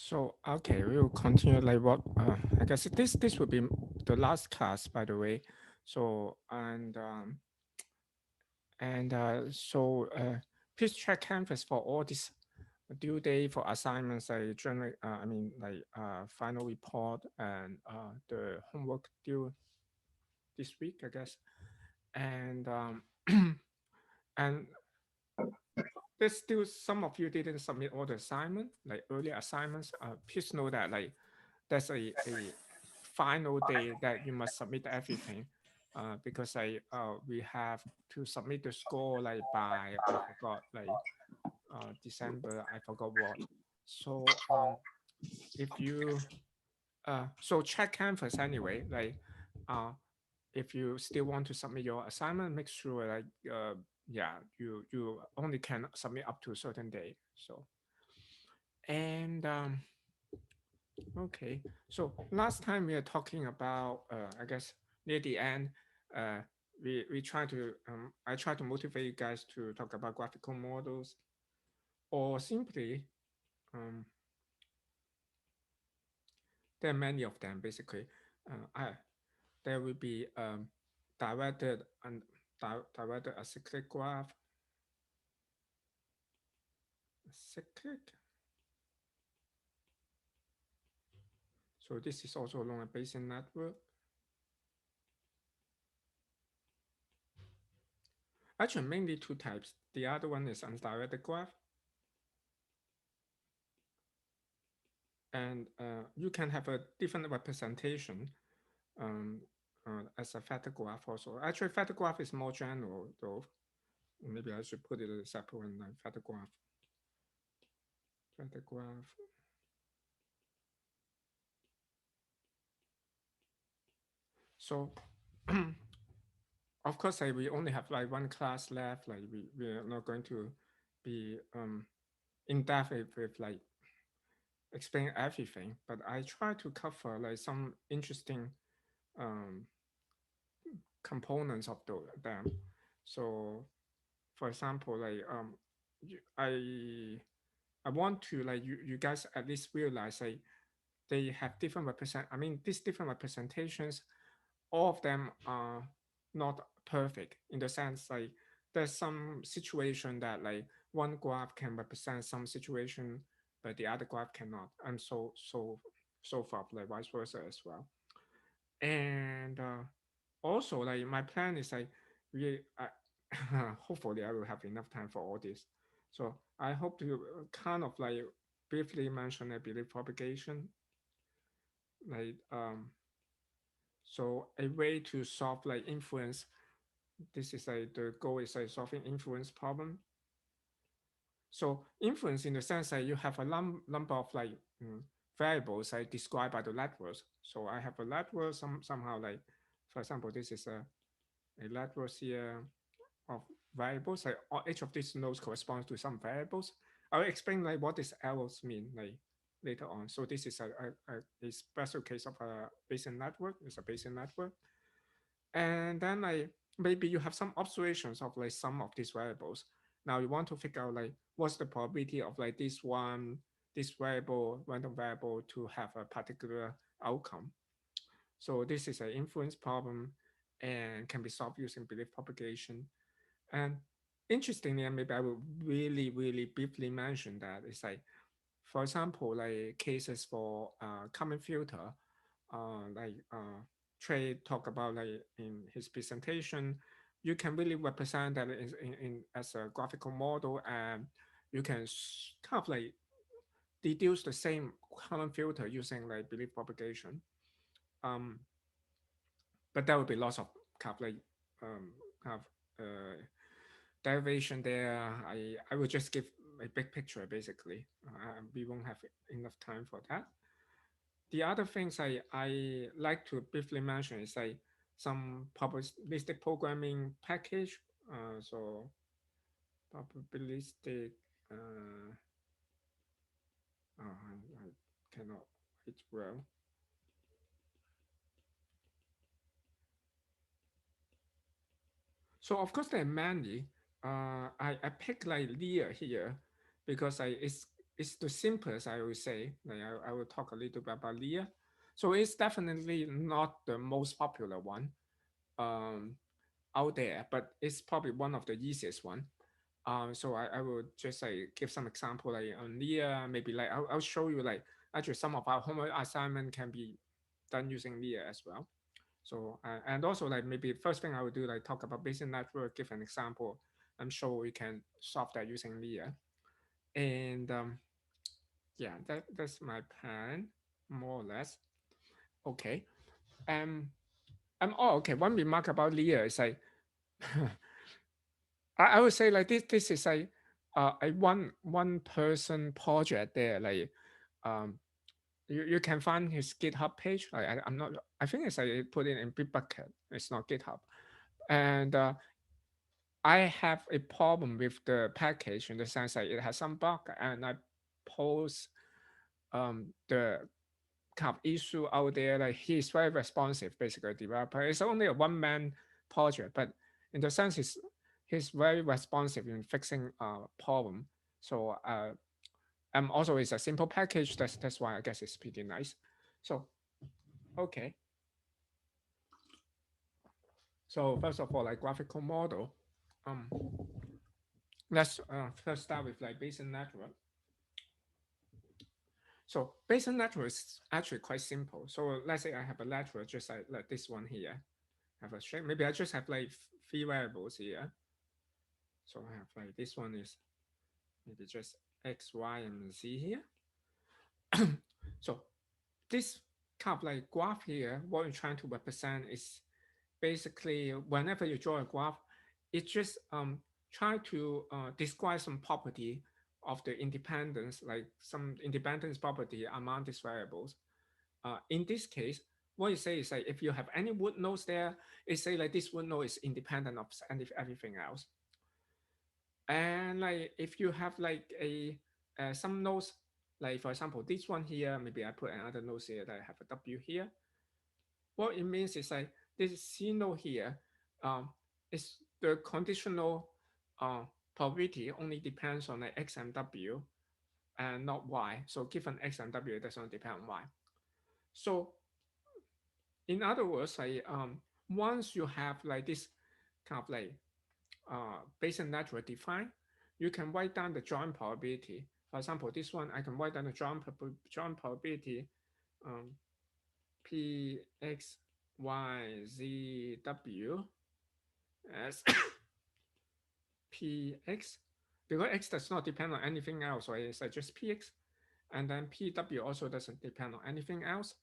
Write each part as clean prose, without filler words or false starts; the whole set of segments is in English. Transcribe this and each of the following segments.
So okay, we will continue like what I guess this will be the last class, by the way. So please check Canvas for all this due date for assignments like general final report and the homework due this week, I guess. And and there's still some of you didn't submit all the assignment, like early assignments. Please know that like there's a final day that you must submit everything. Because we have to submit the score like by I forgot like December, I forgot what. So if you so check Canvas anyway, like uh if you still want to submit your assignment, make sure like yeah, you only can submit up to a certain day. So and okay, so last time we are talking about I guess near the end, uh we try to I try to motivate you guys to talk about graphical models or simply um there are many of them basically. I there will be directed and directed acyclic graph, acyclic. So this is also along a Bayesian network. Actually, mainly two types. The other one is undirected graph, and you can have a different representation um, as a factor graph also. Actually, factor graph is more general though. Maybe I should put it as a separate one, like factor graph. Factor graph. So of course, like we only have like one class left. Like we're not going to be in depth with like explain everything, but I try to cover like some interesting um, components of them. So, for example, like I want to like you guys at least realize like they have different represent. I mean, these different representations, all of them are not perfect in the sense like there's some situation that like one graph can represent some situation, but the other graph cannot, and so forth, like vice versa as well. And also like my plan is like hopefully I will have enough time for all this. So I hope to kind of like briefly mention a belief propagation, like so a way to solve like influence. This is like the goal is like solving influence problem. So influence in the sense that you have a number of like variables like described by the networks. So I have a network somehow like, for example, this is a network here of variables. Like each of these nodes corresponds to some variables. I'll explain like what these arrows mean like later on. So this is a special case of a Bayesian network. It's a Bayesian network. And then like maybe you have some observations of like some of these variables. Now you want to figure out like what's the probability of like this variable, random variable to have a particular outcome. So this is an influence problem and can be solved using belief propagation. And interestingly, and maybe I will really briefly mention that it's like, for example, like cases for common filter, Trey talked about like in his presentation, you can really represent that as a graphical model, and you can kind of like deduce the same common filter using like belief propagation. Um, but there will be lots of kind of like kind of derivation there. I will just give a big picture basically. We won't have enough time for that. The other things I like to briefly mention is like some probabilistic programming package. So probabilistic. I cannot write well. So of course there are many. I pick like Lear here because it's it's the simplest, I would say. Like I will talk a little bit about Lear. So it's definitely not the most popular one um, out there, but it's probably one of the easiest one. So I will just like give some example like on Lear, maybe like I'll show you like actually some of our homework assignment can be done using Lear as well. So and also like maybe first thing I would do like talk about basic network, give an example. I'm sure we can solve that using Lear. And yeah, that's my plan more or less. Okay. Um. Oh, okay. One remark about Lear is like I would say like this is a one person project there. Like um you can find his GitHub page. I'm not. I think it's I put it in Bitbucket. It's not GitHub. And I have a problem with the package in the sense that it has some bug, and I post the kind of issue out there. Like he's very responsive, basically developer. It's only a one man project, but in the sense he's very responsive in fixing problem. So also it's a simple package. That's why I guess it's pretty nice. So okay. So first of all, like graphical model. Um, let's first start with like basic network. So basic network is actually quite simple. So let's say I have a network just like this one here. Have a string. Maybe I just have like three variables here. So I have like this one is maybe just x, y, and z here. So this kind of like graph here, what you're trying to represent is basically whenever you draw a graph, it just try to describe some property of the independence, like some independence property among these variables. In this case, what you say is like if you have any wood nodes there, it say like this wood node is independent of everything else. And like if you have like a some nodes, like for example this one here, maybe I put another node here that I have a W here. What it means is like this C node here is the conditional uh, probability only depends on like X and W and not Y. So given X and W, it does not depend on Y. So in other words, like once you have like this kind of like basic network defined, you can write down the joint probability. For example, this one I can write down the joint probability um, P X Y Z W as P X because X does not depend on anything else, right? It's like just Px, and then Pw also doesn't depend on anything else,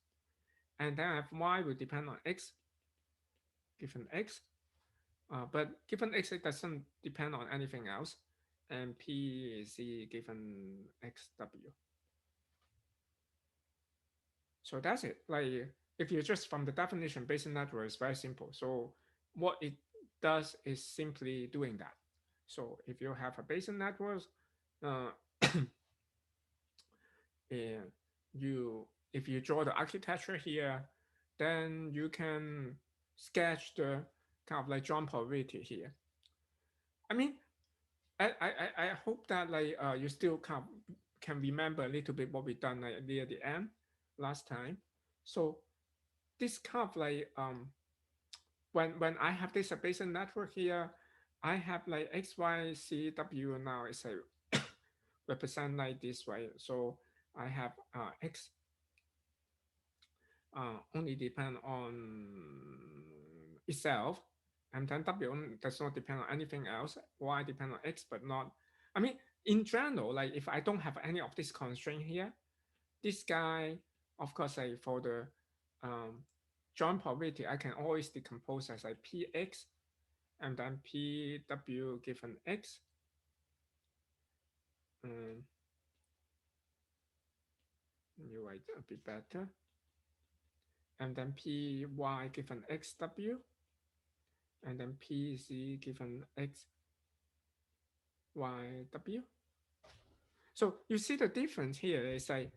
and then I have Y will depend on X given X, but given X it doesn't depend on anything else, and P is C given XW. So that's it. Like if you just from the definition, basic network is very simple. So what it does is simply doing that. So if you have a basic network, uh, and you if you draw the architecture here, then you can sketch the kind of like jump probability here. I mean, I hope that like you still can remember a little bit what we done like near the end last time. So this kind of like when I have this basic network here, I have like X, Y, C, W now is a represent like this way. So I have X only depend on itself, and then W does not depend on anything else. Y depend on X, but not. I mean, in general, like if I don't have any of this constraint here, this guy, of course, like for the joint probability, I can always decompose as like Px and then Pw given X. Um, you write a bit better. And then Py given Xw, and then Pz given Xyw. So you see the difference here is like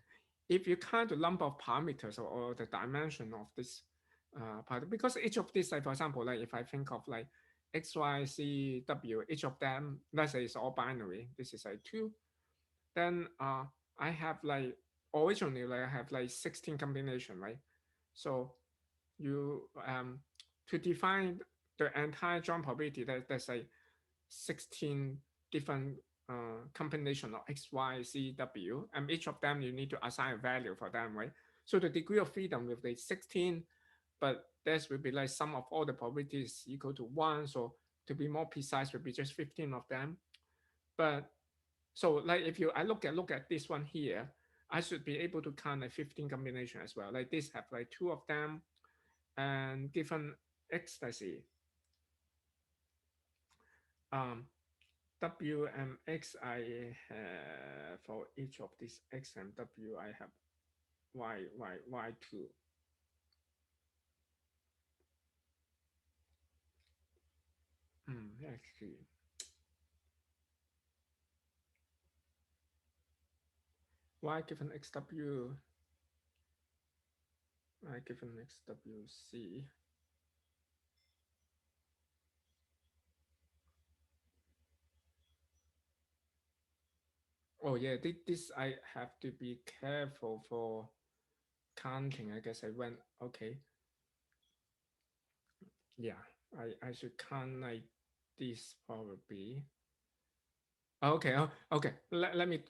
if you count the number of parameters or the dimension of this part, because each of these, like for example, like if I think of like X, Y, Z, W, each of them, let's say it's all binary. This is like two. Then I have like originally like I have like 16 combination, right? So you to define the entire joint probability, that's like 16 different combination of x, y, z, w, and each of them you need to assign a value for them, right? So the degree of freedom will be 16, but this will be like sum of all the probabilities equal to 1. So to be more precise, will be just 15 of them. But so like if you I look at this one here, I should be able to count like 15 combination as well. Like this have like 2 of them, and given x, let's see, um, w and x, I have for each of these x and w, I have y2. Let's see. Y given xw, y given xwc. Oh yeah, this I have to be careful for counting. I guess I went okay. Yeah, I should count like this probably. Okay, okay. Let me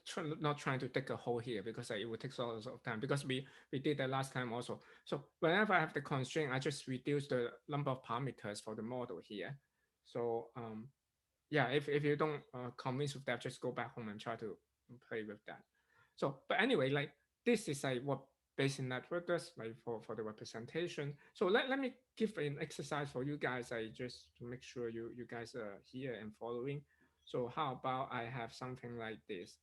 not trying to dig a hole here because it would take so lot of time because we did that last time also. So whenever I have the constraint, I just reduce the number of parameters for the model here. So yeah, if you don't convince with that, just go back home and try to play with that. So, but anyway, like this is like what Bayesian network does, like for the representation. So let me give an exercise for you guys, I just to make sure you guys are here and following. So how about I have something like this?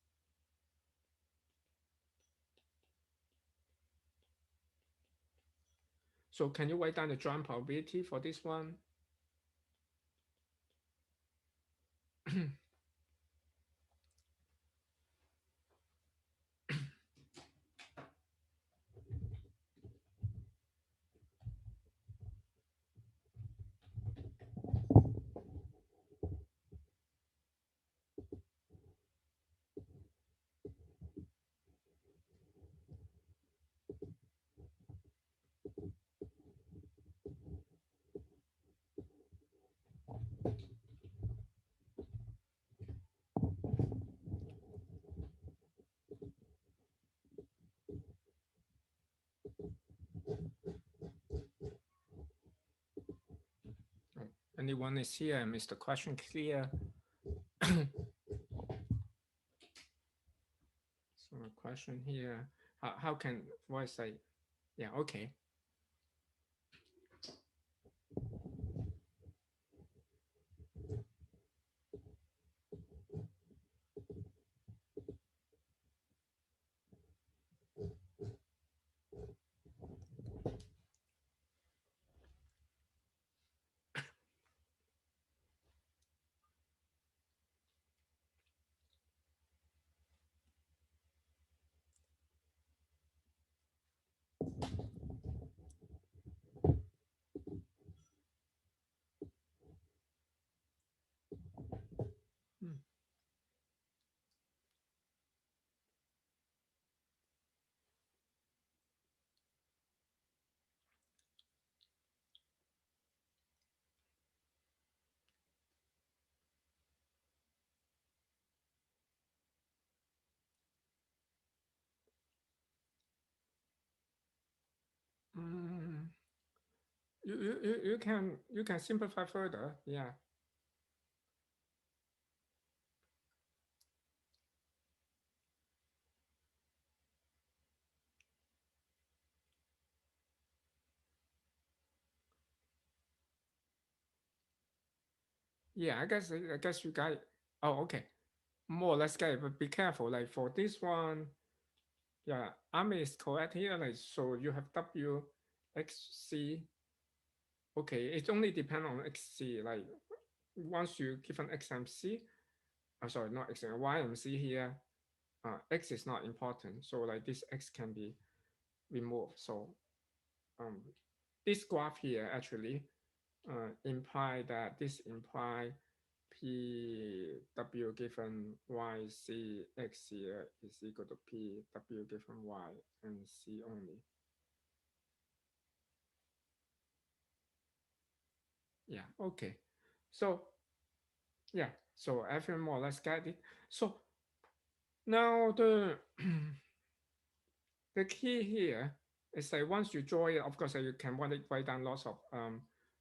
So can you write down the joint probability for this one? Oh, anyone is here? Is the question clear? So a question here, how can voice say, yeah, okay. Hmm. Mm, you can simplify further. Yeah. Yeah, I guess you guys, oh okay. More or less get it, but be careful. Like for this one, yeah, Ami is correct here. Like so you have W X C. Okay, it only depends on XC. Like once you give an XMC, I'm sorry, not X, YMC here, X is not important. So like this X can be removed. So um, this graph here actually imply that this imply p w given y c x here is equal to p w given y and c only. Yeah, okay. So yeah, so everyone more or less get it. So now the key here is that once you draw it, of course, you can write down lots of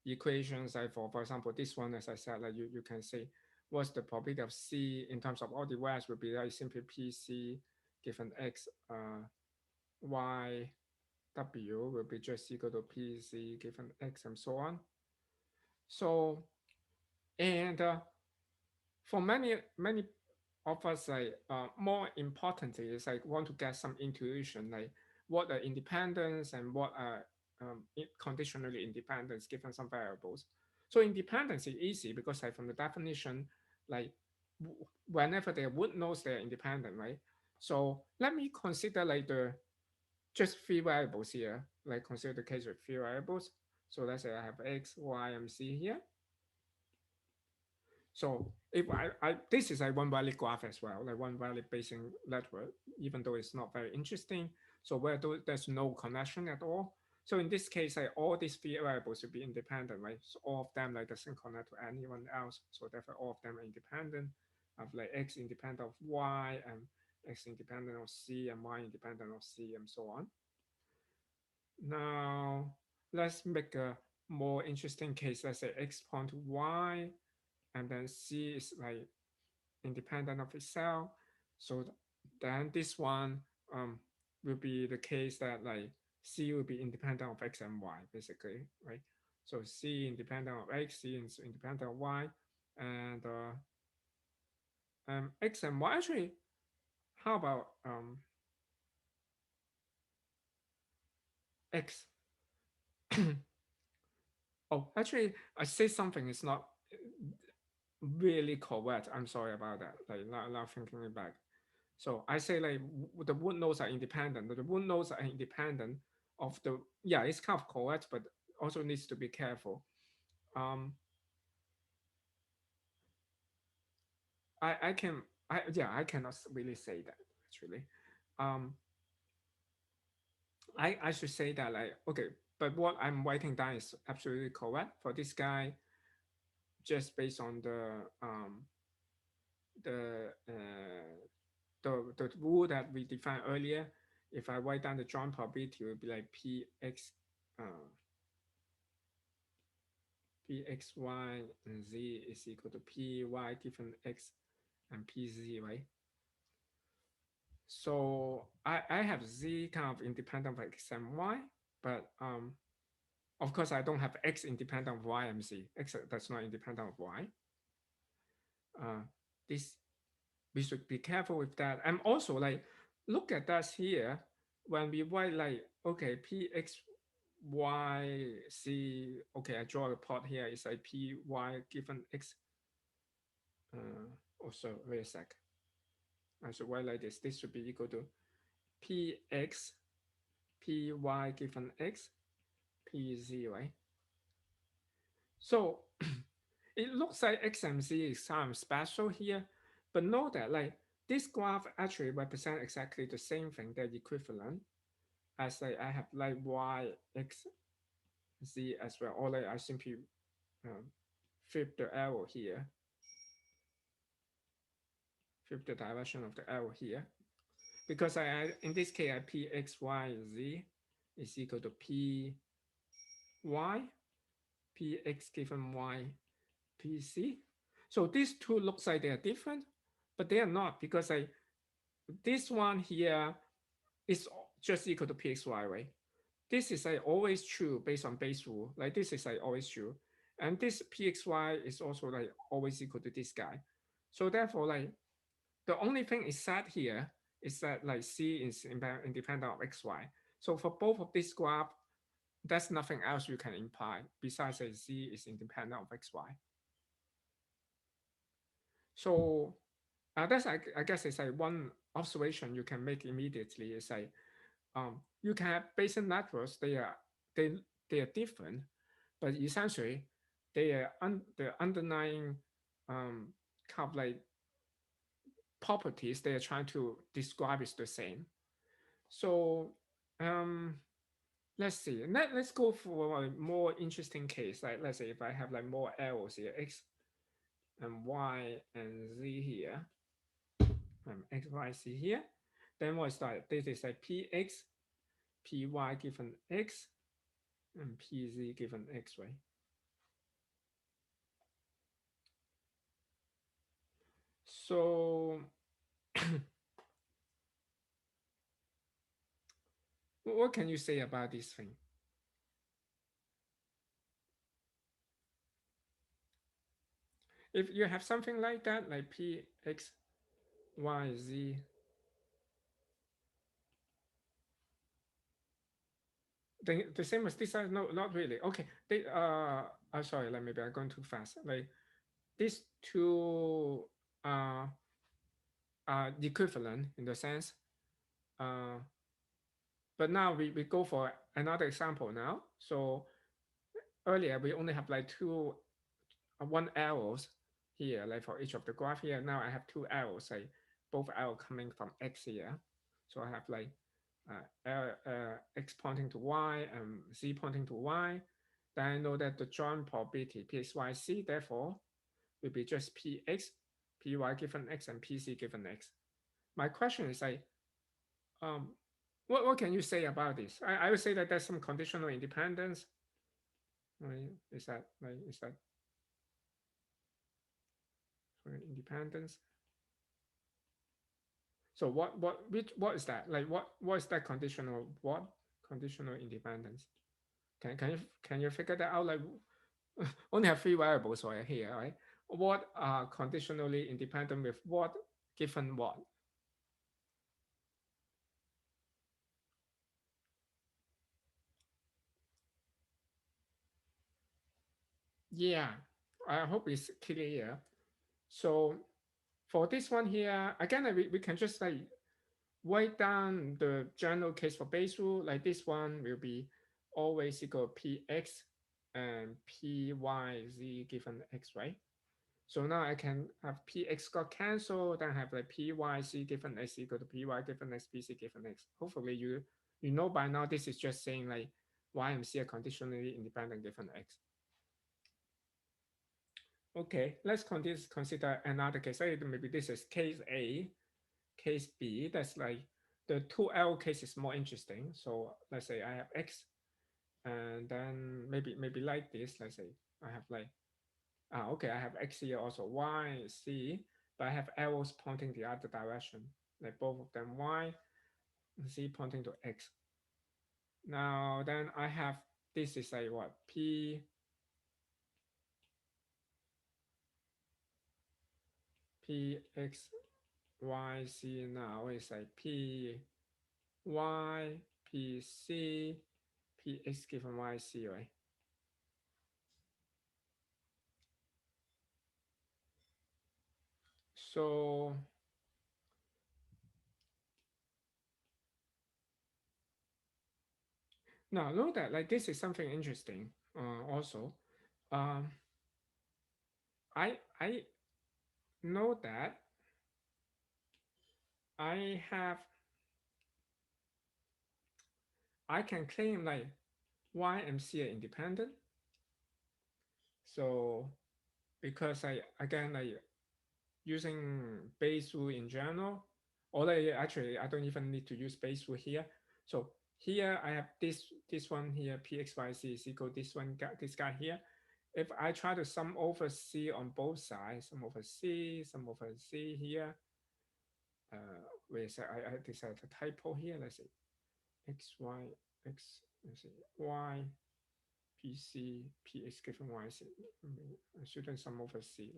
equations. Like for example, this one, as I said, like you can say what's the probability of C in terms of all the values would be like simply PC given X, Y, W will be just equal to PC given X and so on. So, and for many of us, like more importantly is like want to get some intuition, like what are independence and what are conditionally independence given some variables. So independence is easy because like from the definition, like whenever there are root nodes, they are independent, right? So let me consider like the just three variables here, like consider the case with three variables. So let's say I have x, y, and z here. So if this is a one valid graph as well, like one valid Bayesian network, even though it's not very interesting. So where there's no connection at all. So in this case, like all these three variables will be independent, right? So all of them like doesn't connect to anyone else. So therefore all of them are independent of like x independent of y and x independent of c and y independent of c and so on. Now let's make a more interesting case. Let's say x point to y and then c is like independent of itself. So then this one will be the case that like C will be independent of X and Y basically, right? So C independent of X, C is independent of Y, and X and Y actually. How about X? Oh, actually, I say something is not really correct. I'm sorry about that. Like now thinking it back. So I say like the root nodes are independent. The root nodes are independent of the, yeah, it's kind of correct, but also needs to be careful. Um, I can I cannot really say that actually. Um, I should say that like okay, but what I'm writing down is absolutely correct for this guy, just based on the the rule that we defined earlier. If I write down the joint probability, it will be like px uh, pxy and z is equal to py given x and pz, right? So I have z kind of independent of x and y, but of course I don't have x independent of y and z. X that's not independent of y. This we should be careful with that. And also like look at that here when we write like okay px y c, okay, I draw a plot here. It's like py given x. Also wait a sec. I should write like this. This should be equal to px py given x pz, right? So it looks like x and z is kind of special here, but note that like this graph actually represents exactly the same thing, they're equivalent, as like I have like y, x, z as well, or like I simply um, flip the arrow here, flip the direction of the arrow here, because I in this case I p x y z is equal to p y px given y pc. So these two looks like they are different, but they are not, because I this one here is just equal to pxy, right? This is like always true based on base rule. Like this is like always true. And this pxy is also like always equal to this guy. So therefore, like the only thing is set here is that like C is independent of xy. So for both of this graph, there's nothing else you can imply besides that Z is independent of xy. So that's I guess it's like one observation you can make immediately is like you can have Bayesian networks. They they are different, but essentially they are the underlying kind of like properties they are trying to describe is the same. So um, let's see. Let's go for a more interesting case. Like let's say if I have like more arrows here, x and y and z here, x, y, z here, then what's that? This is like px, py given x, and pz given x, right? So what can you say about this thing? If you have something like that, like px, y, z, the same as this side? No, not really. Okay, sorry, like maybe I'm going too fast. Like these two are equivalent in the sense. Uh, but now we go for another example now. So earlier we only have like two, one arrows here, like for each of the graph here. Now I have two arrows, like both arrow coming from x here. So I have like x pointing to y and z pointing to y. Then I know that the joint probability px, y, z, therefore will be just px, py given x, and pc given x. My question is like, um, what can you say about this? I would say that there's some conditional independence. Right? Is that sorry, independence? So what is that? Like what is that conditional what conditional independence? Can you figure that out? Like only have three variables right here, right? What are conditionally independent with what given what? Yeah, I hope it's clear. So for this one here, again, we can just like write down the general case for base rule. Like this one will be always equal px and pyz given x, right? So now I can have px got cancelled, then I have like pyz given x equal to py given x, pc given x. Hopefully you know by now this is just saying like y and c are conditionally independent given x. Okay, let's consider another case. Maybe this is case A, case B. That's like the 2L case is more interesting. So let's say I have X, and then maybe like this. Let's say I have like okay, I have X here also, Y, C, but I have arrows pointing the other direction, like both of them Y and C pointing to X. Now then I have this is like what P X Y C now is like P Y P C P X given Y C, right? So now note that like this is something interesting. Also, um, I know that I have I can claim like Y and C are independent. So because I again like using base rule in general, or like actually I don't even need to use base rule here. So here I have this one here pxyz is equal to this guy here. If I try to sum over C on both sides, sum over C here, where is I decided a typo here. Let's see, x y x. Let's see, y p c p x given y c. I shouldn't sum over C.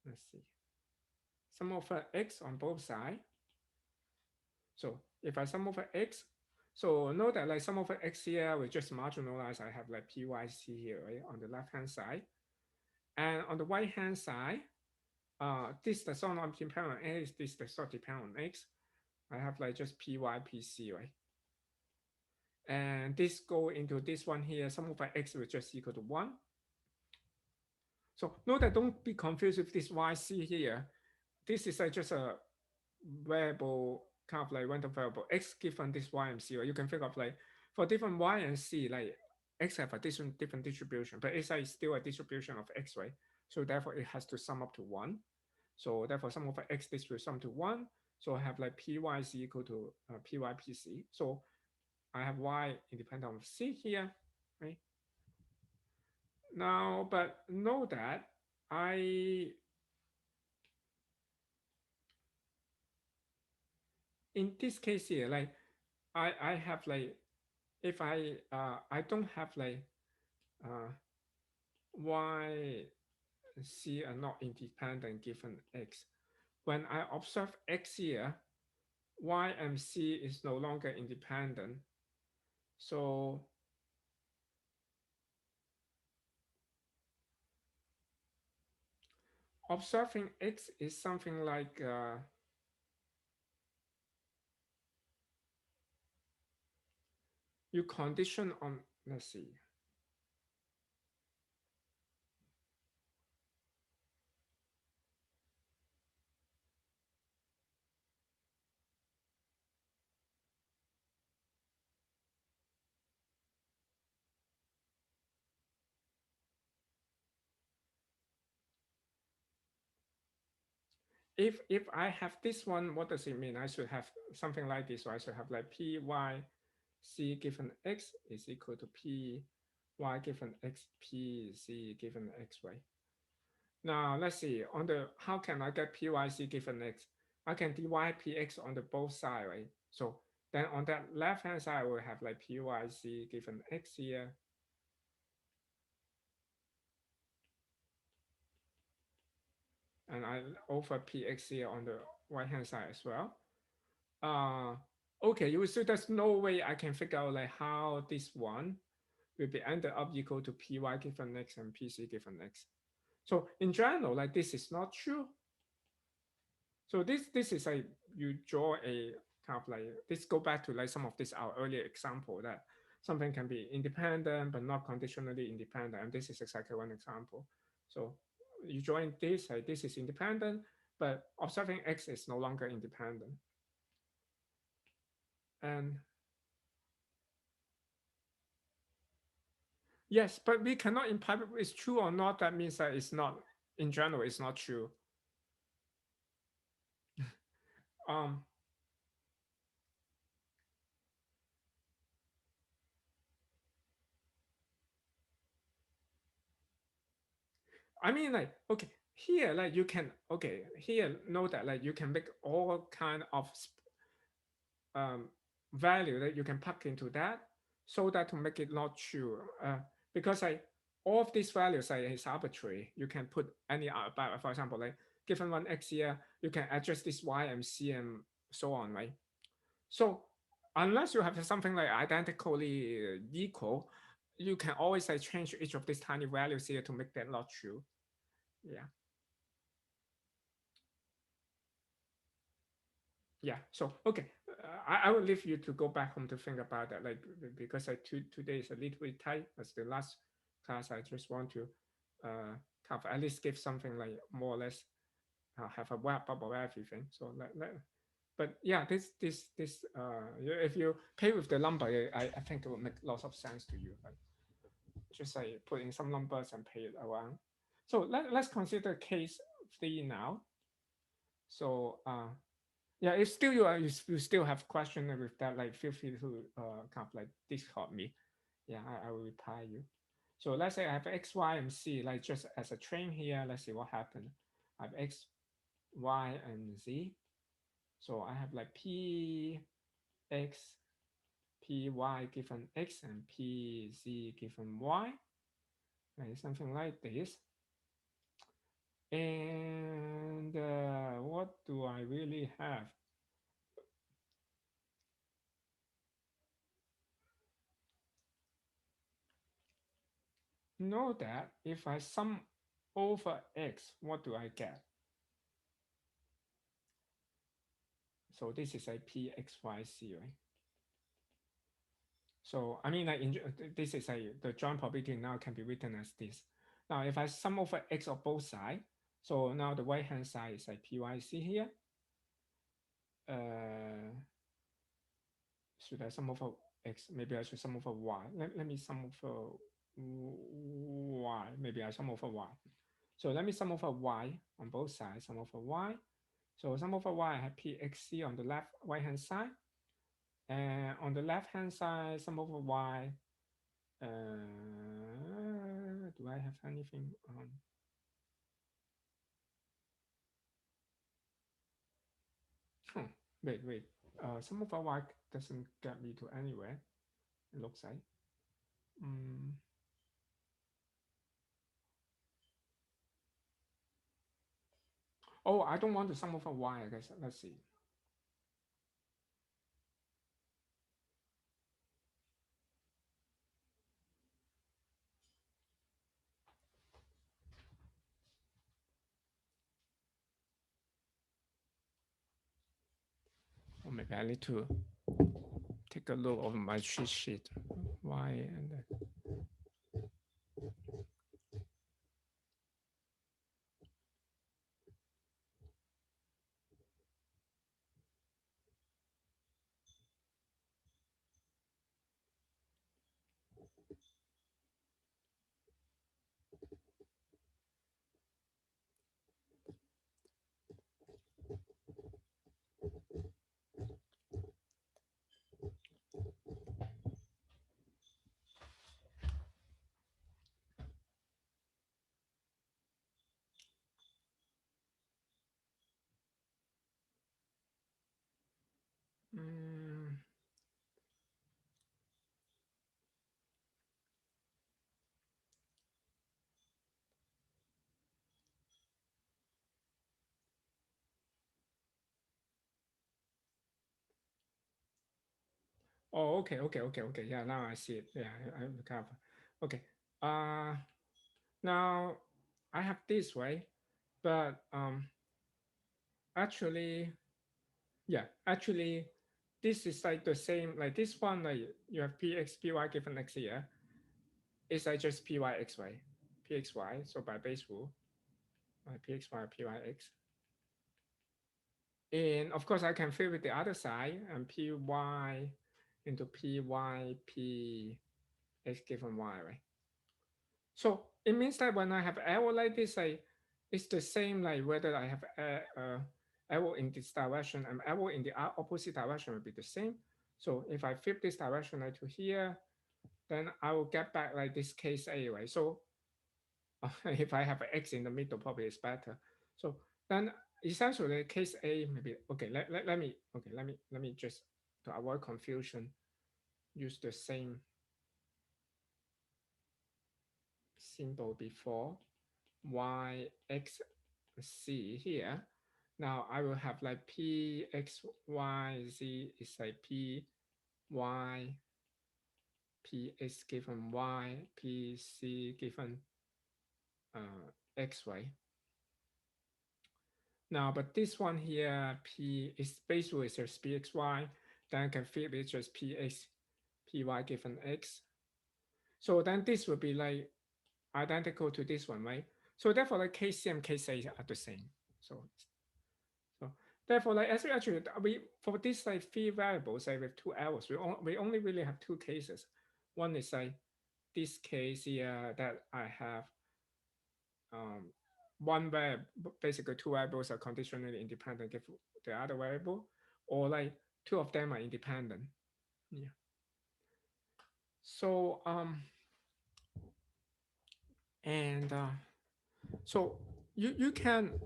Let's see, sum over x on both sides. So if I sum over x, so note that like sum over x here, we just marginalize. I have like pyc here, right, on the left hand side, and on the right hand side, this does not depend on x. This does not depend on x. I have like just pypc, right? And this go into this one here. Sum over x will just equal to 1. So note that don't be confused with this YC here. This is just a variable, kind of like random variable x given this y and c. Or you can think of like for different y and c, like x have a different distribution, but it's like still a distribution of x, right? So therefore it has to sum up to one. So therefore sum of x this will sum to one. So I have like pyc equal to pypc. So I have y independent of c here, right? Now, but know that I in this case here, like I have like if I don't have like uh y c are not independent given x. When I observe x here, y and c is no longer independent. So observing x is something like you condition on, let's see. If I have this one, what does it mean? I should have something like this. So I should have like p y c given x is equal to p y given x p c given x, right? Now let's see on the how can I get p y c given x? I can dy px on the both side, right? So then on that left hand side, we'll have like p y c given x here. And I over px here on the right hand side as well. Okay, you will see there's no way I can figure out like how this one will be ended up equal to py given x and pc given x. So in general, like this is not true. So this is like you draw a kind of like this go back to like some of this our earlier example that something can be independent but not conditionally independent, and this is exactly one example. So you join this, like this is independent, but observing x is no longer independent. And yes, but we cannot imply it's true or not. That means that it's not, in general, it's not true. Um, I mean, like, okay, here, like you can, okay, here, know that like you can make all kind of um, value that you can pack into that so that to make it not true. Because like all of these values like, is arbitrary. You can put any, for example, like given one x here, you can adjust this y and c and so on, right? So unless you have something like identically equal, you can always like change each of these tiny values here to make that not true. Yeah. Yeah. So okay, I will leave you to go back home to think about that. Like because today is a little bit tight. As the last class, I just want to kind of at least give something like more or less have a wrap up of everything. So but yeah, if you pay with the number, I think it will make lots of sense to you. Like just like put in some numbers and pay it around. So let's consider case 3 now. So yeah, if still you still have question with that, like feel free to kind of like Discord me. Yeah, I will reply you. So let's say I have x, y, and z, like just as a train here. Let's see what happened. I have x, y, and z. So I have like p x, p y given x, and p z given y. Like something like this. And what do I really have? Know that if I sum over x, what do I get? So this is a p x y c, right? So I mean, like this is a the joint probability now can be written as this. Now, if I sum over x of both sides, so now the right hand side is like PYC here. Should I sum over x? Maybe I should sum over y. Let me sum over y. Maybe I sum over y. So let me sum over y on both sides, sum over y. So sum over y, I have pxc on the left right hand side. And on the left hand side, sum over y. Do I have anything on? Wait. Sum over y doesn't get me to anywhere. It looks like. Oh, I don't want to sum over y, I guess. Let's see. Or maybe I need to take a look of my cheat sheet. Y and oh, okay. Yeah, now I see it. Yeah, I recover. Okay. Now I have this way, but actually, yeah, actually, this is like the same. Like this one, like you have px py given x here. It's like just pyxy, pxy. So by base rule, pxy pyx. And of course, I can fill with the other side and py into py x given y, right? So it means that when I have arrow like this, it's the same like whether I have arrow in this direction and arrow in the opposite direction will be the same. So if I flip this direction like to here, then I will get back like this case A, right? So if I have an X in the middle, probably it's better. So then essentially case A maybe okay. Let me just to avoid confusion use the same symbol before y x c here. Now I will have like p x y z is like p y p x given y p c given x, right? Now, but this one here, P is basically just PXY, then I can fit with just PX, PY given X. So then this will be like identical to this one, right? So therefore, like KC and KC are the same. So therefore, like actually we for this like three variables, like with two arrows, we only really have two cases. One is like this case here that I have one variable, basically two variables are conditionally independent if the other variable, or like two of them are independent. Yeah. So and so you can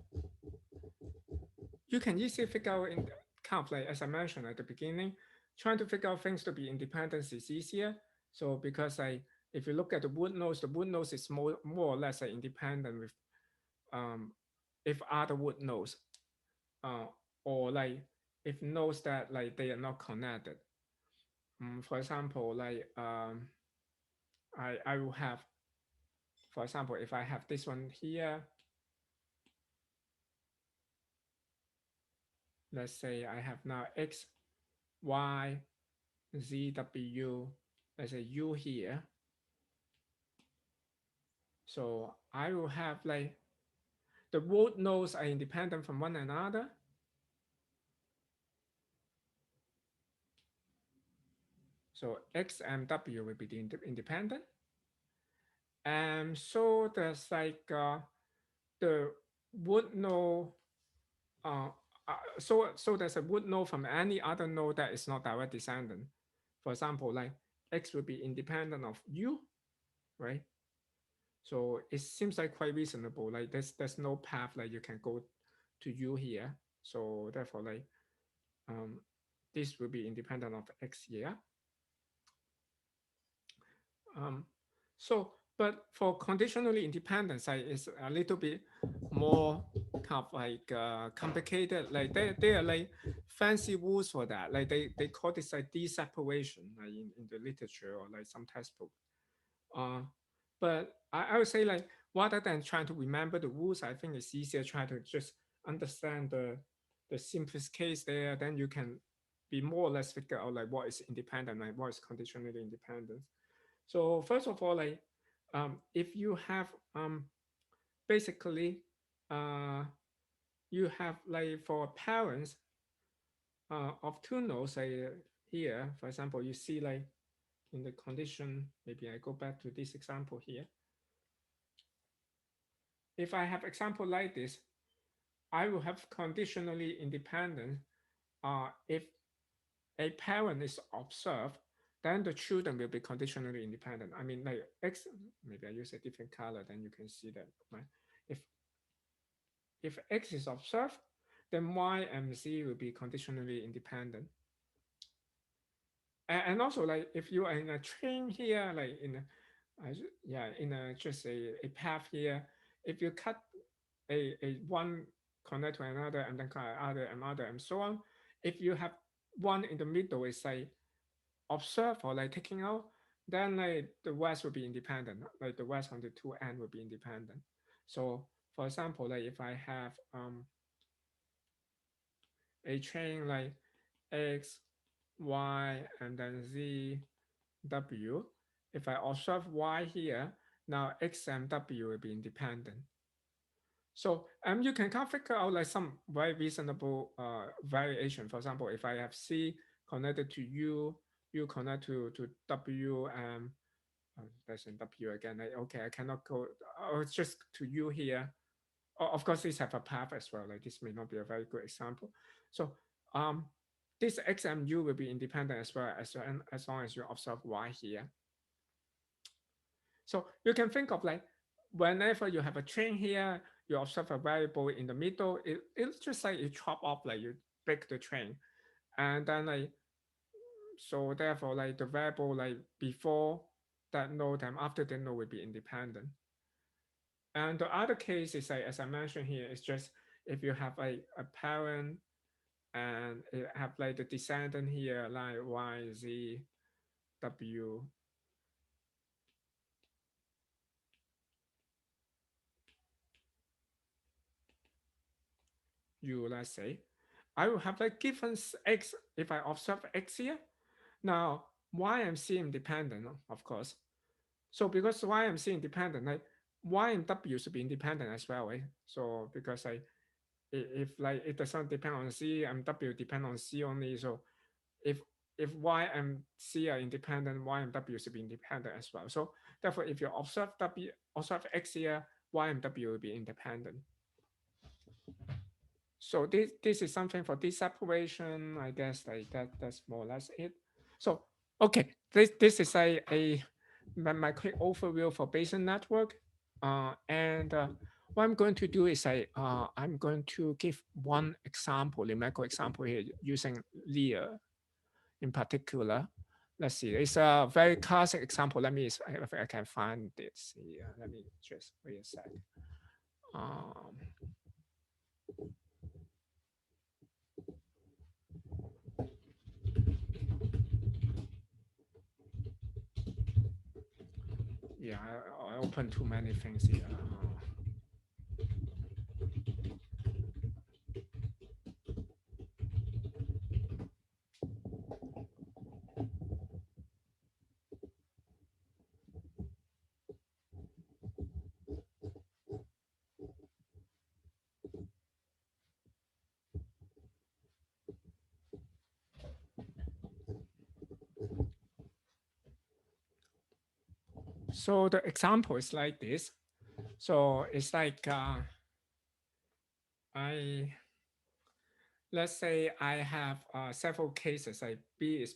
easily figure out in kind of like as I mentioned at the beginning, trying to figure out things to be independent is easier. So because if you look at the wood nodes is more or less independent with if other wood nodes uh, or like if nodes that like they are not connected. For example, like I will have, for example, if I have this one here, let's say I have now x, y, z, w, let's say u here. So I will have like the root nodes are independent from one another. So X and W will be the independent. And so there's like the root node. Uh, so there's a root node from any other node that is not direct descendant. For example, like X will be independent of U, right? So it seems like quite reasonable. Like there's no path like you can go to U here. So therefore, like um, this will be independent of X here. Um, so, but for conditionally independent side, it's a little bit more kind of like complicated. Like they are like fancy rules for that. Like they call this like D-separation like in the literature or like some textbook. Uh, but I would say like rather than trying to remember the rules, I think it's easier trying to just understand the simplest case there. Then you can be more or less figure out like what is independent, like what is conditionally independent. So first of all, like if you have basically uh, you have like for parents of two nodes, like here, for example, you see like in the condition, maybe I go back to this example here. If I have example like this, I will have conditionally independent if a parent is observed, then the children will be conditionally independent. I mean, like X, maybe I use a different color, then you can see that, right? If if X is observed, then Y and Z will be conditionally independent. And also, like if you are in a train here, like in a, yeah, in a just a path here, if you cut a one connect to another and then connect another and so on, if you have one in the middle is like observe or like taking out, then like the rest will be independent. Like the rest on the two end will be independent. So for example, like if I have a chain like X, Y, and then Z, W. If I observe Y here, now X and W will be independent. So you can kind of figure out like some very reasonable variation. For example, if I have C connected to U, U connect to W, and that's in W again. Like, okay, I cannot go. Oh, it's just to U here. Of course, these have a path as well. Like this may not be a very good example. So this X and U will be independent as long as you observe Y here. So you can think of like whenever you have a chain here, you observe a variable in the middle. It's just like you chop off, like you break the chain, and then like so therefore like the variable like before that node and after the node will be independent. And the other case is like as I mentioned here, it's just if you have a parent and it have like the descendant here like Y, Z, W, U, let's say, I will have like given X if I observe X here. Now, Y and C independent, of course. So because Y and C independent, like Y and W should be independent as well, right? So because like if like it does not depend on C and W depend on C only, so if if Y and C are independent, Y and W should be independent as well. So therefore, if you observe X here, Y and W will be independent. So this is something for this separation. I guess like that's more or less it. So okay, this is my quick overview for Bayesian network. And what I'm going to do is I'm going to give one example, numerical example here using Lear in particular. Let's see, it's a very classic example. Let me see if I can find this here. Let me just wait a sec. Um, yeah, I opened too many things here. So the example is like this. So it's like I let's say I have several cases. Like B is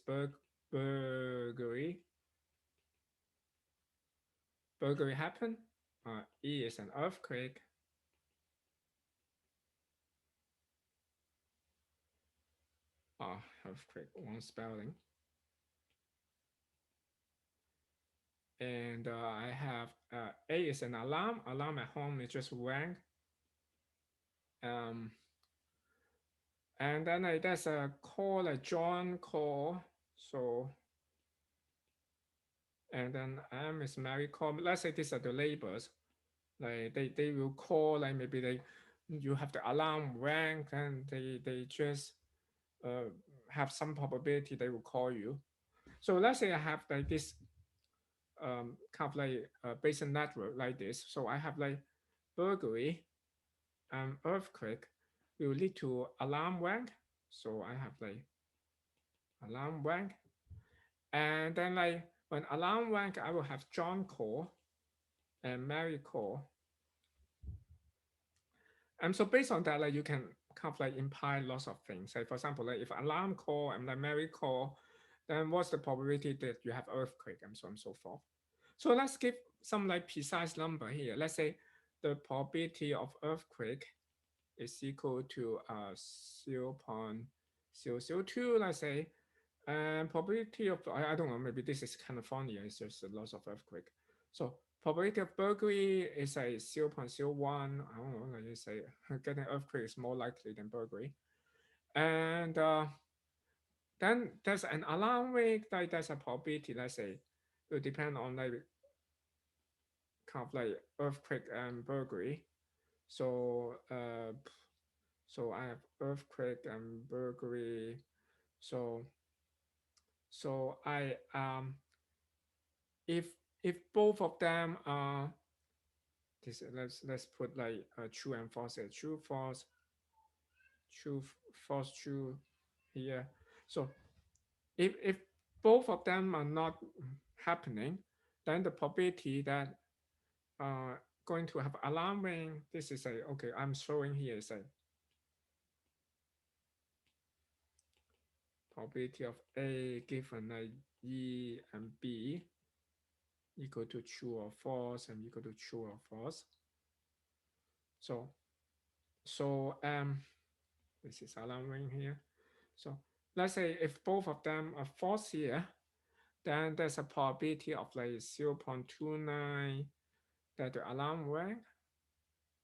burglary, burglary happen. E is an earthquake. Earthquake, one spelling. And I have A is an alarm. Alarm at home is just rang. Um, and then there's a call, a John call. So, and then M is Mary call. Let's say these are the labels. Like they will call, like maybe you have the alarm rang, and they just uh, have some probability they will call you. So let's say I have like this kind of like a Bayesian network like this. So I have like burglary and earthquake will lead to alarm rang. So I have like alarm rang. And then like when alarm rang, I will have John call and Mary call. And so based on that, like you can kind of like imply lots of things. Like for example, like if alarm call and like Mary call, then what's the probability that you have earthquake and so on and so forth. So let's give some like precise number here. Let's say the probability of earthquake is equal to 0.002, let's say. And probability of, I don't know, maybe this is California, it's just a lots of earthquake. So probability of burglary is a 0.01. I don't know, like you say, getting earthquake is more likely than burglary. And then there's an alarm rate, like there's a probability, let's say, it will depend on like kind of like earthquake and burglary. So so I have earthquake and burglary. So so I if if both of them are this, let's put like true and false here. True, false, true, false, true here. So if both of them are not happening, then the probability that going to have alarm ring, this is a, okay, I'm showing here is a probability of A given like E and B equal to true or false and equal to true or false. So this is alarm ring here. So let's say if both of them are false here, then there's a probability of like 0.29 that the alarm rang.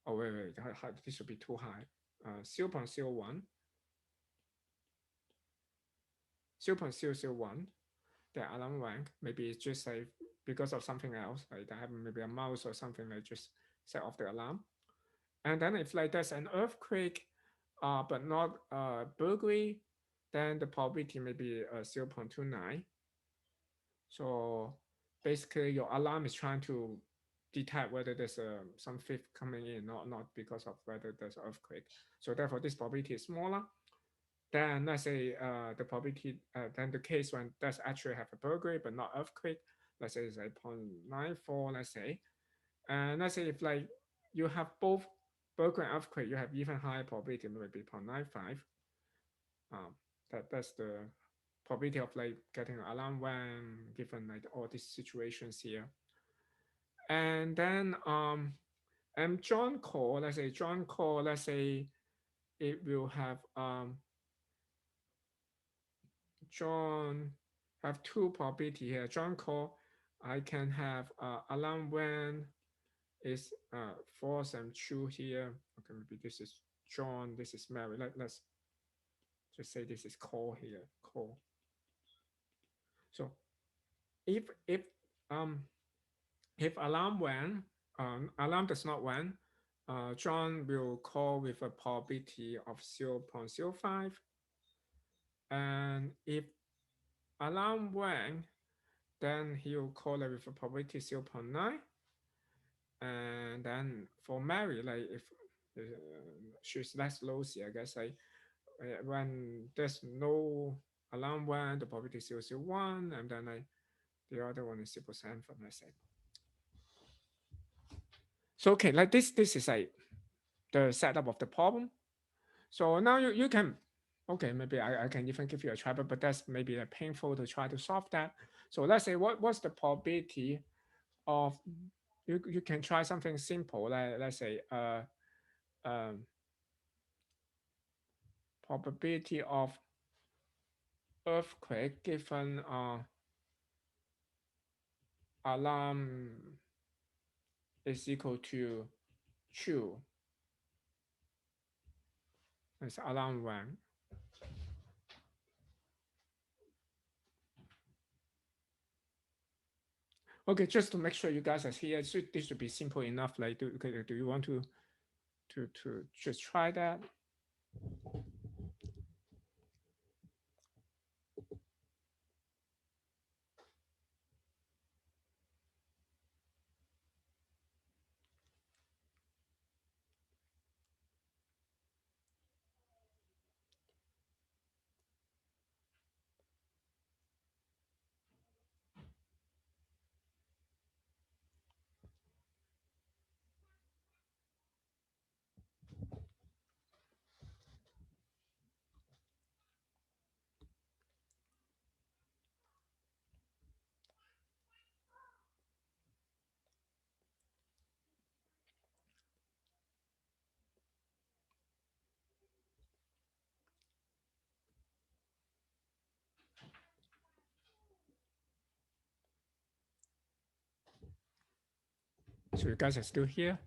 Oh wait, this should be too high. 0.01, 0.001, the alarm rang. Maybe it's just like because of something else, like I have maybe a mouse or something like just set off the alarm. And then if like there's an earthquake, but not burglary, then the probability may be 0.29. So basically, your alarm is trying to detect whether there's some thief coming in, not because of whether there's an earthquake. So therefore, this probability is smaller. Then let's say the probability, then the case when does actually have a burglary but not earthquake, let's say it's like 0.94, let's say. And let's say if like you have both burglary and earthquake, you have even higher probability, maybe 0.95. That's the probability of like getting an alarm when given like all these situations here. And then and John call, let's say John call, let's say it will have John have two probability here. John call, I can have alarm when is false and true here. Okay, maybe this is John, this is Mary. Let's just say this is call here, call. So if um if alarm when alarm does not when, John will call with a probability of 0.05. And if alarm when, then he will call it with a probability 0.9. And then for Mary, like if she's less lossy, I guess like when there's no alarm when, the probability is 0.01, and then like the other one is 0.7, let's say. So okay, like this is like the setup of the problem. So now you can, okay, maybe I can even give you a try, but that's maybe painful to try to solve that. So let's say what's the probability of, you can try something simple, like let's say um, probability of earthquake given alarm is equal to true. It's alarm one. Okay, just to make sure you guys are here, so this should be simple enough. Like, do you want to just try that? So you guys are still here?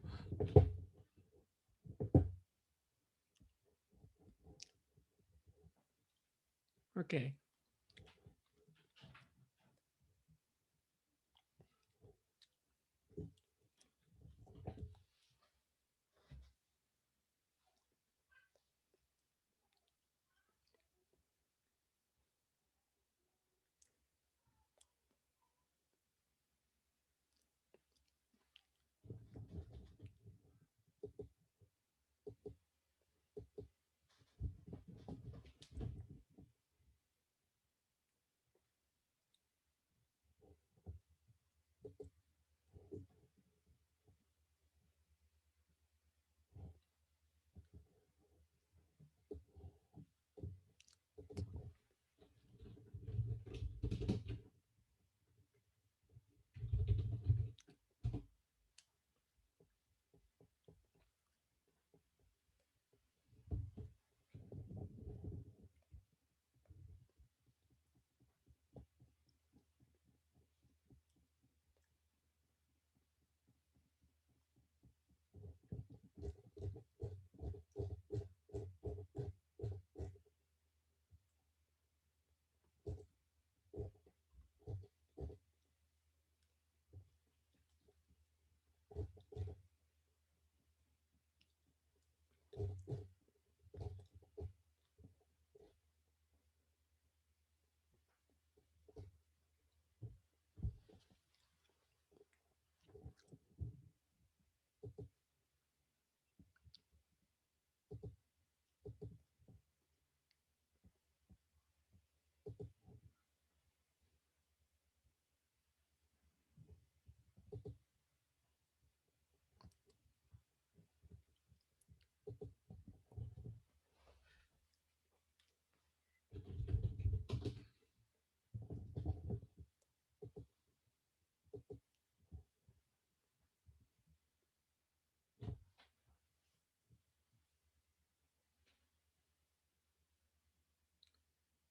Okay.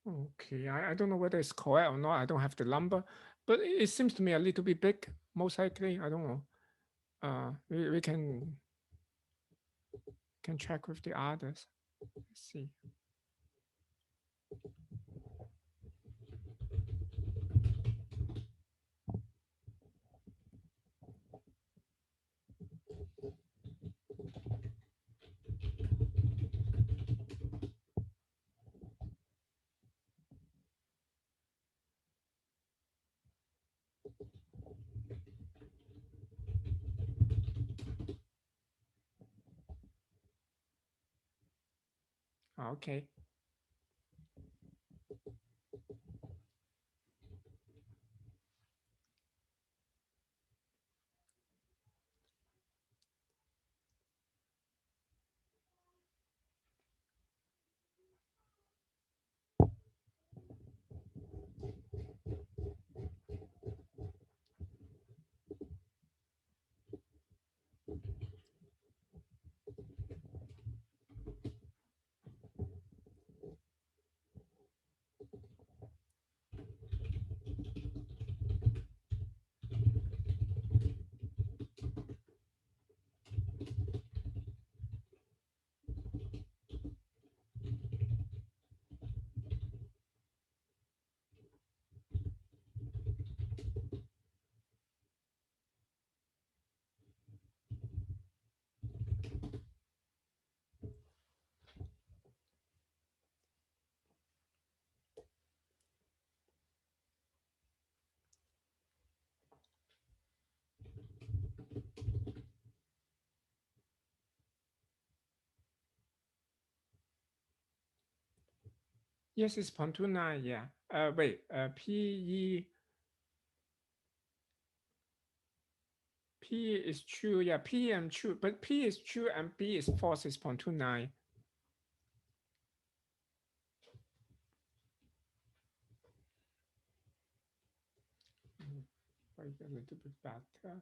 Okay, I don't know whether it's correct or not. I don't have the number, but it seems to me a little bit big, most likely. I don't know. We can check with the others. Let's see. Okay. Yes, it's 0.29. Yeah. Wait. P is true. Yeah, P and true, but P is true and B is false. Is 0.29. Wait a little bit better.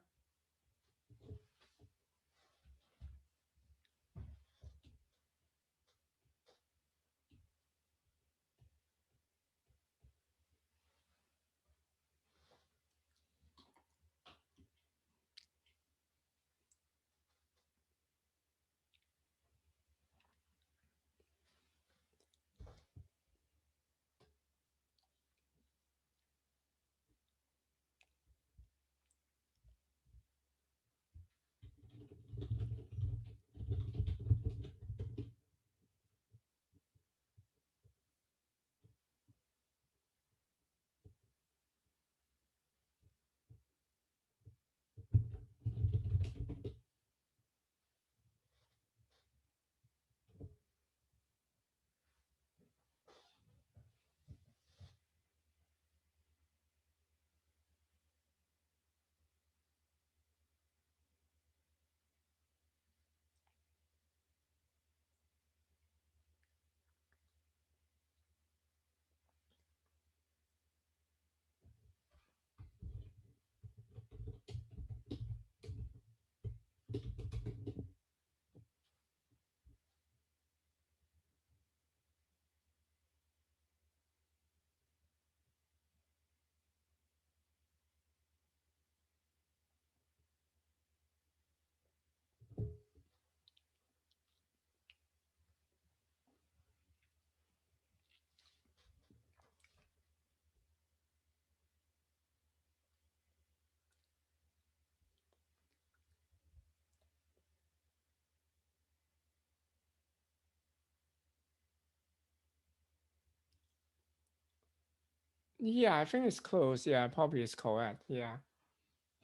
Yeah, I think it's close. Yeah, probably it's correct. Yeah.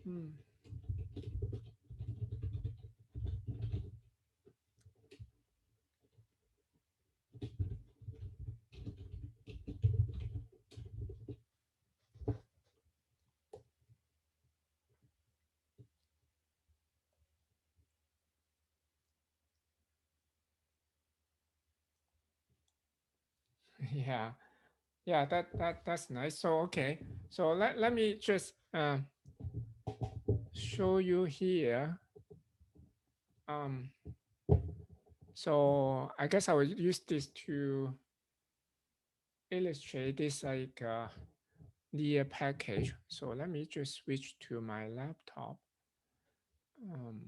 Hmm. Yeah. Yeah, that's nice. So okay. So let me just show you here. Um so I guess I will use this to illustrate this like near package. So let me just switch to my laptop. Um,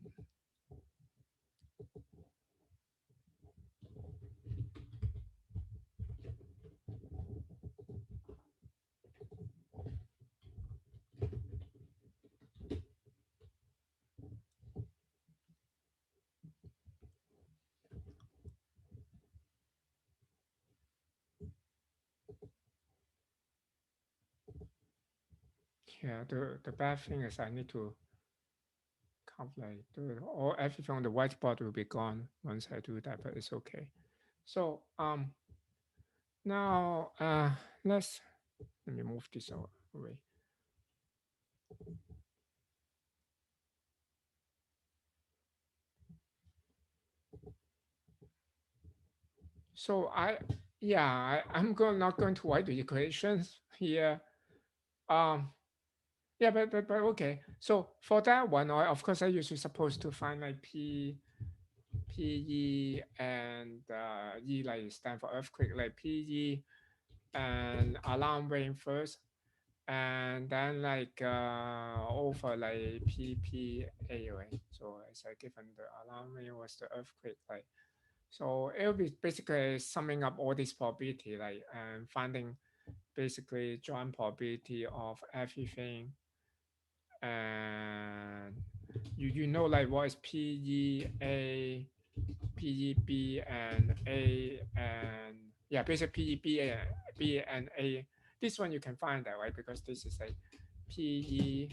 yeah, the bad thing is I need to calculate or everything on the whiteboard will be gone once I do that, but it's okay. So now let me move this away. So I'm not going to write the equations here. Um yeah, but okay. So for that one, of course I usually supposed to find like PE and E like stand for earthquake, like PE and alarm ring first, and then like over like PPA, right? So as I given the alarm ring was the earthquake, like so it will be basically summing up all this probability, like and finding basically joint probability of everything, and you know like what is PEA, PEB, and A, and yeah, basically PEB and B and A. This one you can find that, right? Because this is like PE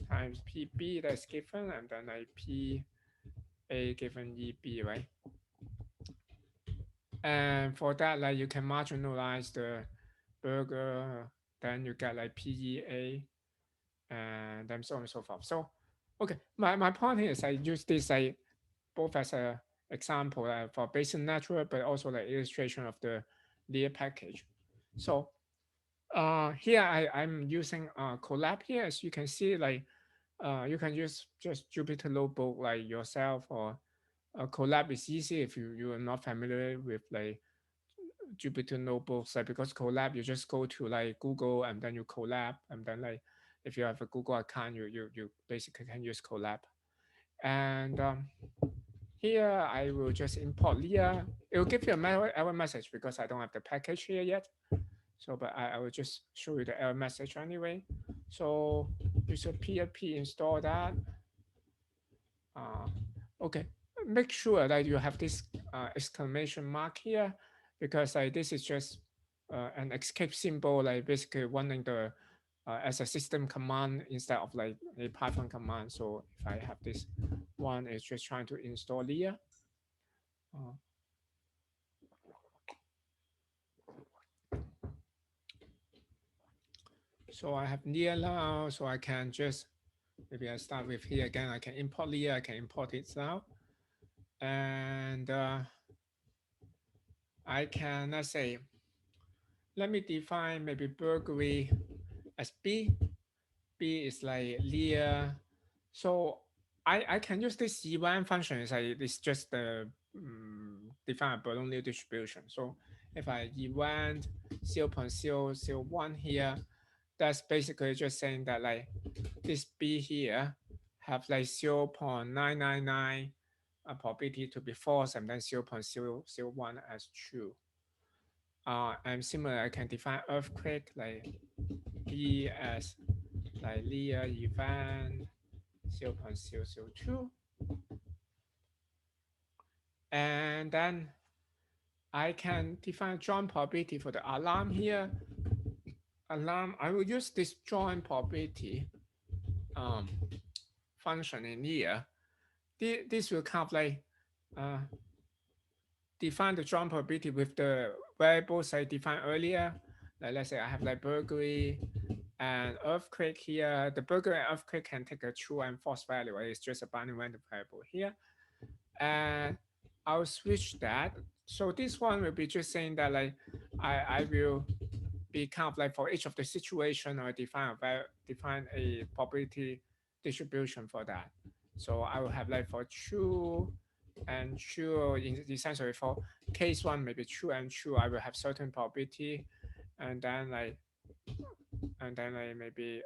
times PB that's given, and then like PA given EB, right? And for that, like you can marginalize the burger, then you get like PEA, and then so on and so forth. So, okay, my point here is I use this like both as a example for Bayesian network, but also like illustration of the Lear package. So here I'm using Colab here. As you can see, like you can use just Jupyter Notebook like yourself, or Colab is easy if you are not familiar with like Jupyter Notebooks. Like because Colab, you just go to like Google and then you Colab, and then like if you have a Google account, you basically can use Colab. And here I will just import Leah. It will give you a error message because I don't have the package here yet. So, but I will just show you the error message anyway. So you should PFP install that. Uh, okay, make sure that you have this exclamation mark here, because like this is just an escape symbol, like basically running the as a system command instead of like a Python command. So if I have this one, it's just trying to install Leah. Uh, so I have Leah now, so I can just maybe I start with here again. I can import Leah. I can import it now, and I can, let's say, let me define maybe burglary as B. B is like Leah. So I can use this event function. It's just the define a Bernoulli distribution. So if I event 0.001 here, that's basically just saying that like this B here have like 0.999 probability to be false, and then 0.001 as true. And similar, I can define earthquake like B as like Leah event 0.002. And then I can define joint probability for the alarm here. Alarm, I will use this joint probability um, function in here. This will kind of like uh, define the joint probability with the variables I defined earlier. Like let's say I have like burglary and earthquake here. The burglary and earthquake can take a true and false value. Right? It's just a binary random variable here. And I'll switch that. So this one will be just saying that like I will be kind of like for each of the situation or define a probability distribution for that. So I will have like for true and true, in essentially for case one maybe true and true, I will have certain probability, and then like maybe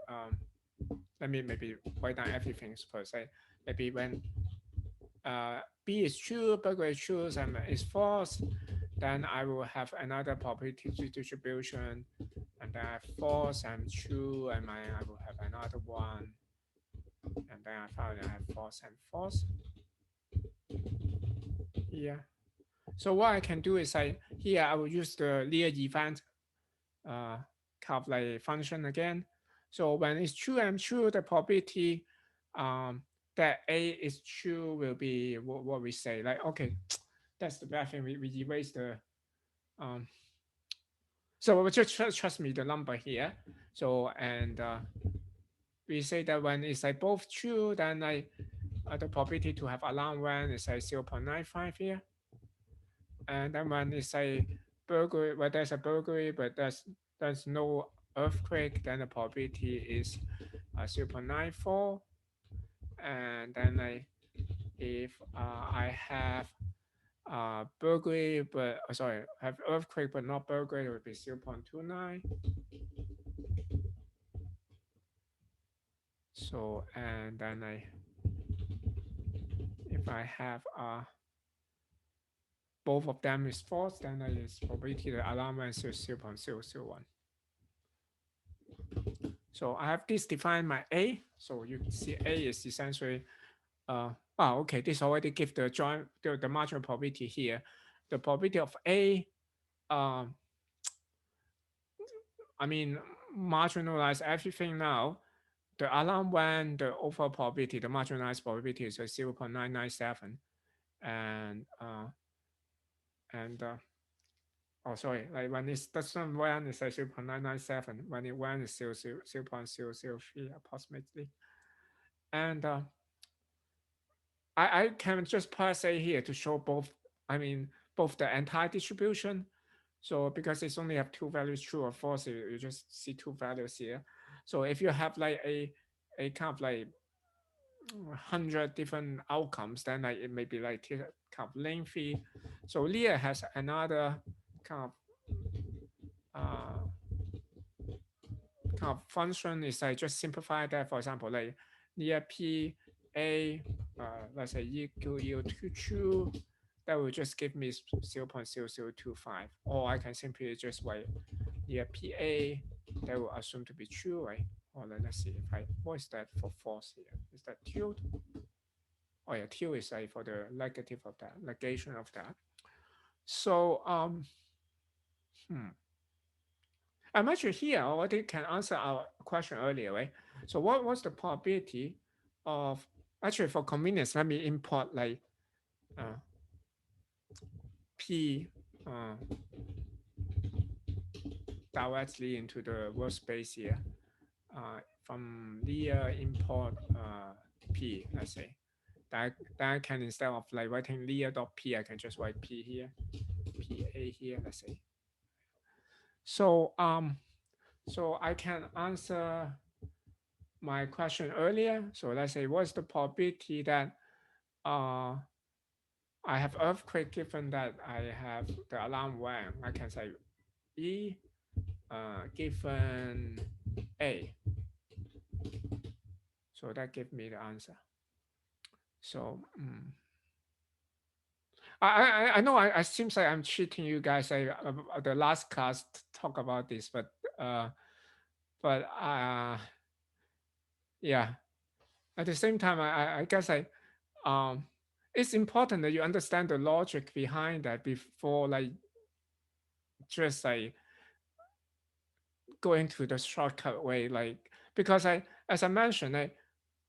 let me maybe write down everything per se. Maybe when B is true, burger is true, and is false, then I will have another probability distribution, and then I have false and true, and I will have another one, and then I finally have false and false. Yeah. So what I can do is here I will use the Lear event uh, kind of like function again. So when it's true and true, the probability that A is true will be what we say. Like, okay, that's the bad thing. We erase the um so just trust me the number here. So and we say that when it's like both true, then like the probability to have alarm when is like 0.95 here. And then when it's a burglary, well, there's a burglary, but there's no earthquake, then the probability is 0.94. And then like if I have burglary, but sorry, have earthquake but not burglary, it would be 0.29. So and then if I have both of them is false, then it is probability the alarm is 0.001. So I have this defined my A. So you can see A is essentially, okay, this already give the joint, the marginal probability here. The probability of A, um, I mean, marginalize everything now. The alarm when the overall probability, the marginalized probability is 0.997. And, and Oh, sorry, like when it doesn't run, it's like 0.997. When it runs, it's 0.003 approximately. And I can just pass A here to show both, I mean, both the entire distribution. So because it's only have two values, true or false, you just see two values here. So if you have like a kind of like 100 different outcomes, then like it may be like kind of lengthy. So Lear has another kind of function is like just simplify that. For example, like near p a let's say equal to true, that will just give me 0.0025, or I can simply just write near pa that will assume to be true, right? Or let's see if I what is that for false here, is that tilde? Oh yeah, tilde is like for the negative of that, negation of that. So hmm. I'm actually here already can answer our question earlier, right? So what was the probability of, actually for convenience, let me import like uh, P uh, directly into the workspace here. From the import P, let's say. That I can, instead of like writing Lear.p, I can just write P here, PA here, let's say. So so I can answer my question earlier. So let's say what's the probability that uh, I have earthquake given that I have the alarm rang? I can say E given A. So that gives me the answer. So I know I seems like I'm cheating you guys. The last class talk about this, uh, but yeah. At the same time, I guess um it's important that you understand the logic behind that before like just like going to the shortcut way, like because as I mentioned, like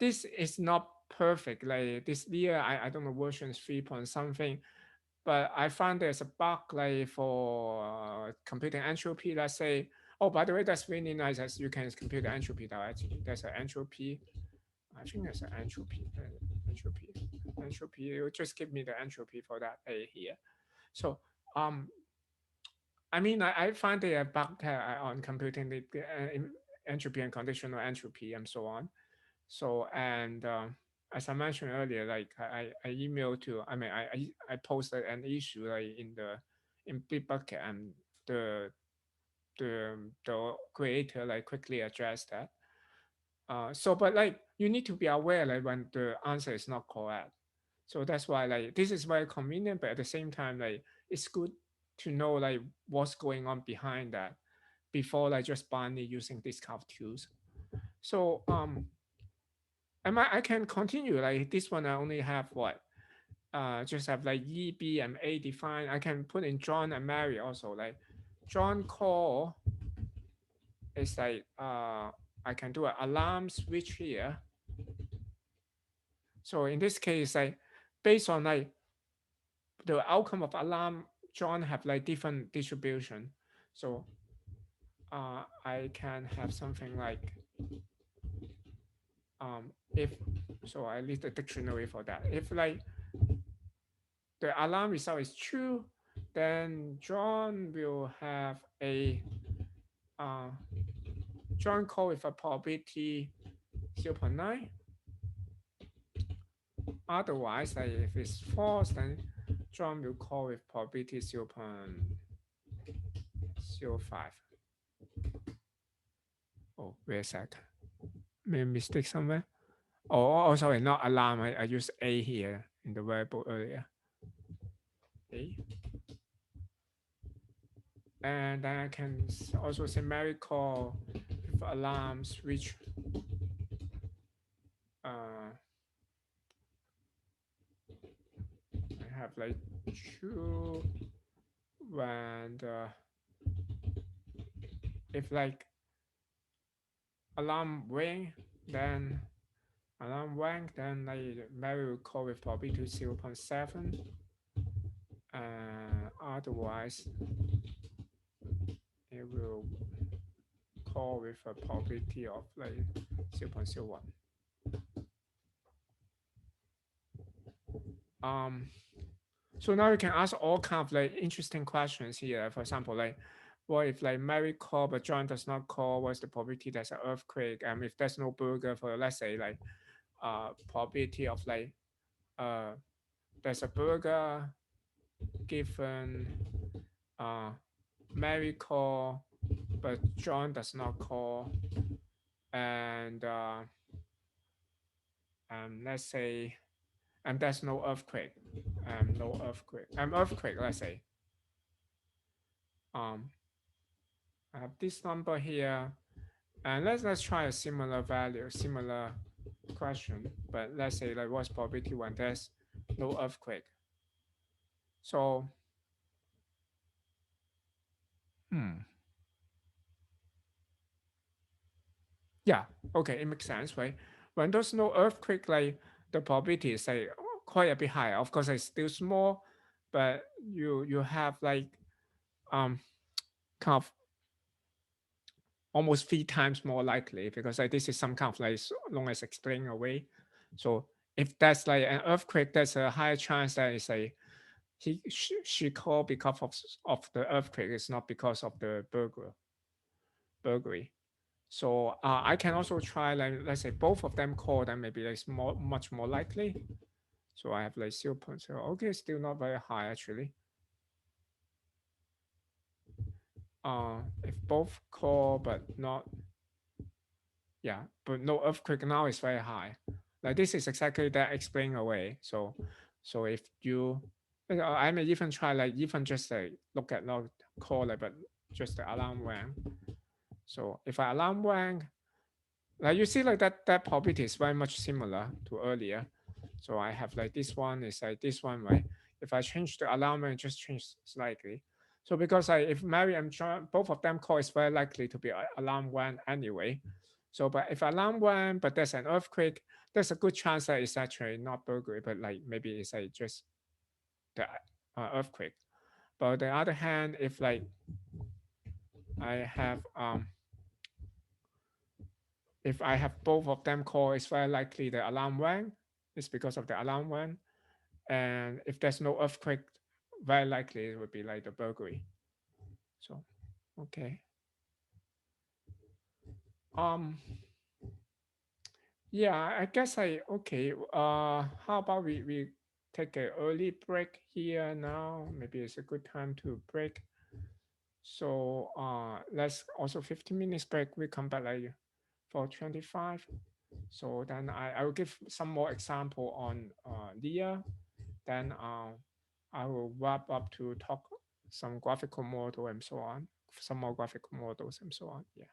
this is not perfect. Like this year, I don't know version 3 point something, but I found there's a bug like for computing entropy. Let's say, oh, by the way, that's really nice as you can compute the entropy directly. There's an entropy. I think there's an entropy. Entropy. You just give me the entropy for that A here. So um I mean, I find there are bug on computing the entropy and conditional entropy and so on. So, and as I mentioned earlier, like I emailed to, I mean, I posted an issue like in Bitbucket, and the the creator like quickly addressed that. So, but like you need to be aware like when the answer is not correct. So that's why like this is very convenient, but at the same time like it's good to know like what's going on behind that before like just blindly using these kind of tools. So I can continue like this one. I only have what just have like E, B, and A defined. I can put in John and Mary also. Like John call is like I can do an alarm switch here. So in this case, like based on like the outcome of alarm, John have like different distribution. So I can have something like if, so I need the dictionary for that. If like the alarm result is true, then John will have a uh, John call with a probability 0.9. Otherwise, like if it's false, then John will call with probability 0.05. Oh, wait a sec. Made a mistake somewhere. Oh, sorry, not alarm. I used A here in the variable earlier. A. And then I can also say Mary call with alarm switch. I have like true when if like alarm ring, then like Mary will call with probability 0.7. Otherwise, core with a probability of like 0.01. Um, so now you can ask all kind of like interesting questions here. For example, like what if like Mary call but John does not call? What's the probability there's an earthquake? If there's no burger for let's say like probability of like uh there's a burger given uh Mary call but John does not call, and let's say there's no earthquake, earthquake, let's say um I have this number here, and let's try a similar value, similar question, but let's say like what's probability when there's no earthquake. So hmm yeah, okay, it makes sense, right? When there's no earthquake, like the probability is like quite a bit higher. Of course, it's still small, but you have like um kind of almost 3 times more likely, because like this is some kind of like long as explained away. So if that's like an earthquake, there's a higher chance that it's like she called because of the earthquake. It's not because of the burglary. So I can also try like let's say both of them call, then maybe it's much more likely. So I have like 0.0. Okay, still not very high actually. If both call but not, yeah, but no earthquake now is very high. Like this is exactly that explain away. So if you, I may even try like even just like look at not call like but just the alarm rang. So if I alarm rang, like you see like that property is very much similar to earlier. So I have like this one is like this one, right? If I change the alarm and just change slightly. So because if Mary and John, both of them call, it's very likely to be alarm one anyway. So but if alarm one, but there's an earthquake, there's a good chance that it's actually not burglary, but like maybe it's like just the earthquake. But on the other hand, if like I have if I have both of them call, it's very likely the alarm rang. It's because of the alarm rang. And if there's no earthquake, very likely it would be like the burglary. So, okay. Um, yeah, I guess okay. How about we take an early break here now? Maybe it's a good time to break. So, let's also 15 minutes break. We come back like for 25. So then I will give some more example on Leah. Then I will wrap up to talk some graphical model and so on, some more graphical models and so on. Yeah.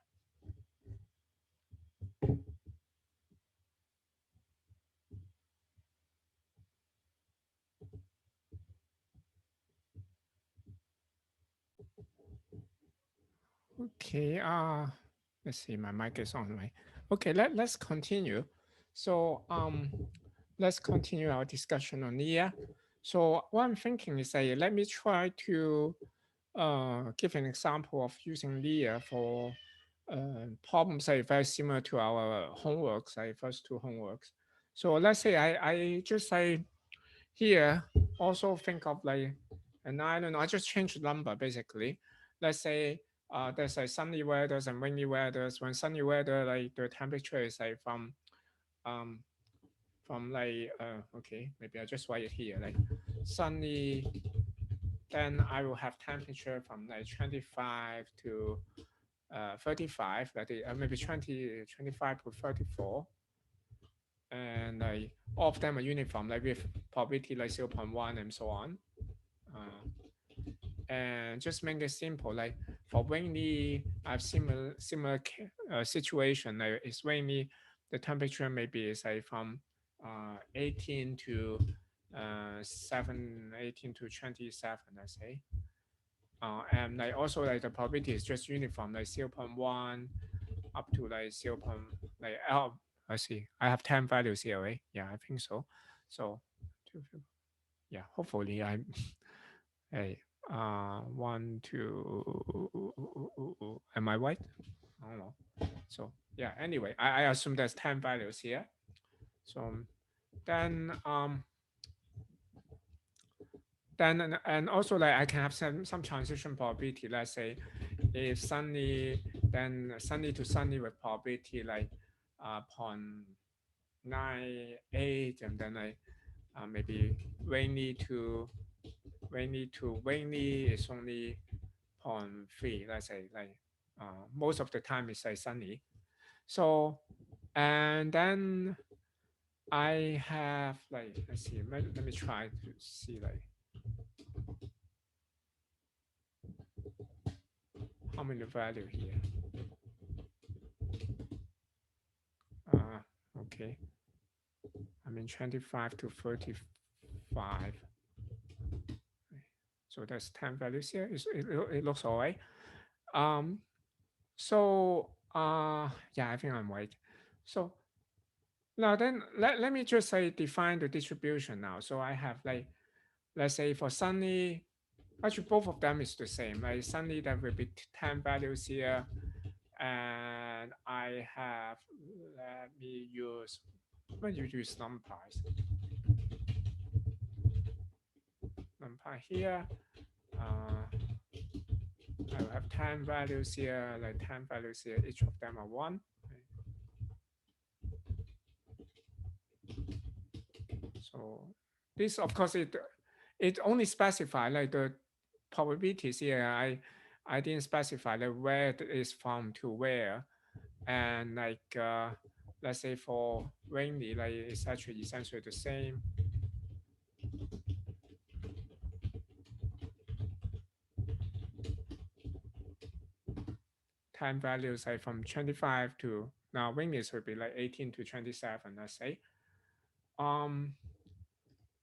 Okay. Let's see. My mic is on, right? Okay. Let's continue. So let's continue our discussion on Leah. So what I'm thinking is that let me try to give an example of using Leah for problems that are very similar to our homeworks, like first two homeworks. So let's say I just say here also think of like an island. I just change the number basically. Let's say there's like sunny weathers and rainy weathers. When sunny weather, like the temperature is like um like okay, maybe I just write it here like sunny, then I will have temperature from like 25 to 35, that is maybe 25 to 34, and like all of them are uniform, like with probability like 0.1 and so on. And just make it simple, like for rainy, I have similar situation. Like it's rainy, the temperature maybe is like from 18 to 18 to 27, let's say. And like also like the probability is just uniform, like 0.1 up to like 0. Like I see. I have 10 values here, right? Yeah, I think so. So yeah, hopefully I'm hey one, two, am I right? I don't know. So yeah, anyway, I assume there's 10 values here. So then and also like I can have some transition probability. Let's say if sunny, then sunny to sunny with probability like 0.98, and then I maybe rainy to rainy is only 0.3. Let's say like most of the time it's like sunny. So and then I have like let's see, let me try to see like how many value here. Okay, I mean 25 to 35. So that's 10 values here. It looks all right. Um, so yeah, I think I'm right. So now then let me just say define the distribution now. So I have like let's say for sunny, actually both of them is the same. Like sunny there will be 10 values here. And I have let me use when you use numpy here. I will have 10 values here, like 10 values here. Each of them are 1. So this, of course, it only specify like the probabilities here. I didn't specify like where it is from to where, and like let's say for rainy, like it's actually essentially the same. 10 values like from 25 to now rainy would be like 18 to 27. Let's say.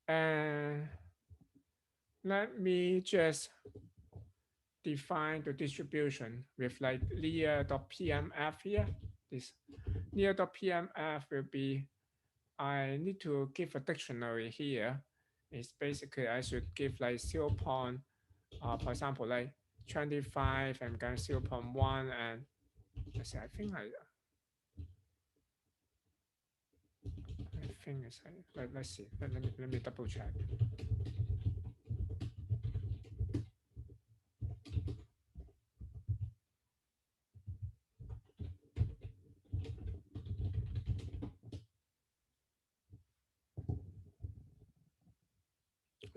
And let me just define the distribution with like linear.pmf here. This linear.pmf will be, I need to give a dictionary here. It's basically I should give like 0. For example, like 25 and then 0.1 and let's see, I think it's like, let's see, let me double check.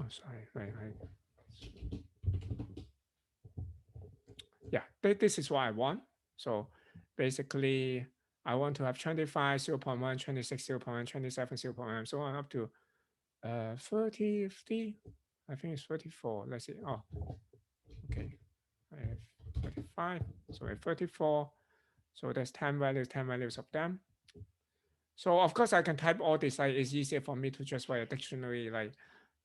Oh, sorry, right. Yeah, this is what I want. So basically, I want to have 25, 0.1, 26, 0.1, 27, 0.1, so on up to 30, 50. I think it's 34. Let's see. Oh, okay. I have 35. So I have 34. So there's 10 values of them. So of course I can type all this. Like it's easier for me to just write a dictionary, like,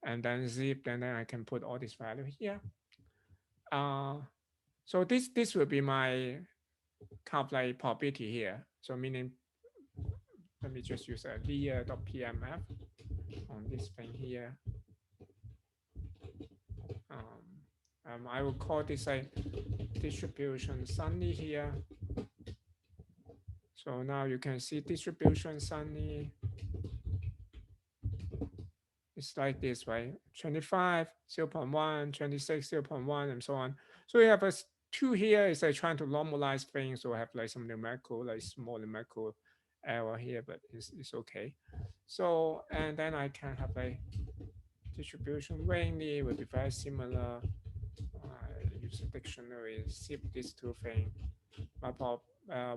and then zip, and then I can put all this value here. So this will be my kind of like probability here. So meaning, let me just use a linear.pmf on this thing here. I will call this a distribution sunny here. So now you can see distribution sunny. It's like this, right? 25, 0.1, 26, 0.1, and so on. So we have a 2 here is like trying to normalize things. So I have like some numerical, like small numerical error here, but it's okay. So, and then I can have a distribution rainy will be very similar. Use a dictionary, zip these two things. My pop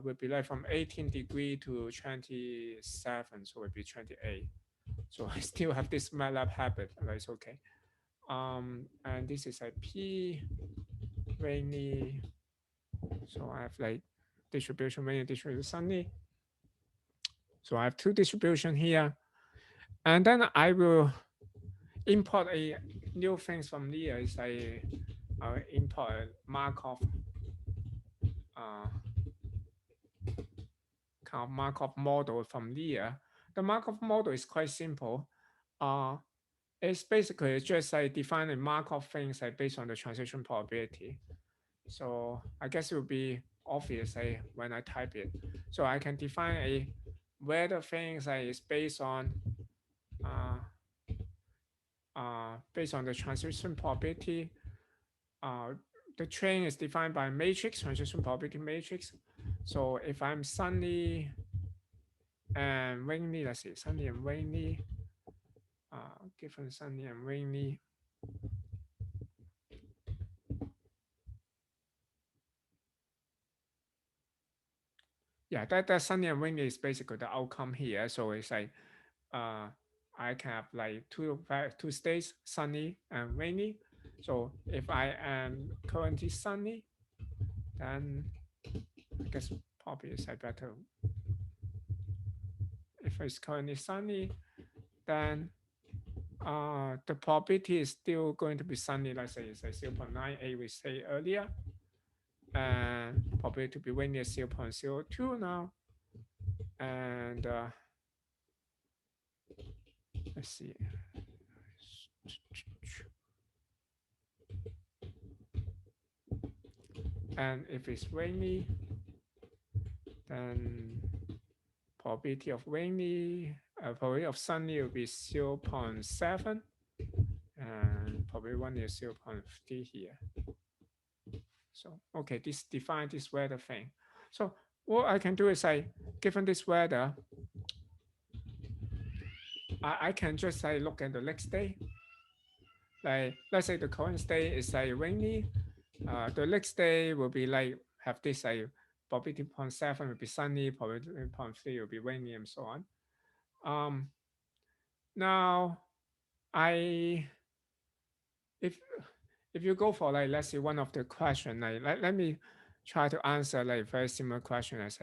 will be like from 18 degree to 27, so it will be 28. So I still have this MATLAB habit, but it's okay. And this is a P rainy. So I have like distribution rainy, distribution sunny. So I have 2 distribution here. And then I will import a new things from here. Is I import a Markov uh, kind of Markov model from here. The Markov model is quite simple. Uh, it's basically just like defining Markov things like based on the transition probability. So I guess it would be obvious when I type it. So I can define a weather thing is uh, based on the transition probability. Uh, the train is defined by matrix, transition probability matrix. So if I'm sunny and rainy, let's see, sunny and rainy, given sunny and rainy, yeah, that sunny and rainy is basically the outcome here. So it's like uh, I can have like two states, sunny and rainy. So if I am currently sunny, then I guess probably is I better. If it's currently sunny, then the probability is still going to be sunny. Let's say it's like 0.98 we say earlier, and probability to be rainy is 0.02 now. And let's see. And if it's rainy, then probability of rainy, probability of sunny will be 0.7, and probably one is 0.3 here. So, okay, this define this weather thing. So what I can do is given this weather, I can just look at the next day. Like, let's say the current state is rainy. The next day will be have this probability 0.7 will be sunny, probability 0.3 will be rainy, and so on. Um, now I if if you go for let's say one of the question let me try to answer very similar question as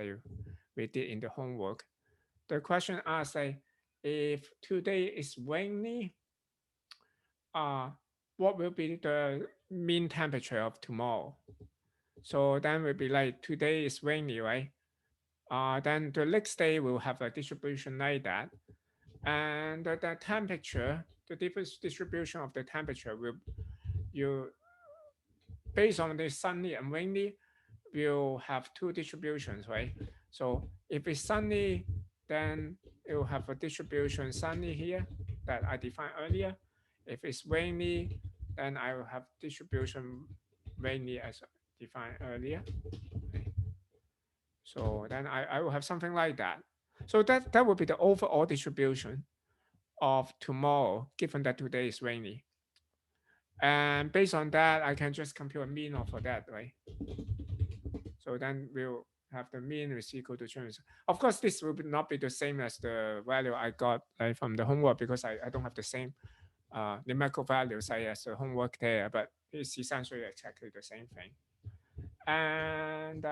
we did in the homework. The question asks if today is rainy, uh what will be the mean temperature of tomorrow? So then will be today is rainy, right? Then the next day will have a distribution like that, and the temperature, the different distribution of the temperature will you based on the sunny and rainy, we'll have two distributions, right? So if it's sunny, then it will have a distribution sunny here that I defined earlier. If it's rainy, then I will have distribution rainy as defined earlier. Okay. So then I will have something like that. So that will be the overall distribution of tomorrow, given that today is rainy. And based on that, I can just compute a mean of for that, right? So then we'll have the mean is equal to change. Of course, this will not be the same as the value I got from the homework because I don't have the same numerical values as the homework there, but it's essentially exactly the same thing. And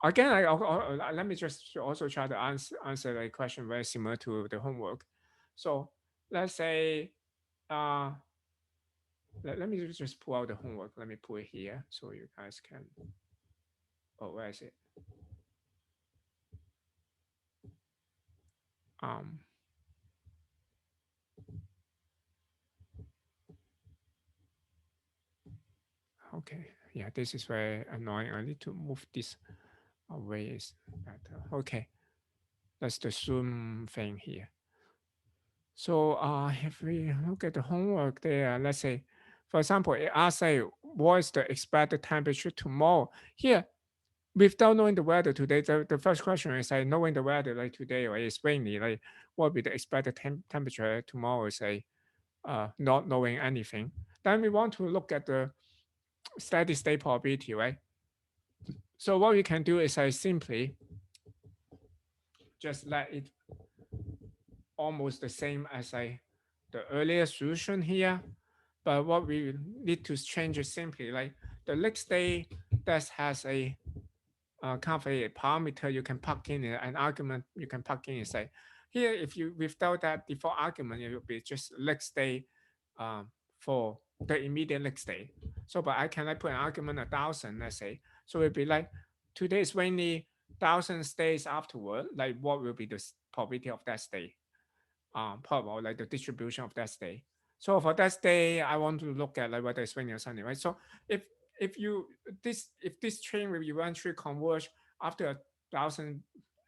again, let me just also try to answer the question very similar to the homework. So let's say, uh, let me just pull out the homework. Let me pull it here so you guys can. Oh, where is it? Um, okay, yeah, this is very annoying. I need to move this away. Is better. Okay, that's the Zoom thing here. So if we look at the homework there, let's say, for example, it asks what is the expected temperature tomorrow? Here, without knowing the weather today, the first question is knowing the weather today or it's rainy, what will be the expected temperature tomorrow? Not knowing anything. Then we want to look at the steady state probability, right? So what we can do is simply just let it almost the same as the earlier solution here. But what we need to change is simply the next day that has a kind of a parameter you can plug in, an argument you can plug in and say, here, if you without that default argument, it will be just next day for the immediate next day. So, but I can put an argument 1,000, let's say. So it'll be today is rainy, 1,000 days afterward, what will be the probability of that day? Probably the distribution of that day. So for that day, I want to look at whether it's rainy or sunny, right? So if if this chain will eventually converge after 1,000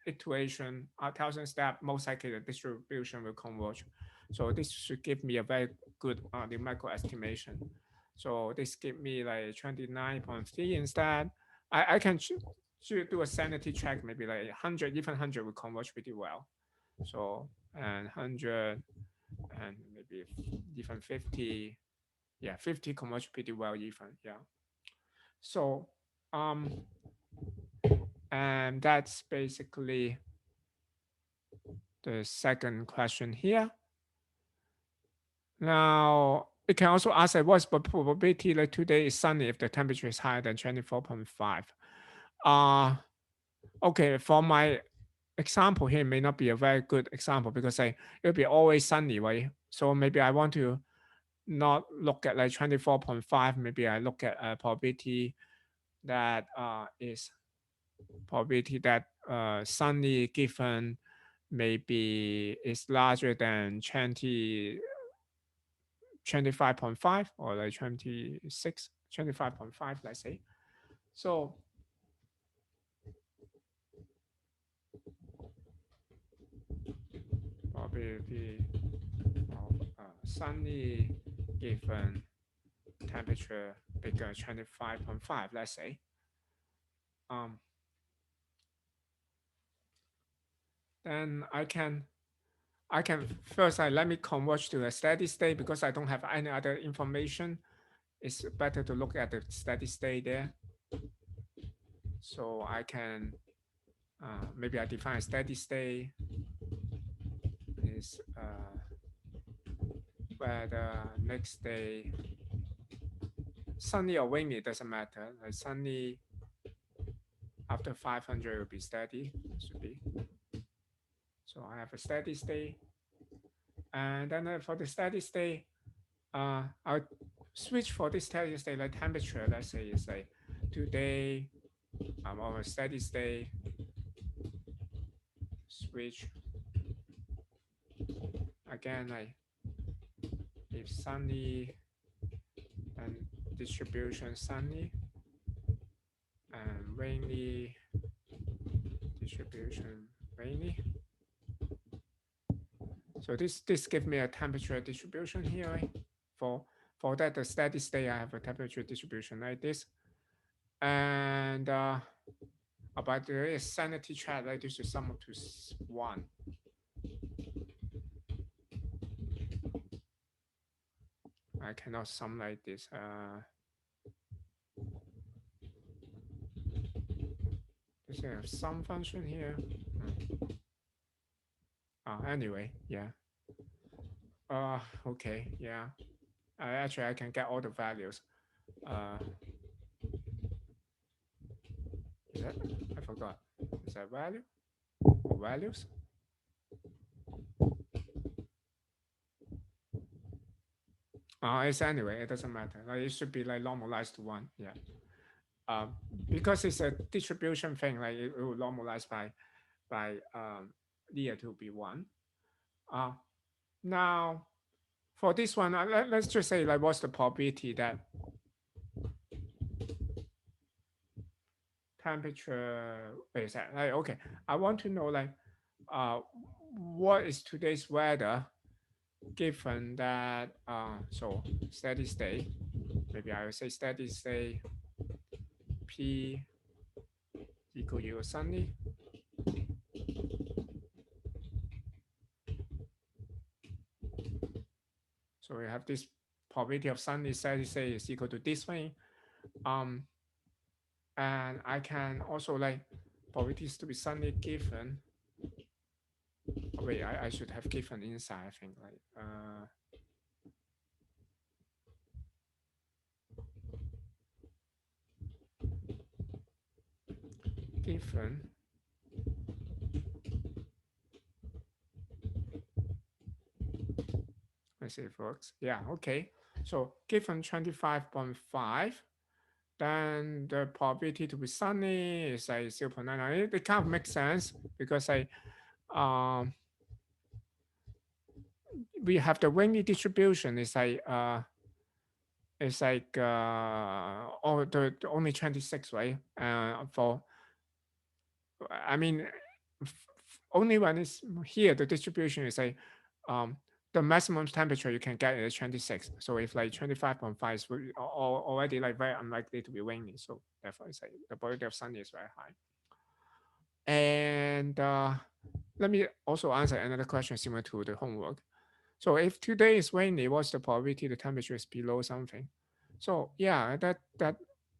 iteration, 1,000 step, most likely the distribution will converge. So this should give me a very good numerical estimation. So this give me like 29.3 instead. I can should do a sanity check, maybe like 100, even 100 will converge pretty well. So, and 100 and maybe even 50, yeah, 50 converge pretty well even, yeah. So, um, and that's basically the second question here. Now, it can also ask like, what's the probability that today is sunny if the temperature is higher than 24.5? Okay, for my example here, may not be a very good example because it'll be always sunny, right? So maybe I want to not look at like 24.5, maybe I look at a probability that is probability that sunny given maybe is larger than 25.5 or like 26, 25.5, let's say. So probability of sunny given temperature bigger 25.5, let's say. Um, then I can first let me converge to a steady state because I don't have any other information. It's better to look at the steady state there. So I can maybe I define a steady state is where the next day sunny or windy doesn't matter. Like sunny after 500 will be steady. Should be. So I have a steady state, and then for the steady state, I'll switch for this steady state like temperature. Let's say it's like today I'm on a steady state. Switch again like if sunny and distribution sunny and rainy distribution rainy. So this gives me a temperature distribution here, right? For that the steady state I have a temperature distribution like this. And about the sanity chart, like this is sum up to 1. I cannot sum like this. Does it have some function here? Anyway, yeah. Okay, yeah. Actually, I can get all the values. Is that? I forgot. Is that value or values? It's anyway. It doesn't matter. Like, it should be like normalized to 1. Yeah. Because it's a distribution thing, like it will normalize by near to be 1. Now for this one, let's just say like what's the probability that temperature is that like okay, I want to know like what is today's weather given that so steady state, maybe I will say steady state P equal to sunny. So we have this probability of sunny steady state is equal to this thing. And I can also like probabilities to be sunny given. Oh, wait, I should have given inside, I think like given. Let's see if it works. Yeah, okay. So given 25.5, then the probability to be sunny is like 0.99. It kind of makes sense because we have the windy distribution is like it's like the only 26, right? For I mean, only when it's here, the distribution is like um, the maximum temperature you can get is 26. So if like 25.5 is already like very unlikely to be rainy, so therefore it's like the probability of sun is very high. And let me also answer another question similar to the homework. So if today is rainy, what's the probability the temperature is below something? So yeah, that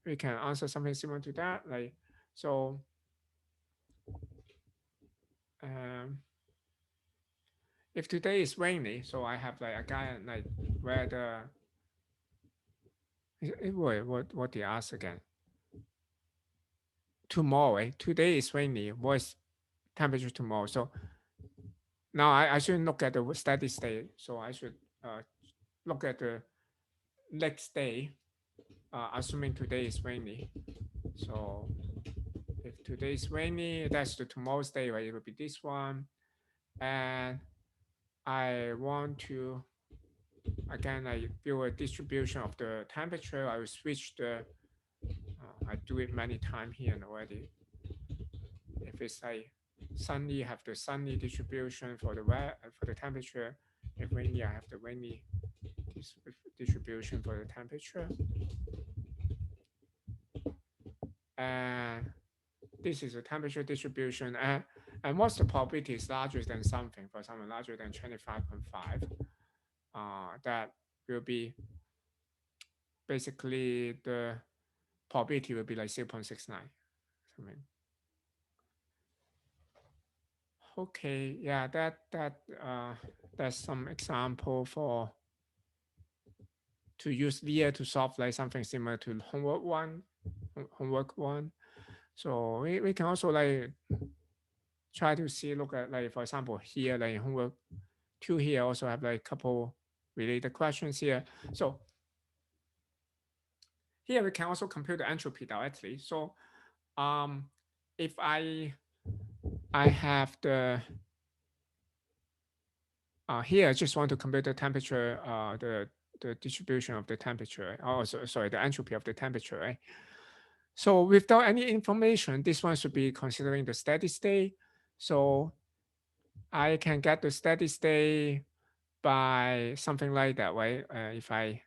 we can answer something similar to that. Like so, um, if today is rainy, so I have like a guy like where the wait, what do you ask again? Tomorrow, eh? Today is rainy. What's temperature tomorrow? So now I shouldn't look at the steady state. So I should look at the next day, assuming today is rainy. So if today is rainy, that's the tomorrow's day, right? It will be this one. And I want to again I build a distribution of the temperature. I will switch the I do it many times here already. If it's like sunny, have the sunny distribution for the for the temperature. If rainy, I have the rainy distribution for the temperature. And this is the temperature distribution. And what's the probability is larger than something, for example, larger than 25.5, that will be basically the probability will be like 0.69. Something. Okay, yeah, that's some example for to use VIA to solve like something similar to homework one. So we can also like try to see look at like for example here like homework two here also have like a couple related questions here. So here we can also compute the entropy directly. So if I have the here I just want to compute the temperature, the distribution of the temperature. Oh, sorry, the entropy of the temperature, right? So without any information, this one should be considering the steady state. So I can get the steady state by something like that, right? If I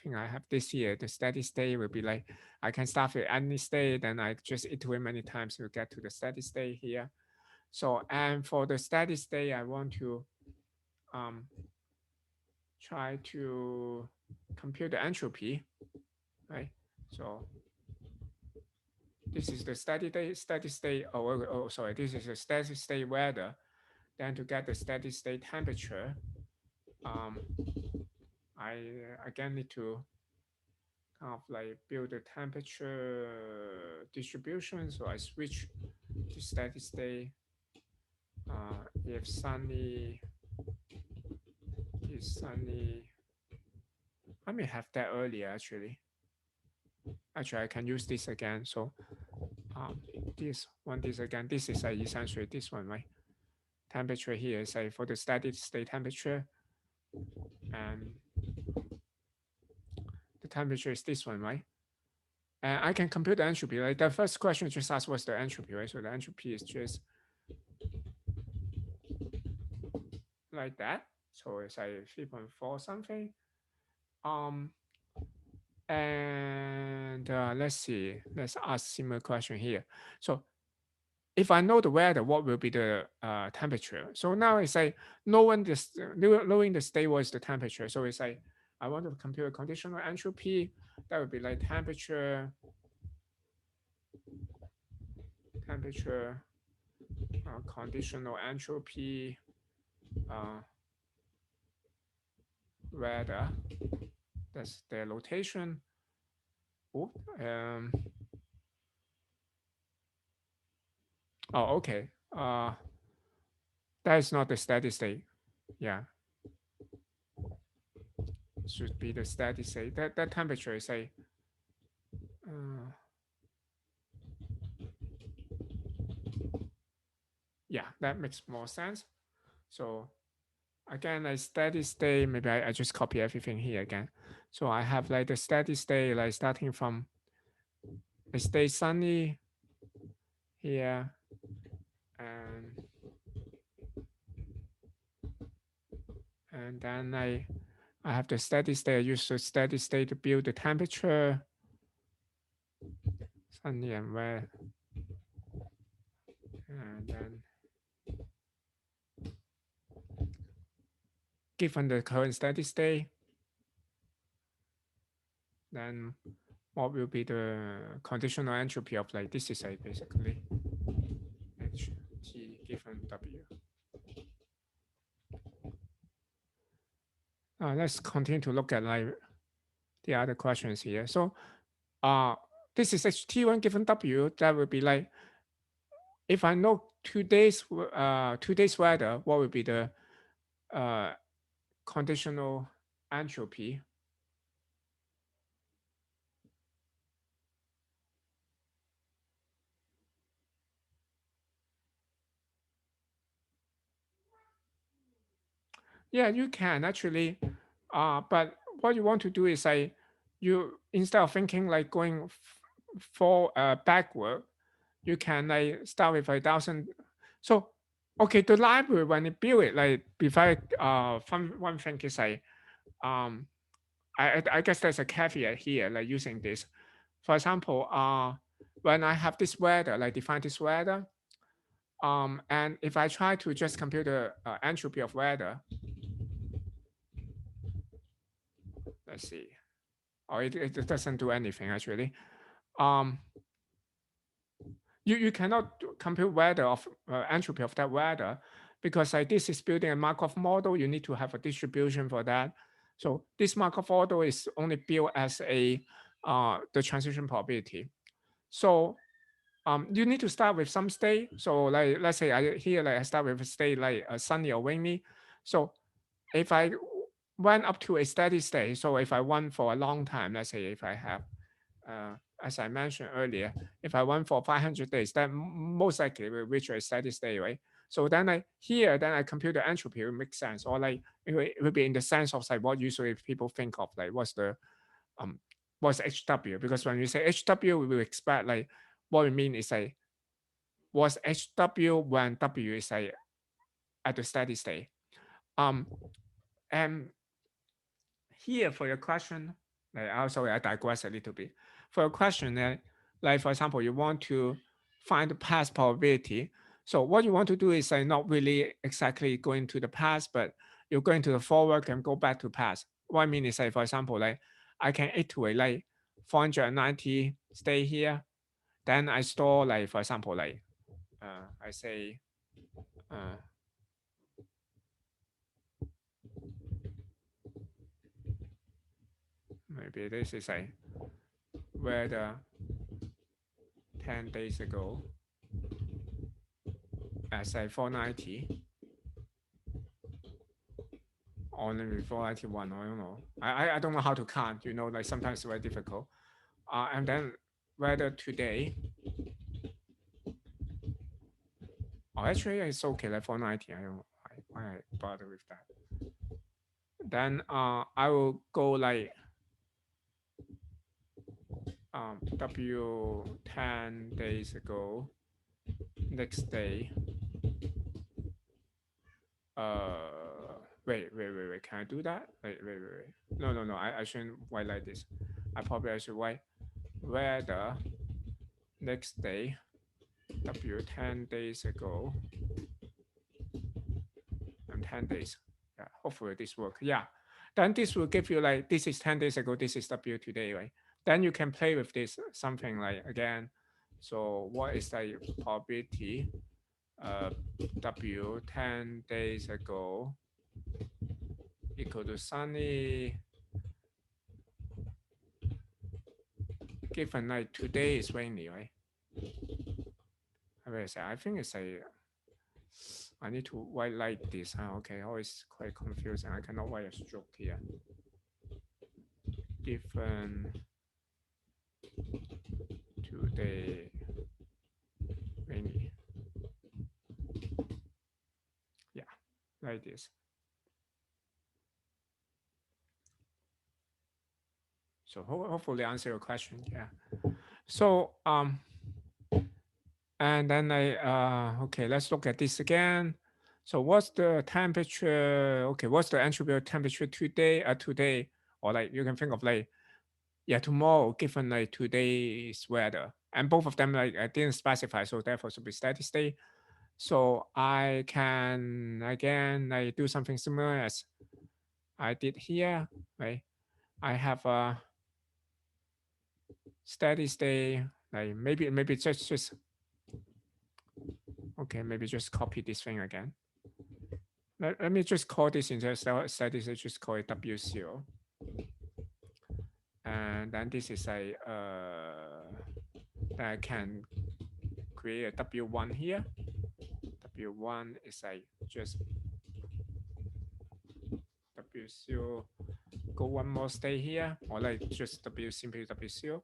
think I have this here, the steady state will be like, I can start with any state, then I just iterate many times to get to the steady state here. So, and for the steady state, I want to um, try to compute the entropy, right? So this is the steady state, sorry, this is the steady state weather. Then to get the steady state temperature, um, I again need to kind of like build a temperature distribution. So I switch to steady state. If sunny is sunny, I may have that earlier actually. Actually, I can use this again. So this again. This is essentially this one, right? Temperature here is for the steady state temperature, and the temperature is this one, right? And I can compute the entropy. Like the first question just asked what's the entropy, right? So the entropy is just like that. So it's like 3.4 something. Um, and let's see. Let's ask similar question here. So if I know the weather, what will be the temperature? So now it's like knowing the state was the temperature. So it's like I want to compute a conditional entropy. That would be like temperature, conditional entropy, uh, weather. That's their notation. Oh, okay. That is not the steady state. Yeah, should be the steady state. That temperature is a uh, yeah, that makes more sense. So again, like steady state, maybe I just copy everything here again. So I have like the steady state, like starting from the state sunny here, and then I have the steady state. I use the steady state to build the temperature, sunny and wet, and then given the current steady state, then what will be the conditional entropy of like this is like basically H T given W. Let's continue to look at like the other questions here. So uh this is HT1 given W, that would be like if I know 2 days 2 days weather, what would be the uh conditional entropy? Yeah, you can actually, but what you want to do is like you instead of thinking like going for backward, you can like start with 1,000. So okay, the library when you build it, like before one thing is like um I guess there's a caveat here, like using this. For example, when I have this weather, like define this weather, and if I try to just compute the entropy of weather, let's see. Or it doesn't do anything actually. Um, you cannot compute weather of entropy of that weather because like this is building a Markov model. You need to have a distribution for that. So this Markov model is only built as a the transition probability. So you need to start with some state. So like let's say I start with a state like sunny or rainy. So if I went up to a steady state, so if I run for a long time, let's say if I have as I mentioned earlier, if I run for 500 days, then most likely will reach a steady state, right? So then then I compute the entropy, it will make sense, or like it will be in the sense of like what usually people think of, like um what's HW? Because when we say HW, we will expect like what we mean is like what's HW when W is like at the steady state. Um, and here for your question, like also I digress a little bit. For your question, like for example, you want to find the past probability. So what you want to do is like not really exactly going to the past, but you're going to the forward and go back to past. What I mean is like for example, like I can iterate like 490 stay here, then I store like for example like I say uh, maybe this is a where the 10 days ago as a 490 or maybe 491. I don't know. I don't know how to count. You know, like sometimes it's very difficult. And then whether today, oh, actually it's okay. Like 490. I don't know why I bother with that. Then I will go like W 10 days ago. Next day. Wait. Can I do that? Wait. No. I shouldn't write like this. I should write whether next day W 10 days ago and 10 days. Yeah, hopefully this work. Yeah. Then this will give you like this is 10 days ago, this is W today, right? Then you can play with this something like again. So what is the probability W 10 days ago equal to sunny given like today is rainy, right? I think it's a I need to write like this. Huh? Okay, always quite confusing. I cannot write a stroke here. Given today rainy. Yeah, like this. So hopefully answer your question. Yeah. So and then okay, let's look at this again. So what's the temperature? Okay, what's the entropy of temperature today? Today, or like you can think of like yeah tomorrow, given like today's weather, and both of them like I didn't specify, so therefore should be steady state. So I can again like do something similar as I did here, right? I have a steady state, like maybe just okay, maybe just copy this thing again. Let me just call this instead of steady state, just call it W0. And then this is a I can create a W1 here. W1 is like just W0, go one more state here, or like just simply W0.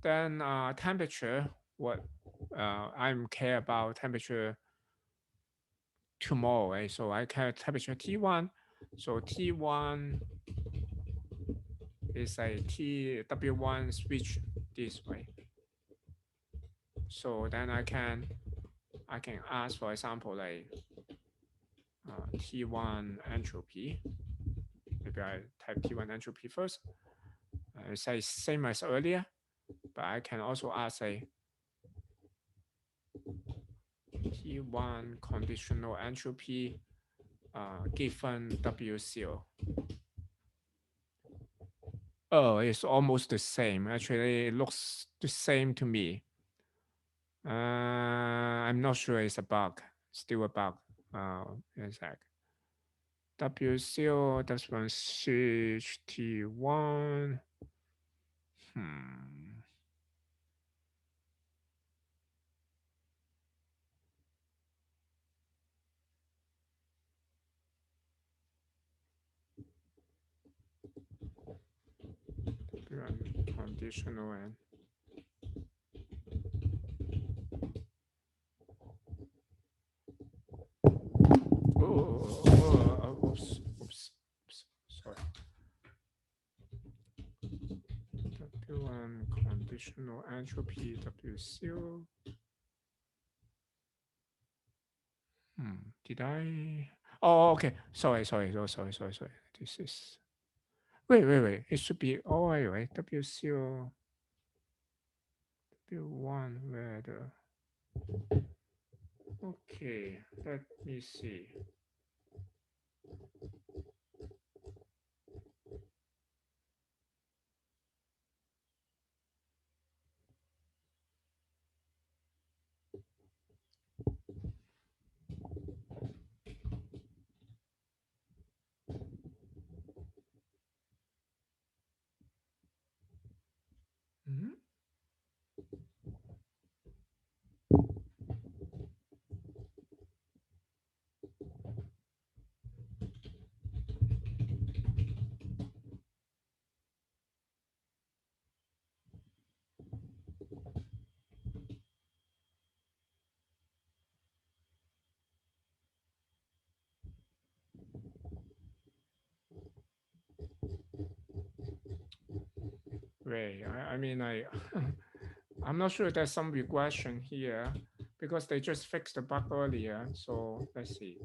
Then temperature, what I'm care about temperature tomorrow, right? So I care temperature T1. So T1 is a W1 switch this way. So then I can ask, for example, like T1 entropy. Maybe I type T1 entropy first. Say same as earlier, but I can also ask a T1 conditional entropy given W0. Oh, it's almost the same. Actually, it looks the same to me. I'm not sure it's a bug. Still a bug. In fact, W0 that's one T1. Hmm. Conditional and oops, sorry. W1 conditional entropy W0. Did I? Oh, okay. Sorry. This is. Wait. It should be. Oh, wait. W0. W1. Where the. Okay. Let me see. Mhm. Wait. I mean, I'm not sure there's some regression here because they just fixed the bug earlier. So let's see.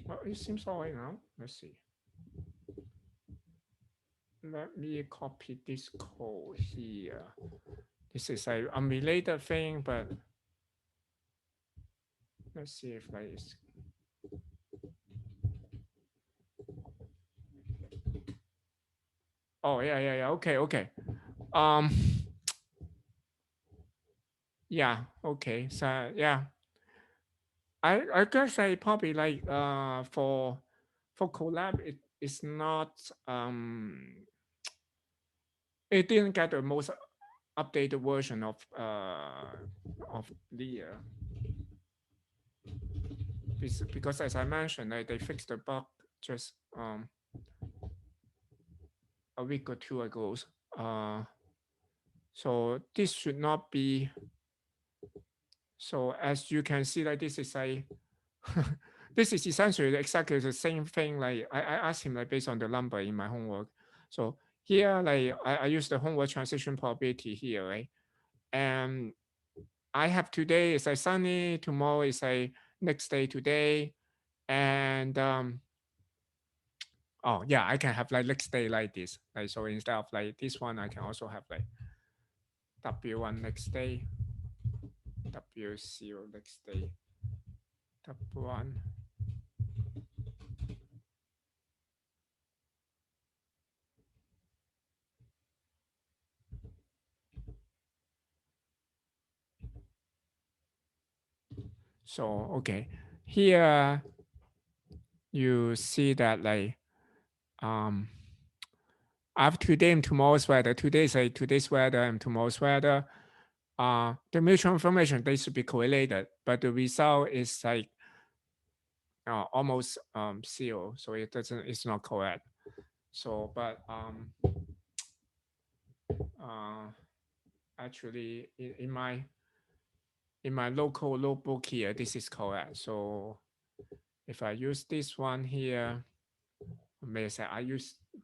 Well, it seems all right now. Let's see. Let me copy this code here. This is a unrelated thing, but let's see if like it's. Oh yeah. Okay. Um. Yeah. Okay. So yeah, I guess I probably like for collab it's not it didn't get the most updated version of Lear because as I mentioned, like, they fixed the bug just a week or two ago. Uh, So this should not be. So as you can see, like this is a this is essentially exactly the same thing. Like I asked him like based on the number in my homework. So here, like I use the homework transition probability here, right? And I have today is a sunny, tomorrow is a next day today, and oh yeah, I can have like next day like this. Like so instead of like this one, I can also have like W1 next day, W0 next day, W1. So okay, here you see that like um I have today and tomorrow's weather. Today is a today's weather and tomorrow's weather. The mutual information they should be correlated, but the result is like almost zero, so it doesn't it's not correct. So but uh actually in my local notebook here this is correct. So if I use this one here, may I say I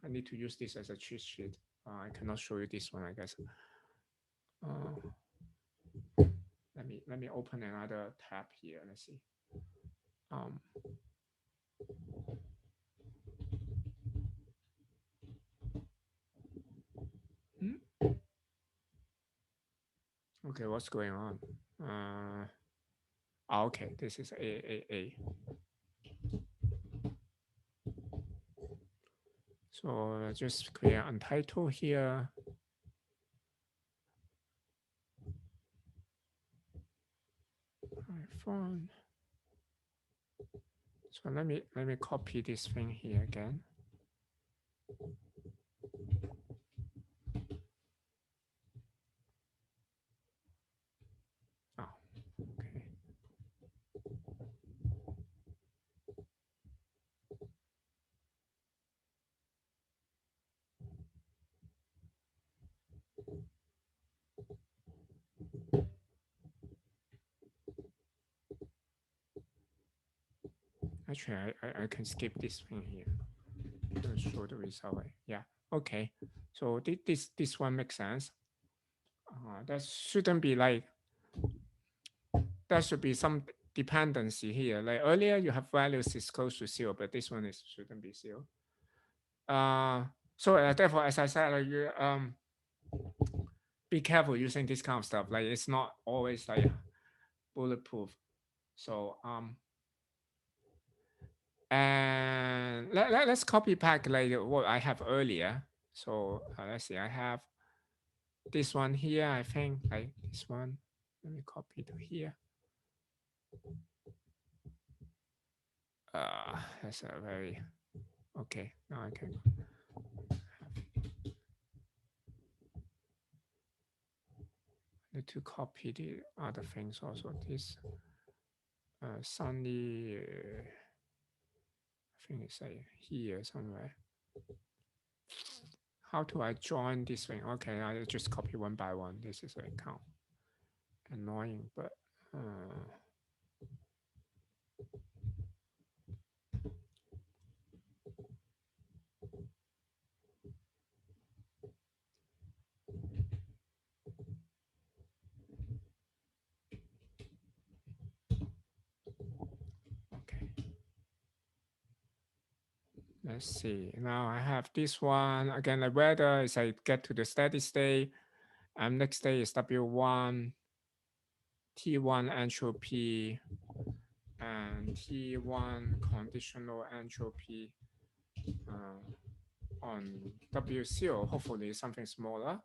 need to use this as a cheat sheet. I cannot show you this one, I guess. Uh, let me open another tab here. Let's see. Um, hmm? Okay, what's going on? Okay, this is A. So just create untitled here. iPhone. So let me copy this thing here again. Oh, okay. Actually, I can skip this thing here. I'll show the result. Yeah. Okay. So this one makes sense. That shouldn't be like there should be some dependency here. Like earlier, you have values is close to zero, but this one is shouldn't be zero. So therefore, as I said, like you be careful using this kind of stuff. Like it's not always like bulletproof. So and let's copy back like what I have earlier. So let's see, I have this one here. I think like this one. Let me copy to here. That's a very okay. Now I can need to copy the other things also. This Sunday, I think it's like here somewhere. How do I join this thing? Okay, I just copy one by one. This is like count. Annoying, but okay. Let's see. Now I have this one again. Like weather is I get to the steady state, and next day is W1, T1 entropy, and T1 conditional entropy on W0. Hopefully something smaller.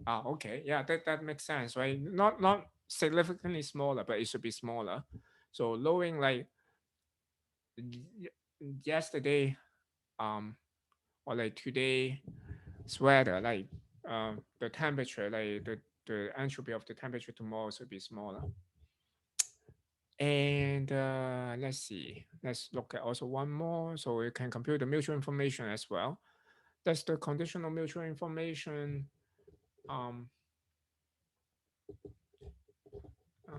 Okay. Yeah, that makes sense, right? Not significantly smaller, but it should be smaller. So knowing like yesterday, or like today weather, like the temperature, like the entropy of the temperature tomorrow should be smaller. And let's see, let's look at also one more. So we can compute the mutual information as well. That's the conditional mutual information. Um, Uh,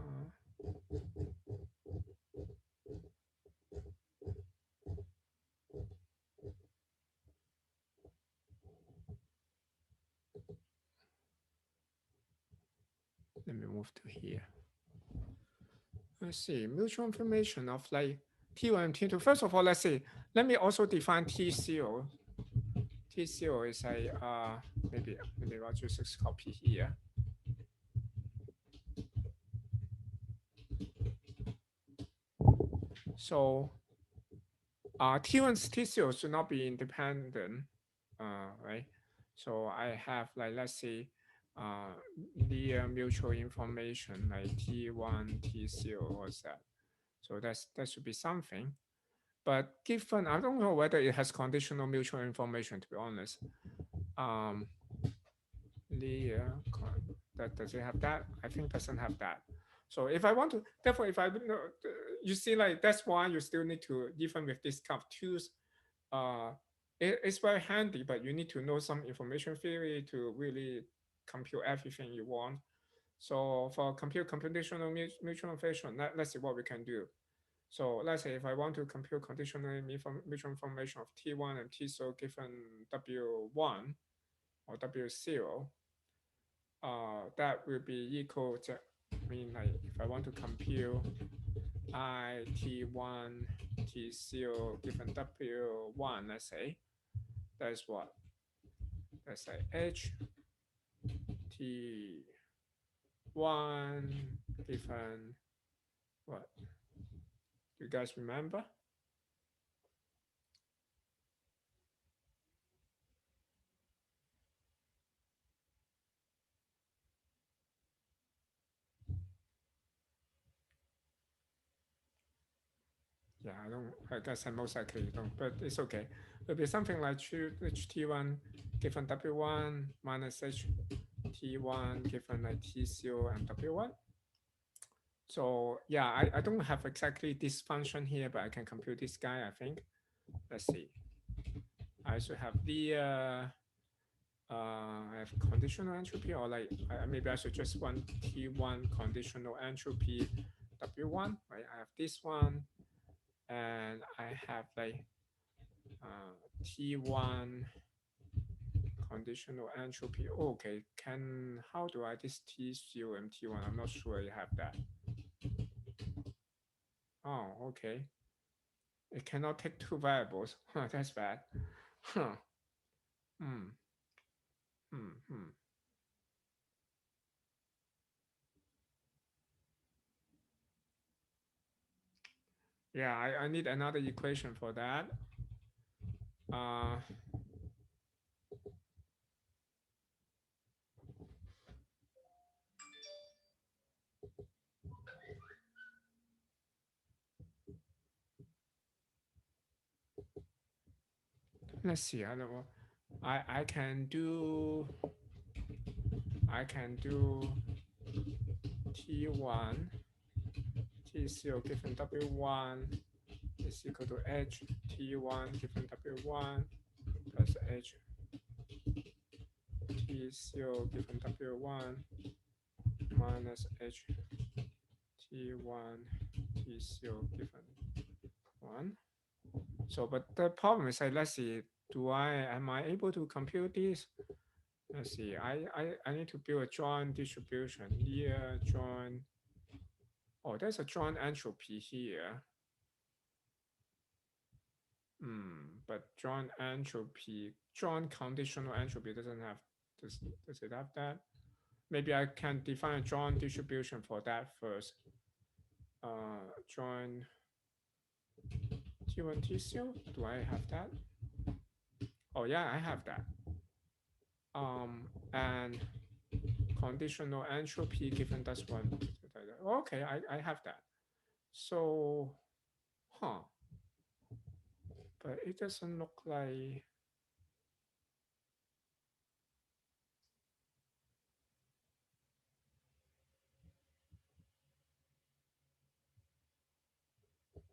let me move to here. Let's see, mutual information of like T1 and T2. First of all, let's see. Let me also define T0. T0 is a maybe I'll just copy here. So T1 and T0 should not be independent, right? So I have like let's say the mutual information like T1, T0, what's that? So that should be something. But given I don't know whether it has conditional mutual information to be honest. Um, the that does it have that? I think doesn't have that. So if I want to, therefore, if I don't know, you see, like that's why you still need to even with this kind of tools, uh, it's very handy, but you need to know some information theory to really compute everything you want. So for compute computational mutual information, let's see what we can do. So let's say if I want to compute conditional mutual information of T1 and T0 given W1 or W0, that will be equal to, I mean, like if I want to compute I T1 T0 given W1, let's say, that's what? Let's say H T1 given what? You guys remember? Yeah, I don't, I guess I most likely don't, but it's okay. It'll be something like HT1 given W1 minus HT1 given like T0 and W1. So yeah, I don't have exactly this function here, but I can compute this guy, I think. Let's see. I should have the I have conditional entropy, or like maybe I should just want T1 conditional entropy W1, right? I have this one, and I have like T1 conditional entropy. Oh, okay, how do I this T0 and T1? I'm not sure you have that. Oh, okay. It cannot take two variables. Huh, that's bad. Huh. Hmm. Hmm. Hmm. Yeah, I need another equation for that. Uh, let's see. I don't know. I can do T1 T0 given W1 is equal to H T1 given W1 plus H T0 given W1 minus H T1 T0 given 1. So, but the problem is, let's see, am I able to compute this? Let's see, I need to build a joint distribution here, joint, oh, there's a joint entropy here. But joint entropy, joint conditional entropy doesn't have, does it have that? Maybe I can define a joint distribution for that first. Joint T1 T0, do I have that? Oh yeah, I have that. And conditional entropy given that's one. Okay, I have that. So, huh, but it doesn't look like,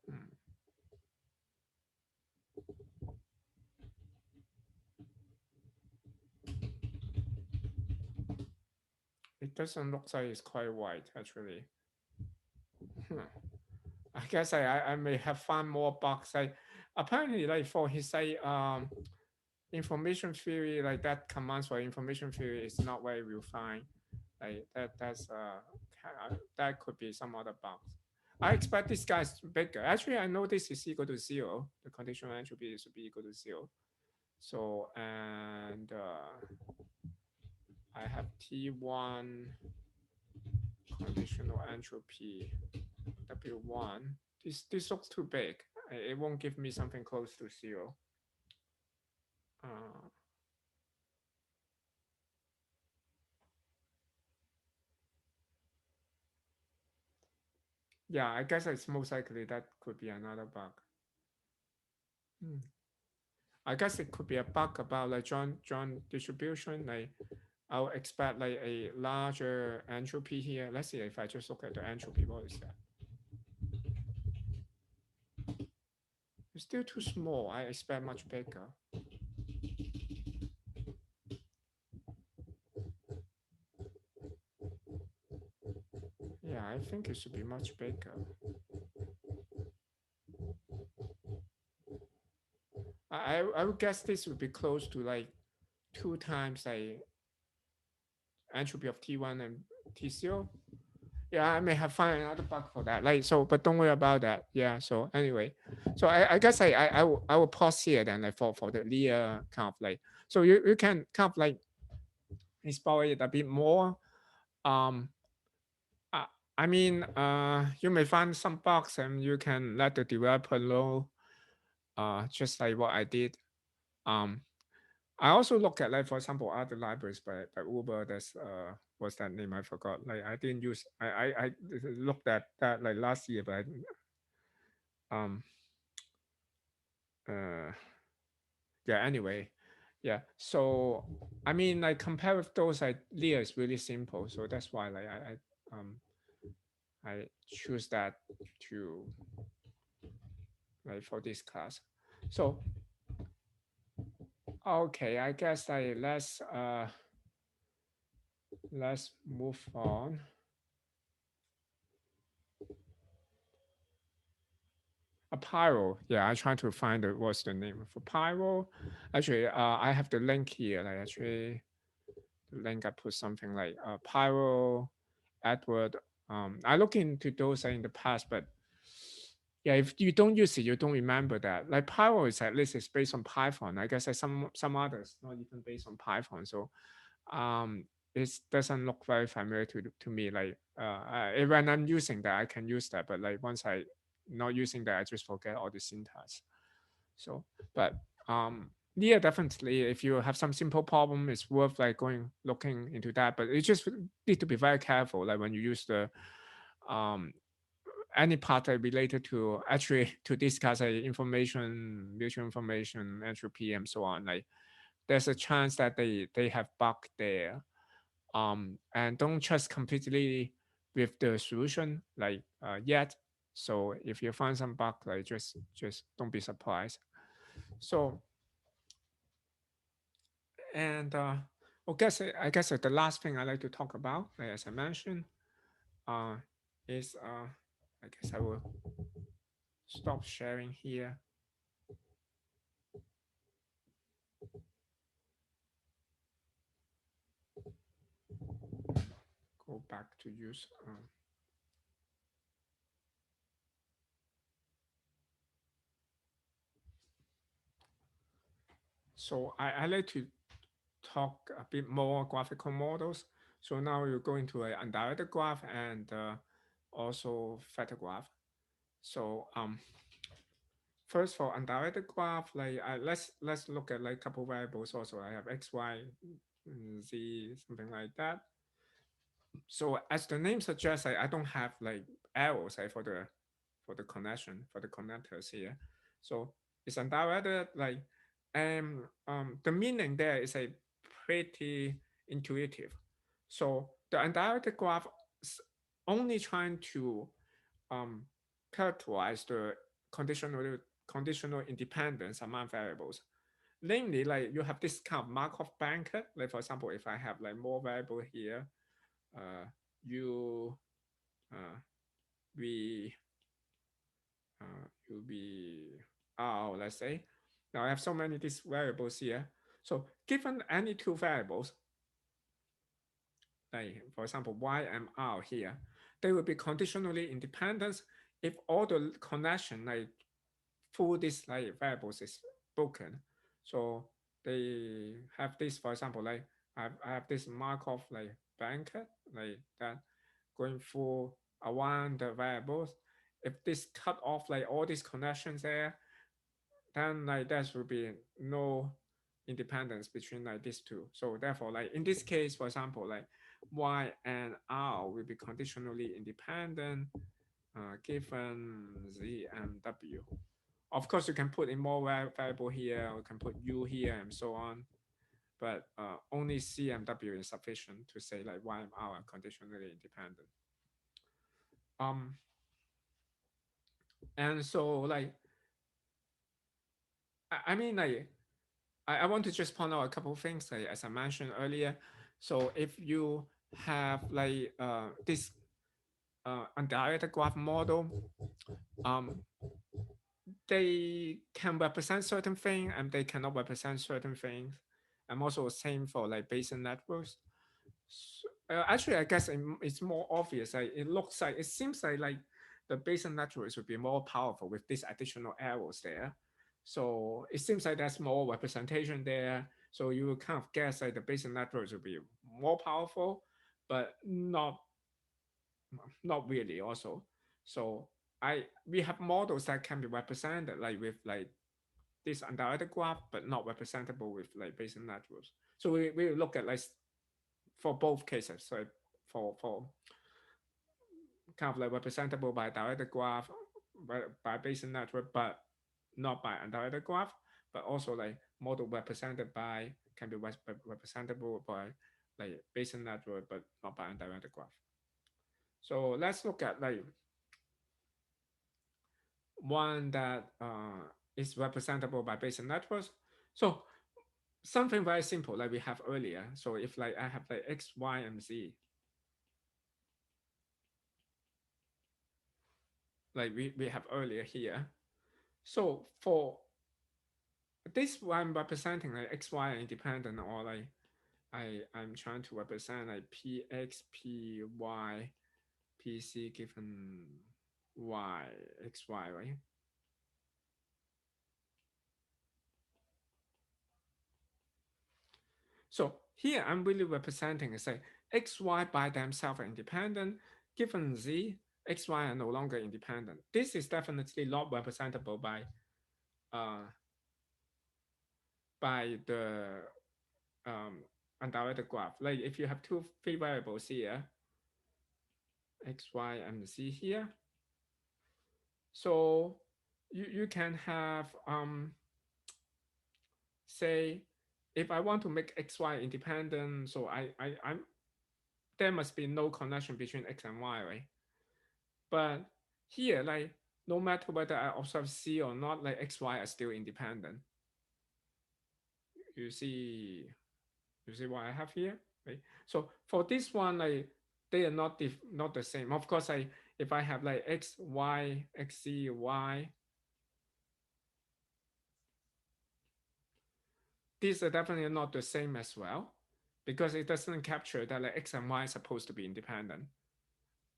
hmm, it it doesn't look like it's quite white actually. I guess I may have found more bugs. I apparently like for his like information theory, like that commands for information theory is not very refined. Like that could be some other bugs. I expect this guy's bigger. Actually, I know this is equal to zero. The conditional entropy should be equal to zero. So and I have T1 conditional entropy W1. This looks too big. It won't give me something close to zero. Uh, yeah, I guess it's most likely that could be another bug. Hmm. I guess it could be a bug about like John distribution. Like I'll expect like a larger entropy here. Let's see if I just look at the entropy. What is that? It's still too small. I expect much bigger. Yeah, I think it should be much bigger. I would guess this would be close to like two times like entropy of T1 and T0. Yeah, I may have found another bug for that. Like so, but don't worry about that. Yeah. So anyway, so I guess I will pause here then like for the Lear kind of like so you can kind of like explore it a bit more. Um I, I mean you may find some bugs and you can let the developer know just like what I did. Um I also look at like for example other libraries by Uber. That's what's that name? I forgot. Like I didn't use. I looked at that like last year, but um uh yeah. Anyway, yeah. So I mean like compare with those, like Leah is really simple. So that's why like I choose that to like for this class. So okay, I guess like let's move on. A pyro. Yeah, I try to find what's the name for pyro. Actually, I have the link here. Like actually, the link I put something like pyro, Edward. I look into those in the past, but yeah, if you don't use it, you don't remember that. Like pyro is at least it's based on Python. I guess some others not even based on Python. So it doesn't look very familiar to me. Like when I'm using that, I can use that, but like once I not using that, I just forget all the syntax. So, but yeah, definitely, if you have some simple problem, it's worth like going looking into that. But you just need to be very careful, like when you use the um any part that related to actually to discuss information, mutual information, entropy, and so on. Like there's a chance that they have bug there. And don't trust completely with the solution like yet. So if you find some bug, like just don't be surprised. So and I guess the last thing I like to talk about, like, as I mentioned, uh, is I guess I will stop sharing here. Go back to use. So I like to talk a bit more graphical models. So now you go into an undirected graph and also vector graph. So first for undirected graph, like let's look at like couple variables also. I have x, y, z, something like that. So as the name suggests, I don't have like arrows for the connection for the connectors here. So it's undirected like the meaning there is a pretty intuitive. So the undirected graph is only trying to um, characterize the conditional independence among variables. Namely, like you have this kind of Markov blanket. Like for example, if I have like more variable here, u v u v r, let's say. Now I have so many these variables here. So given any two variables, like for example y and r here, they will be conditionally independent if all the connection like through these like variables is broken. So they have this, for example, like I have this Markov like blanket like that going through around the variables. If this cut off like all these connections there, then like there will be no independence between like these two. So therefore, like in this case, for example, like y and r will be conditionally independent given z and w. Of course, you can put in more variable here, or you can put u here and so on. But only c and w is sufficient to say like y and r are conditionally independent. Um, and so like I mean like I want to just point out a couple of things like as I mentioned earlier. So if you have like this undirected graph model, um, they can represent certain things and they cannot represent certain things. And also the same for like Bayesian networks. So, actually, I guess it's more obvious. Like it looks like it seems like the Bayesian networks would be more powerful with these additional arrows there. So it seems like there's more representation there. So you would kind of guess like the Bayesian networks would be more powerful, but not really also. So we have models that can be represented like with like this undirected graph, but not representable with like Bayesian networks. So we look at like for both cases. So for kind of like representable by directed graph, by Bayesian network, but not by undirected graph, but also like model represented by can be representable by like Bayesian network, but not by undirected graph. So let's look at like one that is representable by Bayesian networks. So something very simple like we have earlier. So if like I have like x, y, and z, like we have earlier here. So for this one representing like x, y independent, or like I'm trying to represent like px, py, pc given y, xy, right? So here I'm really representing say xy by themselves are independent. Given z, xy are no longer independent. This is definitely not representable uh, by the undirected graph. Like if you have two free variables here, x, y, and z here, so you can have say if I want to make x, y independent, so I'm there must be no connection between x and y, right? But here, like no matter whether I observe c or not, like x, y are still independent. You see, you see what I have here, right? So for this one, like they are not the same. Of course, I if I have like x, y, x, z, y, these are definitely not the same as well, because it doesn't capture that like x and y are supposed to be independent.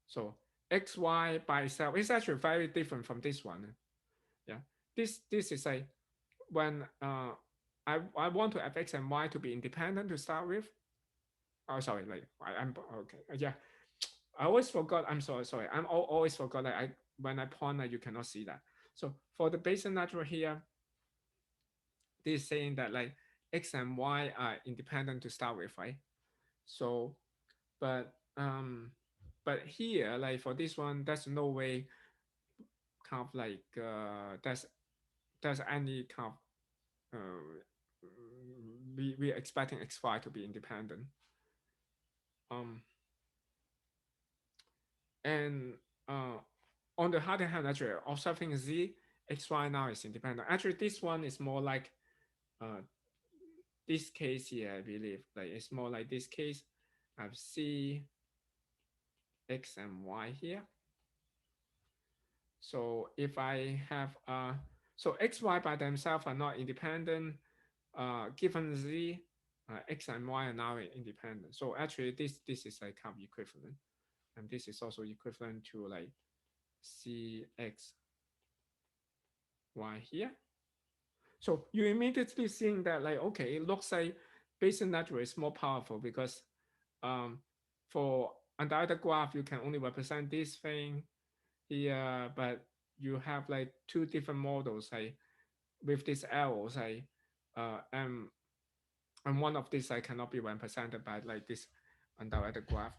So x, y by itself is actually very different from this one. Yeah, this is like when I want to have x and y to be independent to start with. Oh, sorry, like I'm okay. Yeah, I always forgot. I'm sorry. I'm always forgot that I when I point that you cannot see that. So for the Bayesian network here, this is saying that like x and y are independent to start with, right? So, but here like for this one, there's no way kind of like there's any kind of we expecting xy to be independent. Um, and on the other hand, actually, observing z, xy now is independent. Actually, this one is more like uh, this case here, I believe. Like it's more like this case. I have c, x and y here. So if I have so x, y by themselves are not independent. Given z, x and y are now independent. So actually, this is like kind of equivalent, and this is also equivalent to like cx y here. So you immediately seeing that like, okay, it looks like Bayesian network is more powerful because um, for undirected graph, you can only represent this thing here, but you have like two different models, like with these arrows, like, uh, and, and one of these like cannot be represented by like this undirected graph.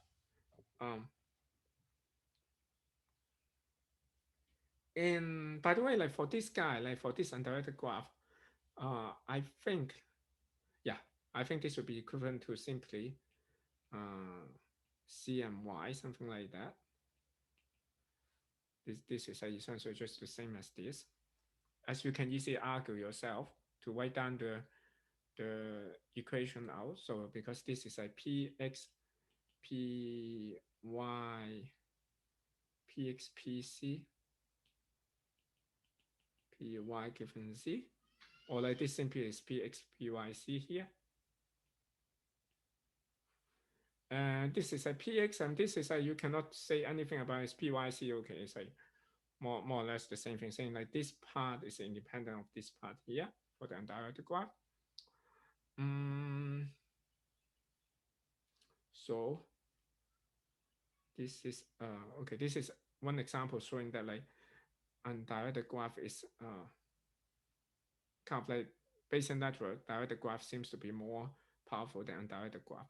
Um, and by the way, like for this guy, like for this undirected graph, I think, yeah, I think this would be equivalent to simply C and Y, something like that. This is essentially just the same as this. As you can easily argue yourself to write down the equation out. So because this is a px, py, px, pc, py given z, or like this simply is px, pyc here. And this is a px, and this is a, you cannot say anything about its pyc. Okay, it's like more or less the same thing, saying like this part is independent of this part here for the undirected graph. So this is okay. This is one example showing that like undirected graph is kind of like Bayesian network. Directed graph seems to be more powerful than undirected graph.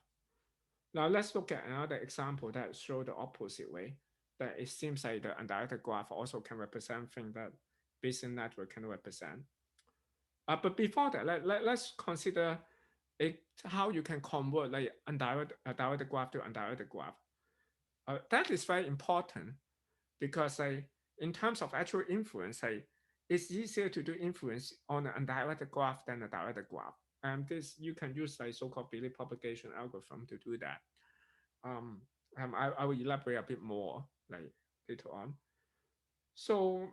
Now let's look at another example that show the opposite way. That it seems like the undirected graph also can represent things that Bayesian network can represent. But before that, let's consider it, how you can convert like direct graph to undirected graph. That is very important because in terms of actual inference, it's easier to do inference on an undirected graph than a directed graph. And this you can use like so-called Billy propagation algorithm to do that. Um, I will elaborate a bit more like later on. So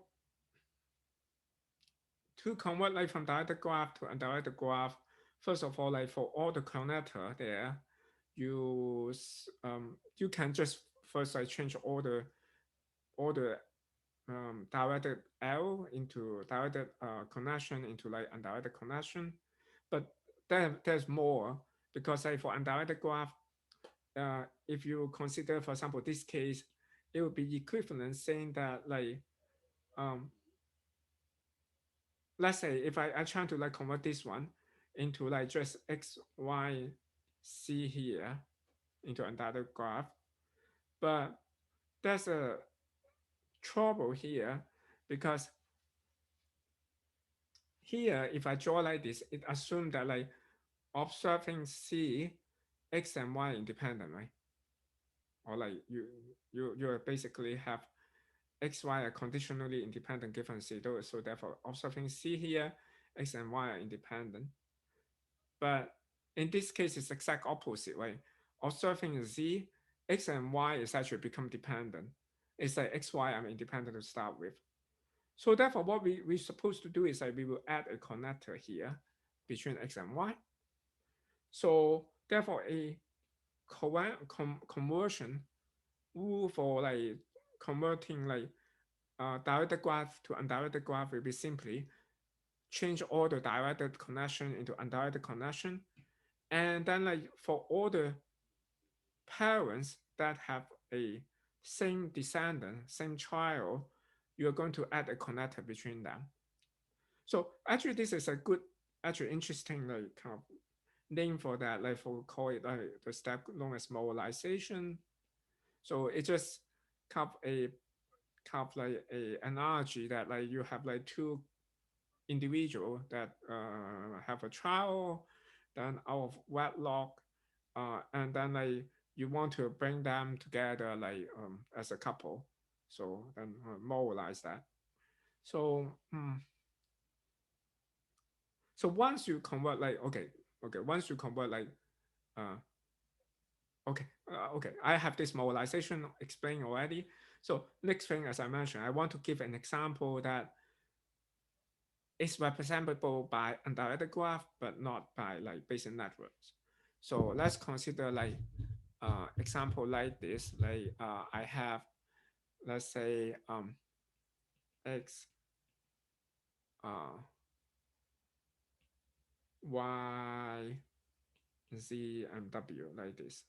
to convert like from directed graph to undirected graph, first of all, like for all the connector there, you can just first like change all the directed arrow into directed connection into like undirected connection. But there's more because like for undirected graph, if you consider, for example, this case, it would be equivalent saying that like um, let's say if I try to like convert this one into like just x, y, c here into another graph, but there's a trouble here because here if I draw like this, it assumes that like observing c, x and y independent, right? Or like you basically have x, y are conditionally independent given c, so therefore observing c here, x and y are independent. But in this case, it's exact opposite, right? Observing z, x and y is actually become dependent. It's like x, y are independent to start with. So therefore, what we're supposed to do is that we will add a connector here between x and y. So therefore, a conversion rule for like converting like directed graph to undirected graph will be simply change all the directed connection into undirected connection. And then like for all the parents that have a same descendant, same child, you're going to add a connector between them. So actually, this is a good, actually interesting like kind of name for that. Like for call it like the step known as mobilization. So it just kind of like a analogy that like you have like two individual that have a child, then out of wedlock, and then like you want to bring them together like as a couple. So then mobilize that. So so once you convert like okay, once you convert like uh, okay, okay, I have this modelization explained already. So next thing, as I mentioned, I want to give an example that is representable by undirected graph, but not by like Bayesian networks. So let's consider like example like this. Like I have, let's say x uh, y z and w like this.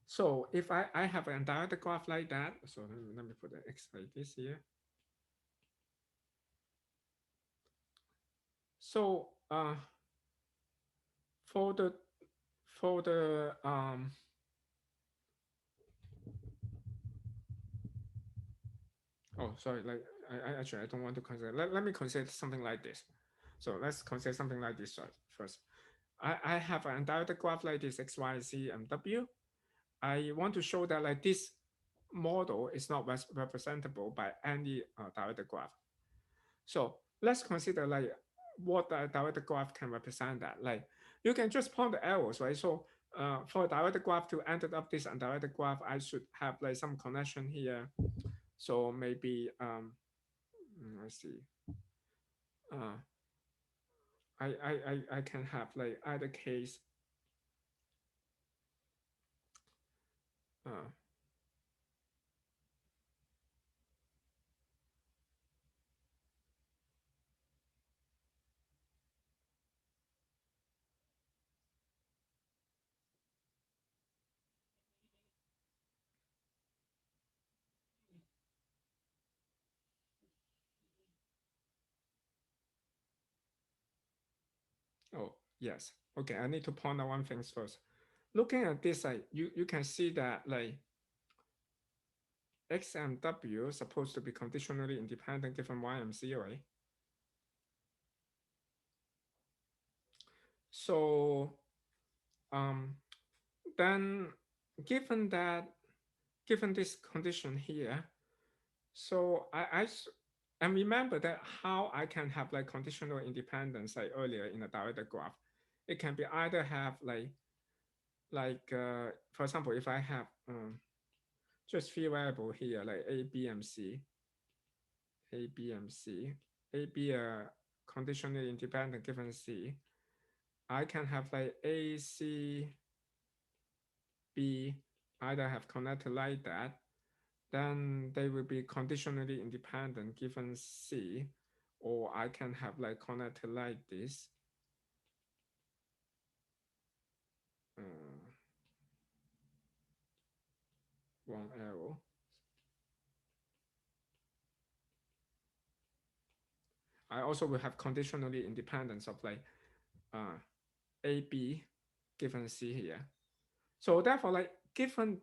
So if I have an undirected graph like that, so let me put the x like this here. So for the for the oh sorry, like I actually I don't want to consider. Let me consider something like this. So let's consider something like this first. I have an undirected graph like this x, y, z, and w. I want to show that like this model is not representable by any directed graph. So let's consider like what the directed graph can represent that. Like you can just point the arrows, right? So for a directed graph to enter up this undirected graph, I should have like some connection here. So maybe let's see. Uh, I can have like either case. Uh, oh yes. Okay, I need to point out one thing first. Looking at this, like you can see that like x and w is supposed to be conditionally independent given y and z, right? So um, then given that given this condition here, so and remember that how I can have like conditional independence like earlier in the directed graph. It can be either have for example, if I have just three variable here like a, b, and c, a, b, and c, a, b are conditionally independent given c, I can have like a, c, b either have connected like that, then they will be conditionally independent given c, or I can have like connected like this. Uh, Wrong arrow. I also will have conditionally independence of like uh, a, b given c here. So therefore, like given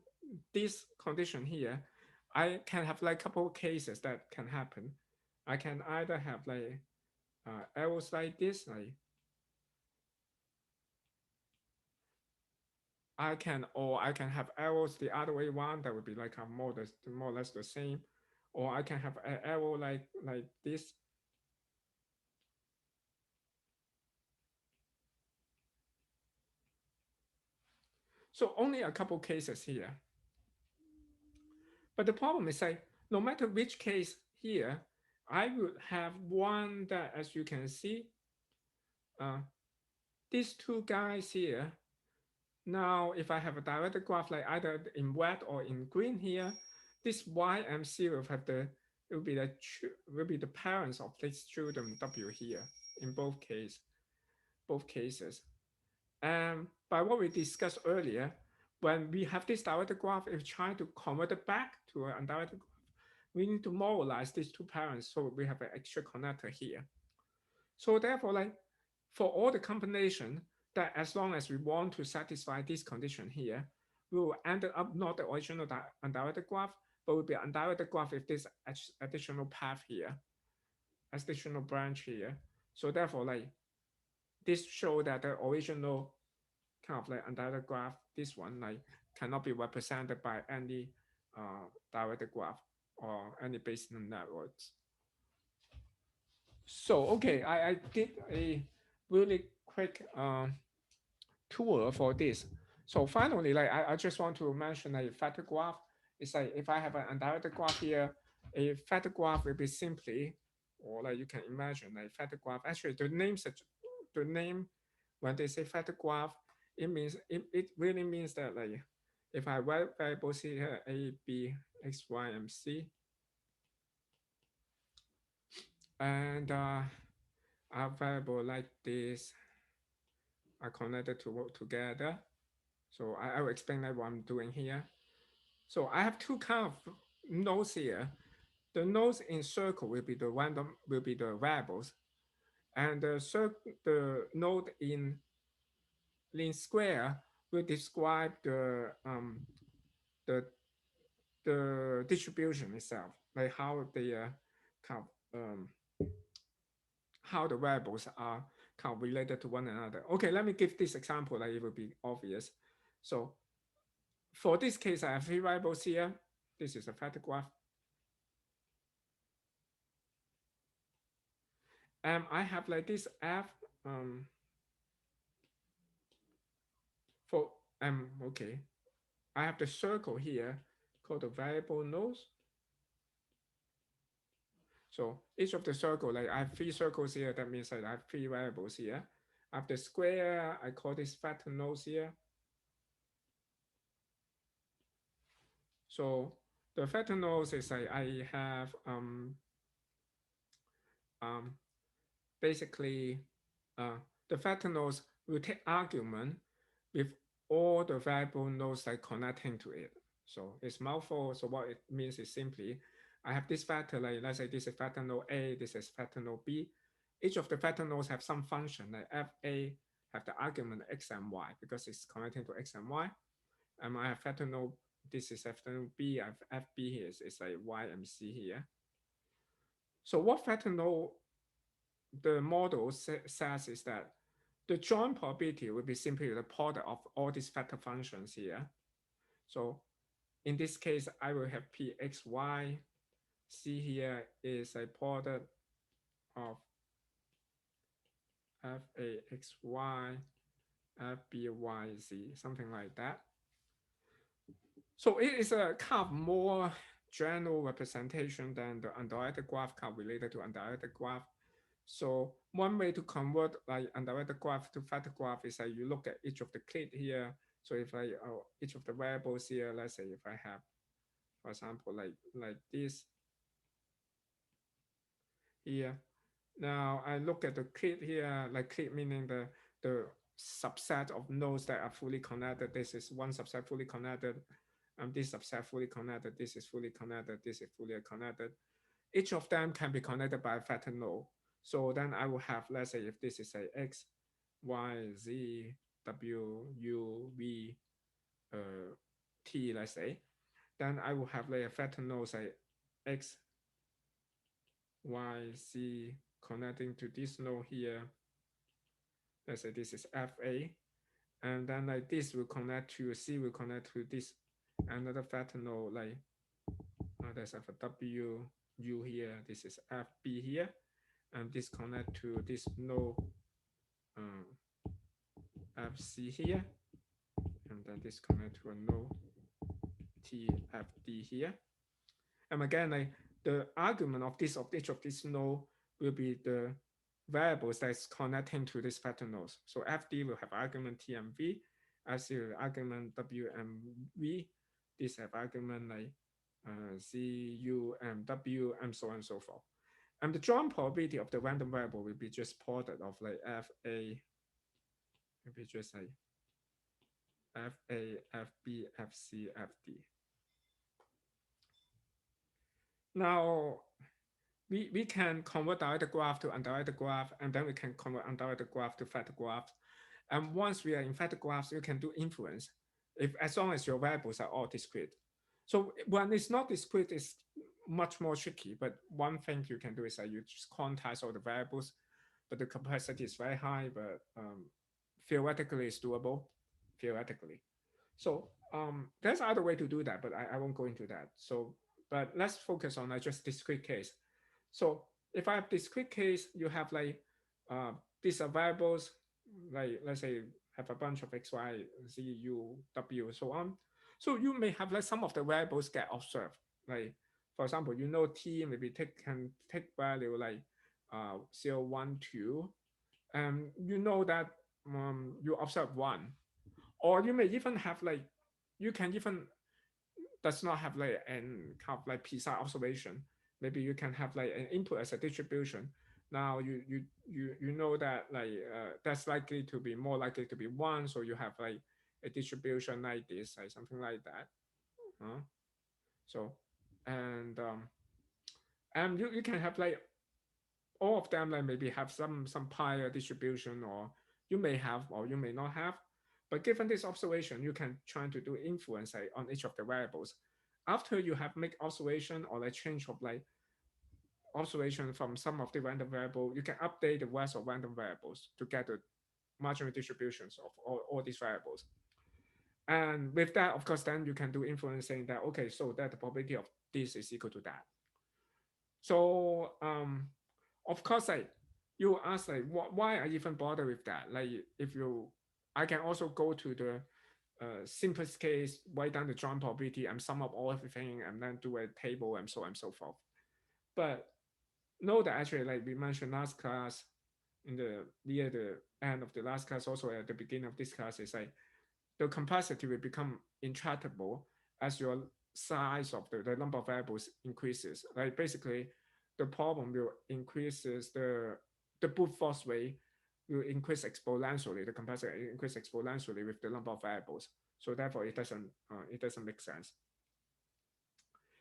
this condition here, I can have like couple cases that can happen. I can either have like arrows like this, like or I can have arrows the other way around. That would be like a more or less the same, or I can have an arrow like this. So only a couple cases here. But the problem is like no matter which case here, I would have one that, as you can see, uh, these two guys here. Now, if I have a directed graph like either in red or in green here, this y and c will have the will be the parents of these children w here in both cases. And by what we discussed earlier, when we have this directed graph, if trying to convert it back to an undirected graph, we need to normalize these two parents, so we have an extra connector here. So therefore, like for all the combination, that as long as we want to satisfy this condition here, we will end up not the original undirected graph, but will be undirected graph with this additional path here, additional branch here. So therefore, like this show that the original kind of like undirected graph, this one like cannot be represented by any directed graph or any Bayesian networks. So okay, I did a really quick tool for this. So finally, like I just want to mention a factor graph. It's like if I have an undirected graph here, a factor graph will be simply, or like you can imagine a factor graph. Actually, the name when they say factor graph, it really means that like if I write variables here a, b, x, y, and z, and a variable like this are connected to work together. So I will explain that what I'm doing here. So I have two kind of nodes here. The nodes in circle will be the variables, and the node in square will describe the the distribution itself, like how the kind of, how the variables are kind of related to one another. Okay, let me give this example, like it will be obvious. So for this case, I have three variables here. This is a factor graph. I have like this f for okay. I have the circle here called the variable nodes. So each of the circle, like I have three circles here, that means that I have three variables here. I have the square, I call this factor nodes here. So the factor nodes is like I have um, basically the factor nodes will take argument with all the variable nodes like connecting to it. So it's mouthful. So what it means is simply I have this factor, like let's say this is factor node A, this is factor node B. Each of the factor nodes have some function, like FA have the argument X and Y because it's connecting to X and Y. And I have factor node, this is factor node B, I have FB here, it's like Y and C here. So what factor node the model says is that the joint probability will be simply the product of all these factor functions here. So in this case, I will have Pxy. C here is a product of Faxy, Fbyz, something like that. So it is a kind of more general representation than the undirected graph kind of related to undirected graph. So one way to convert like undirected graph to factor graph is that you look at each of the clique here. So if I each of the variables here, let's say if I have, for example, like this here. Now I look at the clique here, like clique meaning the subset of nodes that are fully connected. This is one subset fully connected. This subset fully connected. This is fully connected. This is fully connected. Each of them can be connected by a factor node. So then I will have, let's say if this is a X, Y, Z, W, U, V, T, let's say, then I will have like a factor node, say X, Y, Z connecting to this node here. Let's say this is FA. And then like this will connect to C will connect to this another factor node, like there's a W, U here, this is FB here. And this connect to this node FC here, and then this connect to a node TFD here. And again, like the argument of each of these node will be the variables that's connecting to this factor nodes. So FD will have argument T and V, FC will have argument W and V. This have argument like Z, U, and W, and so on and so forth. And the joint probability of the random variable will be just product of like FA, maybe just like FA, FB, FC, FD. Now, we can convert directed graph to undirected graph, and then we can convert undirected graph to factor graph. And once we are in factor graphs, you can do inference if as long as your variables are all discrete. So when it's not discrete, it's much more tricky. But one thing you can do is that you just quantize all the variables, but the complexity is very high, but theoretically it's doable, theoretically. So there's other way to do that, but I won't go into that. So, but let's focus on just discrete case. So if I have discrete case, you have like these are variables. like let's say have a bunch of x, y, z, u, w, so on. So you may have like some of the variables get observed. Like for example, t maybe can take value like 0, 1, 2, and that you observe one, or you may even have like you can even does not have like an kind of like precise observation. Maybe you can have like an input as a distribution. Now you know that like that's likely to be more likely to be one, so you have like a distribution like this, like something like that. Uh, so and you can have like all of them like maybe have some prior distribution, or you may have or you may not have. But given this observation, you can try to do inference like, on each of the variables. After you have make observation or a change of like observation from some of the random variable, you can update the rest of random variables to get the marginal distributions of all these variables. And with that, of course, then you can do inference saying that, okay, so that the probability of this is equal to that. So of course, like you ask like why I even bother with that? Like if you, I can also go to the simplest case, write down the joint probability and sum up all everything and then do a table and so on and so forth. But know that actually, like we mentioned last class, in the near the end of the last class, also at the beginning of this class, is like the complexity will become intractable as your size of the number of variables increases. Like basically, the problem will increases the brute force rate will increase exponentially. The complexity increase exponentially with the number of variables. So therefore, it doesn't make sense.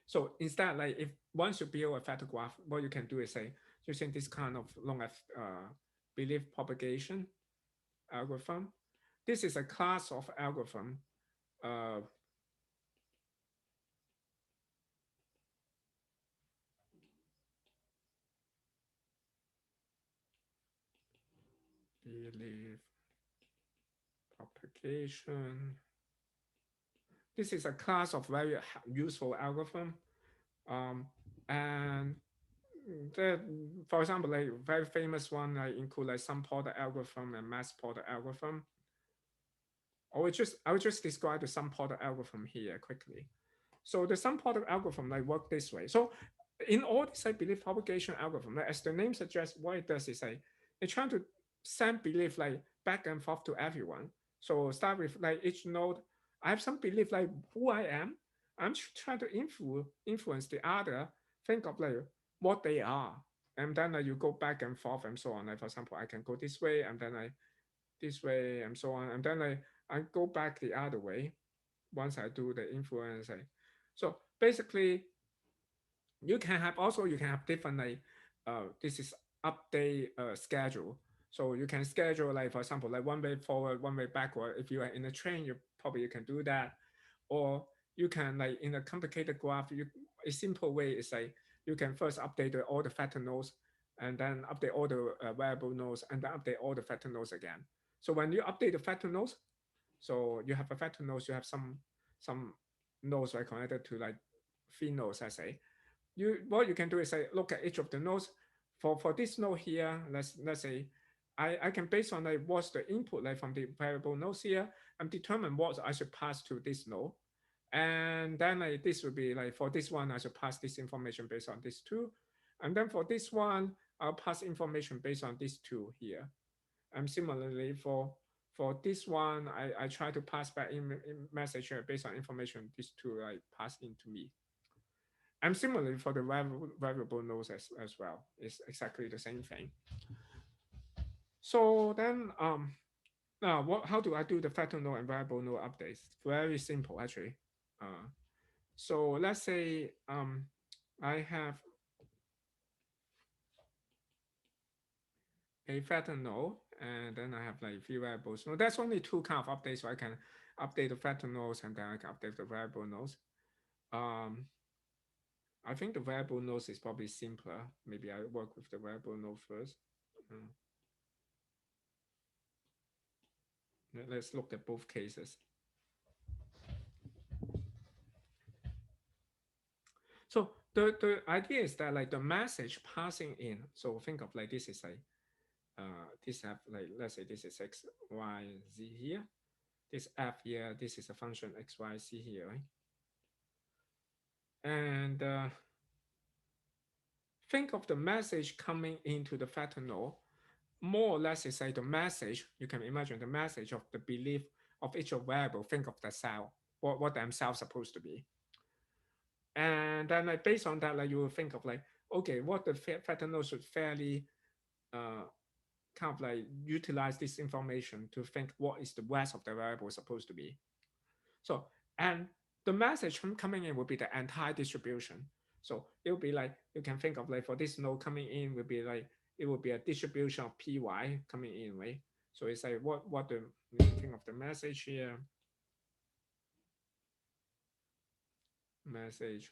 So instead, like if once you build a factor graph, what you can do is say using this kind of known as belief propagation algorithm. This is a class of algorithm. Uh, belief propagation. This is a class of very useful algorithm. Um, and the, for example, like very famous one like include like sum product algorithm and mass product algorithm. I will just describe the sum product algorithm here quickly. So the sum product algorithm like work this way. So in all this like belief propagation algorithm, like, as the name suggests, what it does is like it's trying to send belief like back and forth to everyone. So start with like each node. I have some belief like who I am. I'm trying to influence the other. Think of like what they are, and then you go back and forth and so on. Like for example, I can go this way, and then I this way, and so on, and then I go back the other way once I do the influence. So basically, you can have different like this is update schedule. So you can schedule like for example like one way forward, one way backward. If you are in a train, you can do that, or you can like in a complicated graph. A simple way is like you can first update all the factor nodes, and then update all the variable nodes, and then update all the factor nodes again. So when you update the factor nodes, so you have a factor nodes, you have some nodes like connected to like three nodes, I say. What you can do is say look at each of the nodes. For this node here, let's say I can based on like what's the input like from the variable nodes here and determine what I should pass to this node. And then like this would be like for this one, I should pass this information based on this two. And then for this one, I'll pass information based on this two here. And similarly for this one, I try to pass back in message based on information these two like pass into me. And similarly for the variable nodes as well, it's exactly the same thing. So then now how do I do the factor node and variable node updates? Very simple actually. So let's say I have a factor node, and then I have like three variables. No, that's only two kind of updates, so I can update the factor nodes and then I can update the variable nodes. Um, I think the variable nodes is probably simpler. Maybe I work with the variable node first. Uh, let's look at both cases. So the idea is that like the message passing in. So think of like this is like this have like, let's say this is x, y, z here. This f here, this is a function x, y, z here, right? And think of the message coming into the factor node. More or less, it's like the message. You can imagine the message of the belief of each variable. Think of the cell, what themselves supposed to be. And then like based on that, like you will think of like, okay, what the factor node should fairly uh, kind of like utilize this information to think what is the rest of the variable supposed to be. So, and the message from coming in will be the entire distribution. So it will be like, you can think of like for this node coming in will be like, it will be a distribution of py coming in, right? So it's like what the, you can think of the message here, message.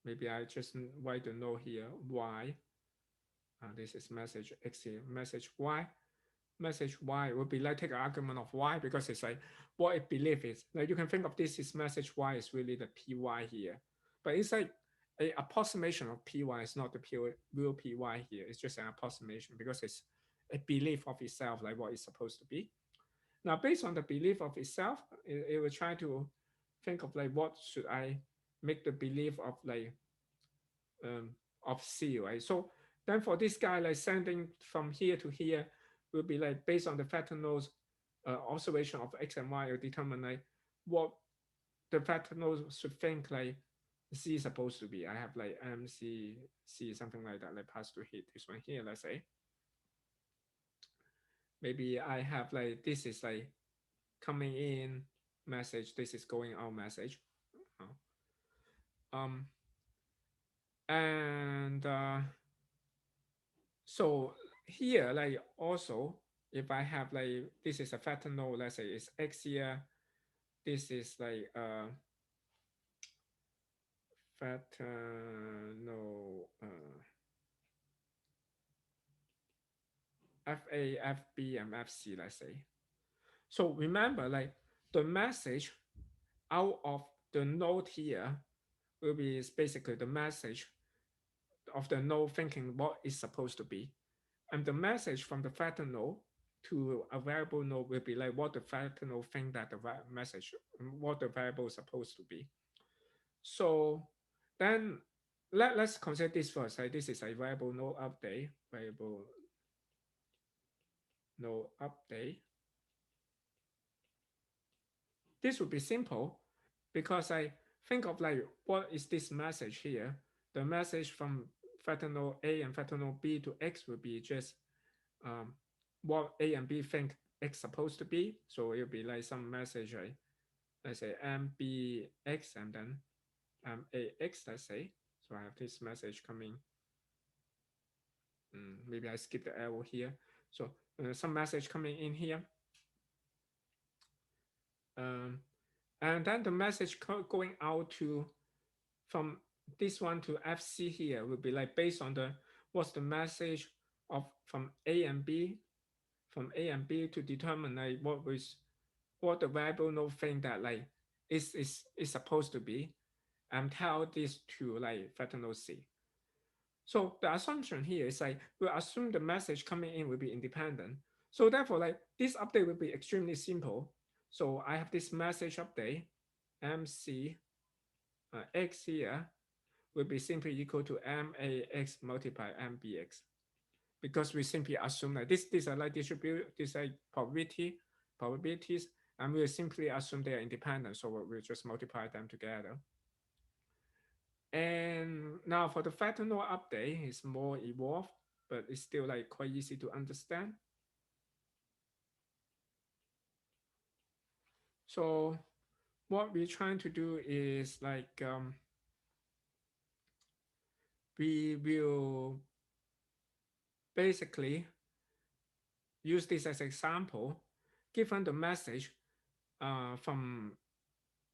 Maybe I just write the node here, y. This is message x here, message y. Message y will be like take an argument of y because it's like what it believe is. Like you can think of this is message y is really the py here, but it's like a approximation of py. Is not the pure real py here. It's just an approximation because it's a belief of itself, like what it's supposed to be. Now, based on the belief of itself, it will try to think of like what should I make the belief of like um, of C, right? So then for this guy, like sending from here to here will be like based on the factor nodes observation of X and Y will determine like what the factor nodes should think like C is supposed to be. I have like MC, C, something like that, like pass to hit this one here, let's say. Maybe I have like, this is like coming in message, this is going out message. Um, and so here, like also, if I have like, this is a factor node, let's say it's X here, this is like factor node FA, FB, and FC, let's say. So remember, like the message out of the node here will be basically the message of the node thinking what is supposed to be. And the message from the factor node to a variable node will be like what the factor node think that the message, what the variable is supposed to be. So then let's consider this first. Like this is a variable node update, variable node update. This would be simple because I think of like what is this message here? The message from factor node A and factor node B to X will be just um, what A and B think X supposed to be. So it'll be like some message, right? Let's say MBX and then AX, let's say. So I have this message coming. Maybe I skip the arrow here. So some message coming in here. And then the message going out to from this one to FC here will be like based on the what's the message of from A and B, from A and B to determine like what the variable node thing that like is supposed to be, and tell this to like factor node C. So the assumption here is like we assume the message coming in will be independent. So therefore, like this update will be extremely simple. So I have this message update, MC X here will be simply equal to MAX multiplied MBX, because we simply assume that these are like these are probabilities, and we will simply assume they are independent. So we'll just multiply them together. And now for the factor node update, it's more evolved, but it's still like quite easy to understand. So what we're trying to do is like we will basically use this as example, given the message from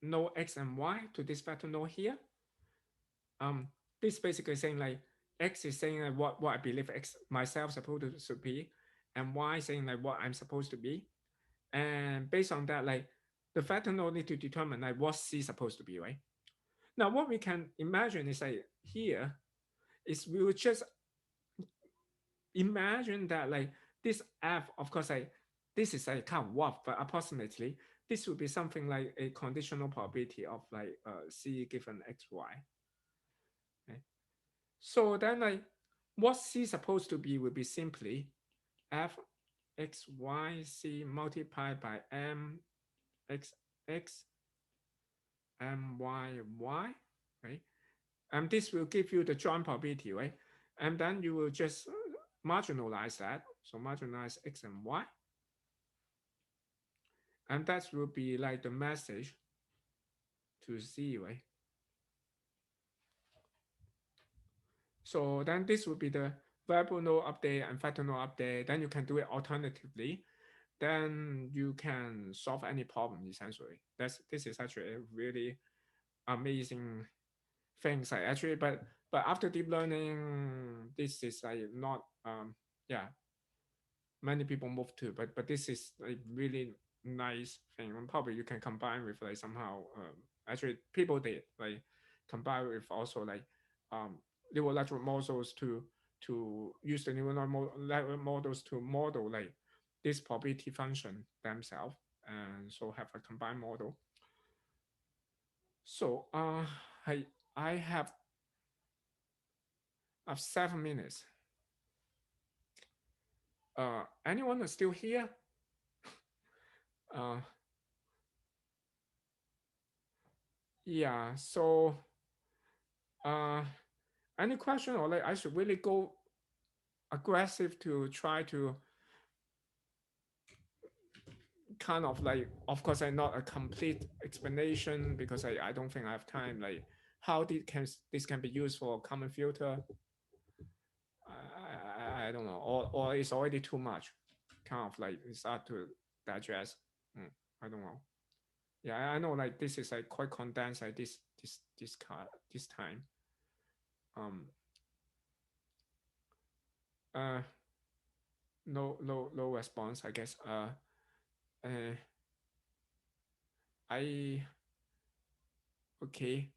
node X and Y to this factor node here. This basically saying like X is saying like what I believe X myself supposed to be, and Y saying like what I'm supposed to be. And based on that, like the factor node need to determine like what C is supposed to be, right? Now what we can imagine is like here is we will just imagine that like this f, of course, this is a kind of rough, but approximately this would be something like a conditional probability of like c given xy. Okay? So then like what c supposed to be would be simply f x y c multiplied by m x x m y y, right? And this will give you the joint probability, right? And then you will just marginalize that. So marginalize x and y, and that will be like the message to z, right? So then this will be the variable node update and factor node update. Then you can do it alternatively. Then you can solve any problem essentially. This is actually a really amazing things. I actually, but after deep learning, this is like not yeah, many people move to, but this is a really nice thing. And probably you can combine with like somehow actually people did like combine with also like um neural network models to use the network models to model like this probability function themselves, and so have a combined model. So I have 7 minutes. Anyone is still here? Uh, yeah. So, uh, any question, or like I should really go aggressive to try to kind of like, of course, I not a complete explanation because I don't think I have time. Like, how this can be used for a common filter? I don't know, or it's already too much. Kind of like it's hard to digest. Mm, I don't know. Yeah, I know like this is like quite condensed like this time. Um uh no response, I guess. Uh I okay.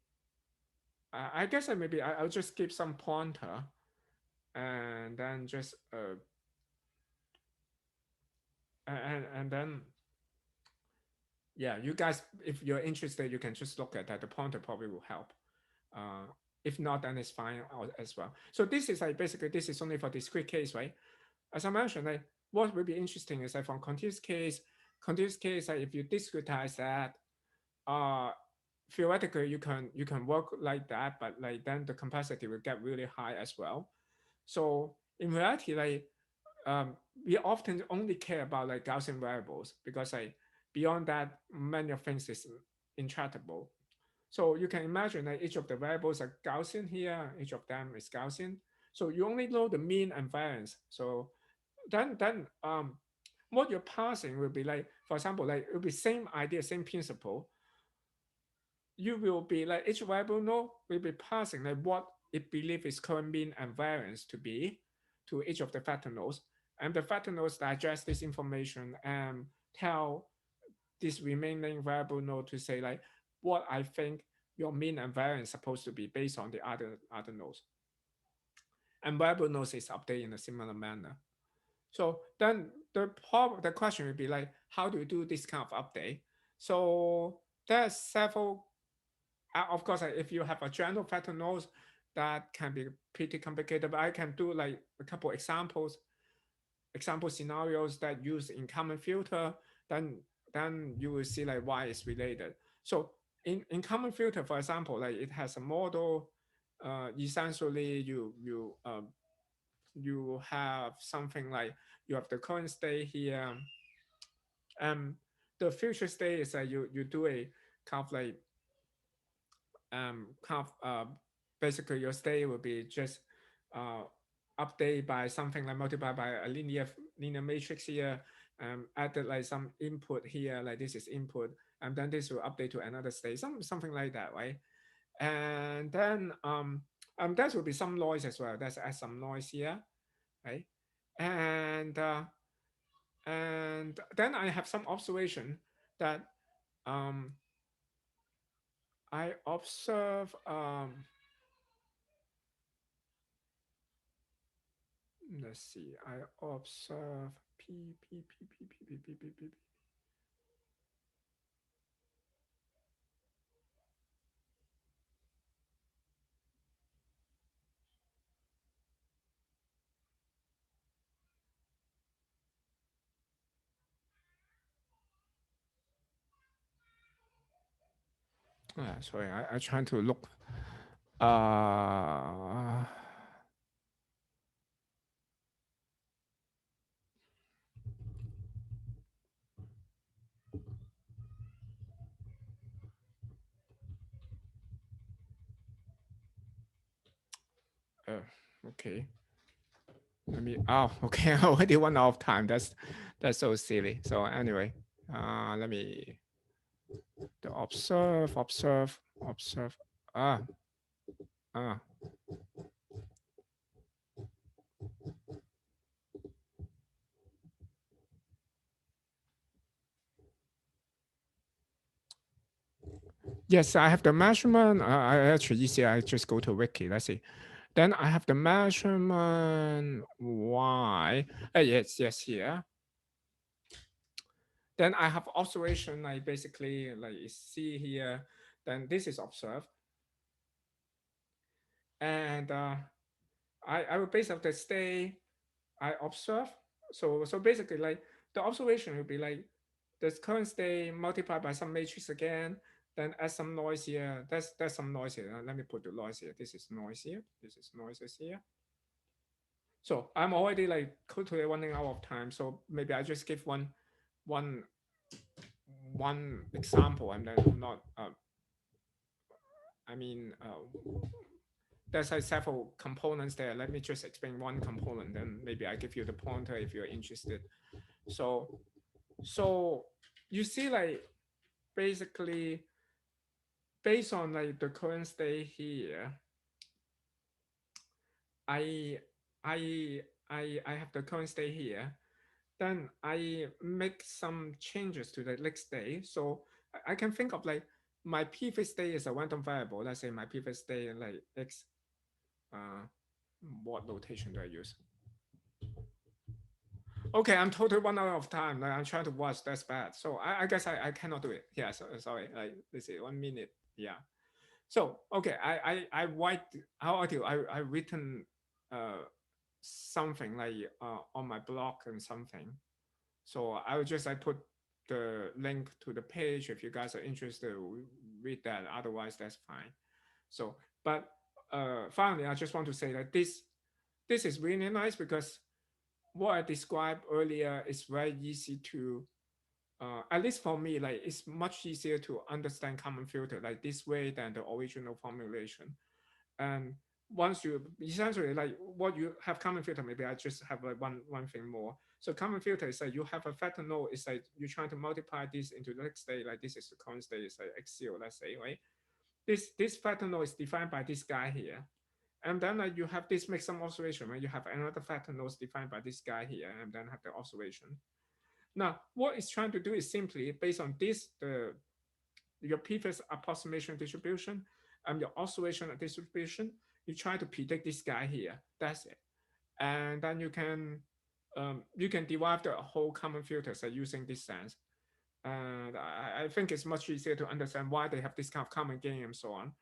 I guess I'll just give some pointer and then just and then yeah, you guys, if you're interested, you can just look at that. The pointer probably will help. Uh, if not, then it's fine as well. So this is like basically this is only for discrete case, right? As I mentioned, like what will be interesting is that from continuous case, like if you discretize that, uh, theoretically you can work like that, but like then the complexity will get really high as well. So in reality, like um, we often only care about like Gaussian variables because like beyond that, many of things is intractable. So you can imagine that each of the variables are Gaussian here, each of them is Gaussian. So you only know the mean and variance. So then what you're passing will be like, for example, like it will be same idea, same principle. You will be like each variable node will be passing like what it believes its current mean and variance to be to each of the factor nodes. And the factor nodes digest this information and tell this remaining variable node to say like what I think your mean and variance supposed to be based on the other nodes. And variable nodes is updated in a similar manner. So then the question would be like, how do you do this kind of update? So there's several. Of course, if you have a general factor nodes, that can be pretty complicated. But I can do like a couple example scenarios that use in common filter. Then you will see like why it's related. So in common filter, for example, like it has a model. Essentially, you have something like you have the current state here. The future state is that you do a kind of like kind of basically your state will be just uh, update by something like multiplied by a linear matrix here, added like some input here, like this is input, and then this will update to another state, something like that, right? And then that will be some noise as well. Let's add some noise here, right? And and then I have some observation that um, I observe let's see. I observe P. Sorry, I trying to look. Uh, uh okay. Let me. Oh, okay. I already run out of time. That's so silly. So anyway, let me the observe. Ah, ah. Yes, I have the measurement. I actually easier. I just go to wiki. Let's see. Then I have the measurement y. Yes, here. Then I have observation. I basically like see here. Then this is observed, and I will base of the state I observe. So basically, like the observation will be like the current state multiplied by some matrix again, then add some noise here. That's some noise here. Let me put the noise here. This is noise here. This is noises here. So I'm already like quickly running out of time. So maybe I just give one one example, and then not. I mean, there's like several components there. Let me just explain one component, then maybe I give you the pointer if you're interested. So so you see like basically based on like the current state here, I I I have the current state here. Then I make some changes to the next state. So I can think of like my previous state is a random variable. Let's say my previous state like x. Uh, what notation do I use? Okay, I'm totally run out of time. Like I'm trying to watch. That's bad. So I guess I cannot do it. Yeah. So sorry. Like let's see, 1 minute. Yeah. So okay, I write how I do I written something like on my blog and something. So I will just I put the link to the page if you guys are interested. Read that. Otherwise, that's fine. So, but finally, I just want to say that this is really nice because what I described earlier is very easy to at least for me, like it's much easier to understand common filter like this way than the original formulation. And once you essentially like what you have common filter, maybe I just have like one thing more. So common filter is like you have a factor node. It's like you're trying to multiply this into the next state. Like this is the current state. It's like x0, let's say, right? This factor node is defined by this guy here. And then you have this make some observation, right? You have another factor node defined by this guy here, and then have the observation. Now, what it's trying to do is simply based on this, your previous approximation distribution and your observation distribution, you try to predict this guy here. That's it. And then you can derive the whole common filters using this sense. And I think it's much easier to understand why they have this kind of common gain and so on.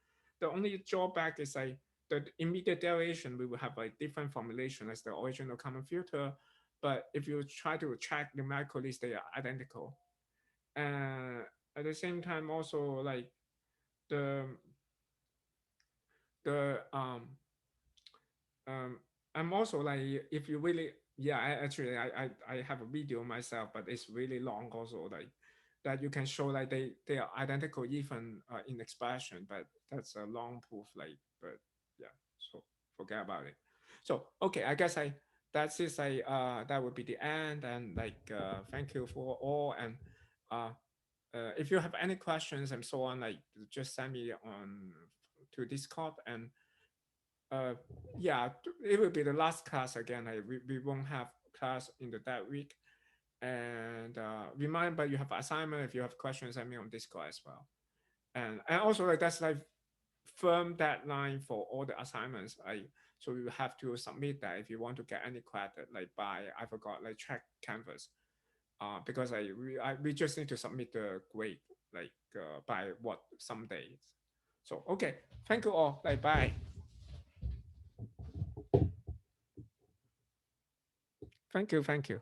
The only drawback is like the immediate derivation, we will have like different formulation as the original common filter. But if you try to track numerically, they are identical. And at the same time, also like the the um I'm also like if you really yeah I have a video myself, but it's really long also like that you can show like they are identical even in expression, but that's a long proof like but yeah, so forget about it. So okay, I guess I that's it. I that would be the end, and like thank you for all. And uh if you have any questions and so on, like just send me on to Discord. And uh, yeah, it will be the last class again. We won't have class in that week. And remember, you have assignment. If you have questions, send me on Discord as well. And also like that's like firm deadline for all the assignments. So you have to submit that if you want to get any credit, like by I forgot, like check Canvas. Because we just need to submit the grade like by what some days. So okay, thank you all. Like bye. Thank you.